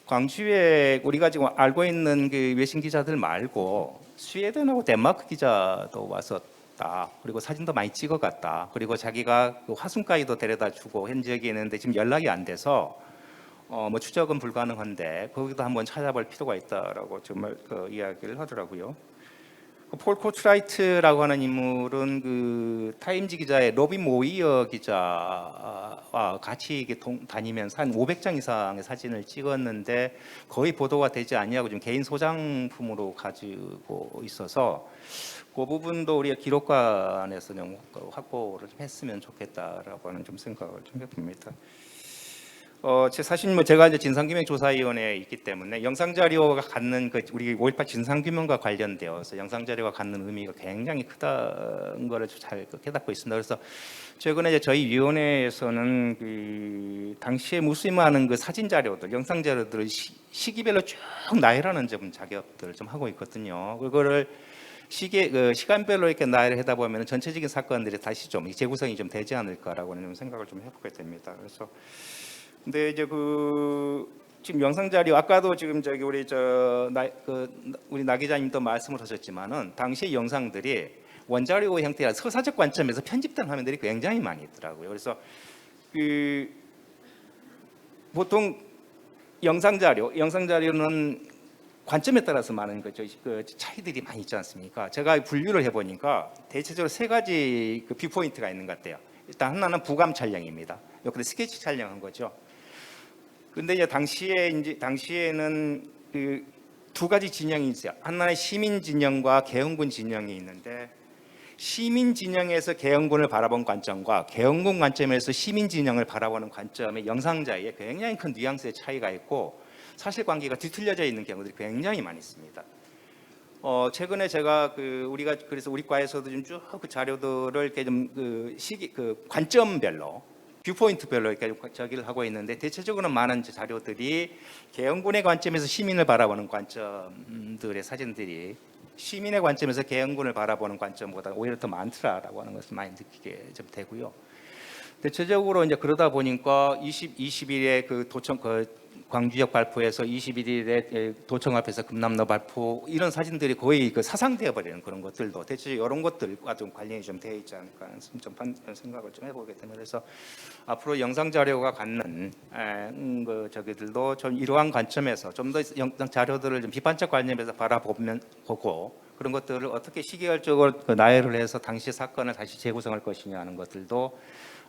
광주에 우리가 지금 알고 있는 그 외신 기자들 말고 스웨덴하고 덴마크 기자도 왔었다. 그리고 사진도 많이 찍어갔다. 그리고 자기가 그 화순까지도 데려다주고 현지에 있는데 지금 연락이 안 돼서 뭐 추적은 불가능한데 거기도 한번 찾아볼 필요가 있다라고 정말 이야기를 하더라고요. 폴 코트라이트라고 하는 인물은 그 타임지 기자의 로빈 모이어 기자와 같이 이렇게 다니면서 한 500장 이상의 사진을 찍었는데 거의 보도가 되지 아니하고 좀 개인 소장품으로 가지고 있어서 그 부분도 우리가 기록관에서 좀 확보를 좀 했으면 좋겠다라고 하는 좀 생각을 좀 해봅니다. 사실 뭐 제가 이제 진상규명조사위원회에 있기 때문에 영상 자료가 갖는 그 우리 5.18 진상규명과 관련되어서 영상 자료가 갖는 의미가 굉장히 크다는 거를 잘 깨닫고 있습니다. 그래서 최근에 이제 저희 위원회에서는 그 당시에 무수히많은 그 사진 자료들, 영상 자료들을 시기별로 쭉 나열하는 좀 작업들을 좀 하고 있거든요. 그거를 시간별로 이렇게 나열을 하다 보면 전체적인 사건들이 다시 좀 재구성이 좀 되지 않을까라고는 좀 생각을 좀 해보게 됩니다. 그래서 근데 이제 지금 영상 자료 아까도 지금 저기 우리 나 기자님도 말씀을 하셨지만은 당시 영상들이 원자료 형태라 서사적 관점에서 편집된 화면들이 굉장히 많이 있더라고요. 그래서 보통 영상 자료는 관점에 따라서 많은 그 차이들이 많이 있지 않습니까? 제가 분류를 해보니까 대체적으로 세 가지 그 뷰 포인트가 있는 것 같아요. 일단 하나는 부감 촬영입니다. 여기 스케치 촬영한 거죠. 근데 이제 당시에는 그 두 가지 진영이 있어요. 하나는 시민 진영과 계엄군 진영이 있는데 시민 진영에서 계엄군을 바라본 관점과 계엄군 관점에서 시민 진영을 바라보는 관점의 영상자에 굉장히 큰 뉘앙스의 차이가 있고 사실관계가 뒤틀려져 있는 경우들이 굉장히 많이 있습니다. 최근에 제가 그래서 우리 과에서도 좀 쭉 그 자료들을 이렇게 좀 관점별로 뷰포인트별로 이렇게 저기를 하고 있는데 대체적으로 많은 자료들이 계엄군의 관점에서 시민을 바라보는 관점들의 사진들이 시민의 관점에서 계엄군을 바라보는 관점보다 오히려 더 많더라라고 하는 것을 많이 느끼게 좀 되고요. 대체적으로 이제 그러다 보니까 20일에 그 도청 광주역 발포에서 21일에 도청 앞에서 금남로 발포 이런 사진들이 거의 그 사상되어 버리는 그런 것들도 대체적으로 이런 것들과 좀 관련이 좀 되어 있지 않을까 하는 생각을 좀 해보게 됩니다. 그래서 앞으로 영상 자료가 갖는 저기들도 좀 이러한 관점에서 좀 더 영상 자료들을 좀 비판적 관점에서 보고 그런 것들을 어떻게 시기열적으로 나열을 해서 당시 사건을 다시 재구성할 것이냐 하는 것들도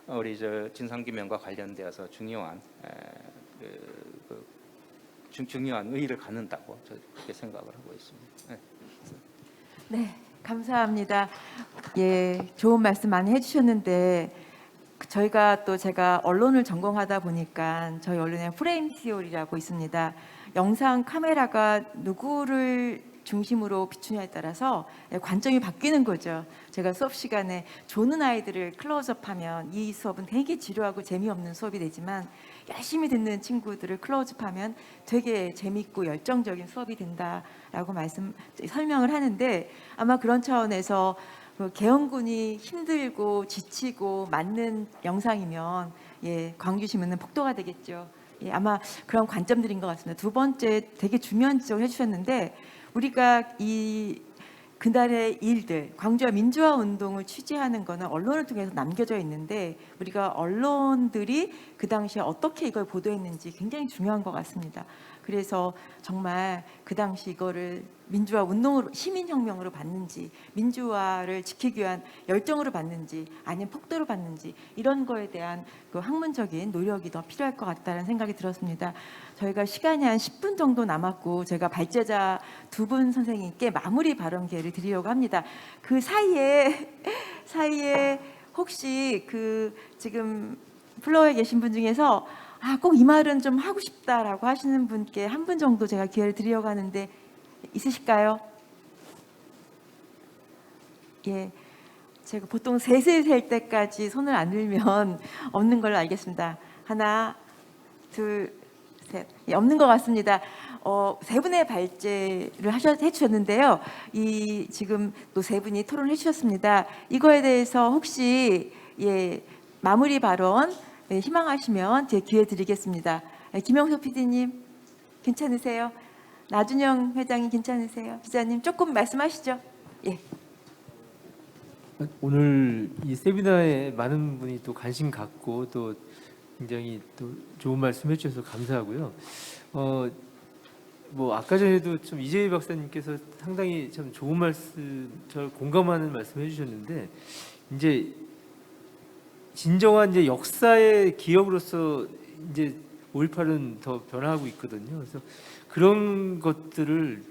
우리 진상규명과 관련되어서 중요한 중요한 의의를 갖는다고 그렇게 생각을 하고 있습니다. 네, 감사합니다. 예, 좋은 말씀 많이 해주셨는데 제가 언론을 전공하다 보니까 저희 언론에 프레임 티오리라고 있습니다. 영상 카메라가 누구를 중심으로 비추냐에 따라서 관점이 바뀌는 거죠. 제가 수업 시간에 조는 아이들을 클로즈업하면 이 수업은 되게 지루하고 재미없는 수업이 되지만 열심히 듣는 친구들을 클로즈업하면 되게 재밌고 열정적인 수업이 된다라고 설명을 하는데 아마 그런 차원에서 계엄군이 힘들고 지치고 맞는 영상이면 광주시민은 폭도가 되겠죠. 아마 그런 관점들인 것 같습니다. 두 번째 되게 중요한 지적을 해주셨는데 우리가 그날의 일들, 광주와 민주화 운동을 취재하는 거는 언론을 통해서 남겨져 있는데 우리가 언론들이 그 당시에 어떻게 이걸 보도했는지 굉장히 중요한 것 같습니다. 그래서 정말 그 당시 이거를 민주화 운동으로 시민혁명으로 봤는지 민주화를 지키기 위한 열정으로 봤는지 아니면 폭도로 봤는지 이런 거에 대한 그 학문적인 노력이 더 필요할 것 같다는 생각이 들었습니다. 저희가 시간이 한 10분 정도 남았고 제가 발제자 두 분 선생님께 마무리 발언 기회를 드리려고 합니다. 그 사이에 혹시 지금 플로어에 계신 분 중에서 꼭 이 말은 좀 하고 싶다라고 하시는 분께 한 분 정도 제가 기회를 드리려고 하는데 있으실까요? 예, 제가 보통 셋을 셀 때까지 손을 안 들면 없는 걸로 알겠습니다. 하나, 둘, 셋. 없는 것 같습니다. 세 분의 발제를 해주셨는데요. 지금 또 세 분이 토론해 주셨습니다. 이거에 대해서 혹시 마무리 발언 희망하시면 제 기회 드리겠습니다. 김영석 PD님 괜찮으세요? 나준영 회장님 괜찮으세요? 기자님 조금 말씀하시죠. 예. 오늘 이 세미나에 많은 분이 또 관심 갖고 또 굉장히 또 좋은 말씀 해주셔서 감사하고요. 뭐 아까 전에도 좀 이재희 박사님께서 상당히 참 좋은 말씀, 저 공감하는 말씀 해주셨는데 이제 진정한 이제 역사의 기억으로서 이제 5.18은 더 변화하고 있거든요. 그래서 그런 것들을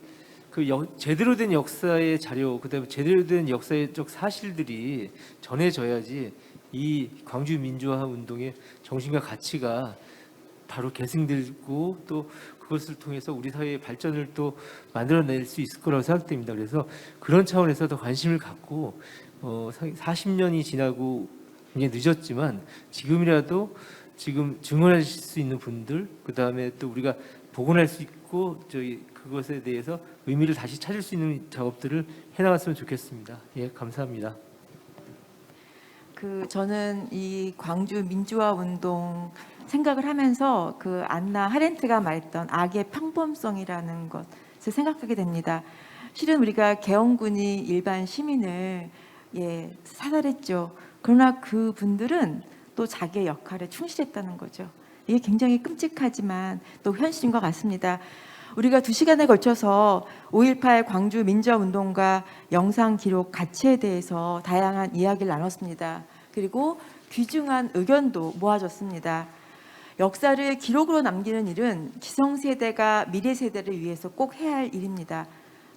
제대로 된 역사의 자료, 그다음에 제대로 된 역사적 사실들이 전해져야지 이 광주 민주화 운동의 정신과 가치가 바로 계승되고 또 그것을 통해서 우리 사회의 발전을 또 만들어낼 수 있을 거라고 생각됩니다. 그래서 그런 차원에서 더 관심을 갖고 40년이 지나고 굉장히 늦었지만 지금이라도 지금 증언하실 수 있는 분들, 그 다음에 또 우리가 복원할 수 있고 저희 그것에 대해서 의미를 다시 찾을 수 있는 작업들을 해나갔으면 좋겠습니다. 예, 감사합니다. 저는 이 광주 민주화 운동 생각을 하면서 안나 하렌트가 말했던 악의 평범성이라는 것을 생각하게 됩니다. 실은 우리가 계엄군이 일반 시민을 사살했죠. 그러나 그 분들은 또 자기의 역할에 충실했다는 거죠. 이게 굉장히 끔찍하지만 또 현실인 것 같습니다. 우리가 2시간에 걸쳐서 5.18 광주 민주화운동과 영상 기록 가치에 대해서 다양한 이야기를 나눴습니다. 그리고 귀중한 의견도 모아졌습니다. 역사를 기록으로 남기는 일은 기성세대가 미래세대를 위해서 꼭 해야 할 일입니다.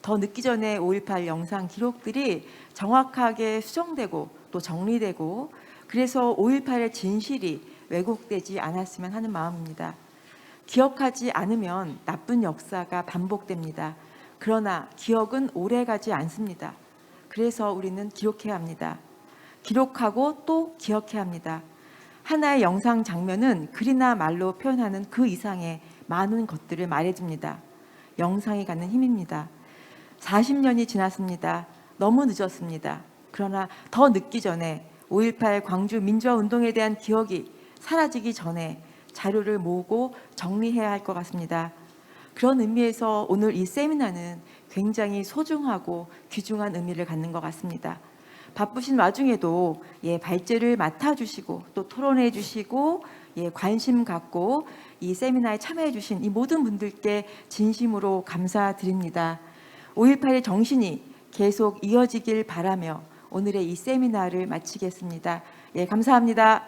더 늦기 전에 5.18 영상 기록들이 정확하게 수정되고 또 정리되고 그래서 5.18의 진실이 왜곡되지 않았으면 하는 마음입니다. 기억하지 않으면 나쁜 역사가 반복됩니다. 그러나 기억은 오래가지 않습니다. 그래서 우리는 기록해야 합니다. 기록하고 또 기억해야 합니다. 하나의 영상 장면은 글이나 말로 표현하는 그 이상의 많은 것들을 말해줍니다. 영상이 갖는 힘입니다. 40년이 지났습니다. 너무 늦었습니다. 그러나 더 늦기 전에 5.18 광주 민주화 운동에 대한 기억이 사라지기 전에 자료를 모으고 정리해야 할 것 같습니다. 그런 의미에서 오늘 이 세미나는 굉장히 소중하고 귀중한 의미를 갖는 것 같습니다. 바쁘신 와중에도 발제를 맡아주시고 또 토론해 주시고 관심 갖고 이 세미나에 참여해 주신 이 모든 분들께 진심으로 감사드립니다. 5.18의 정신이 계속 이어지길 바라며 오늘의 이 세미나를 마치겠습니다. 감사합니다.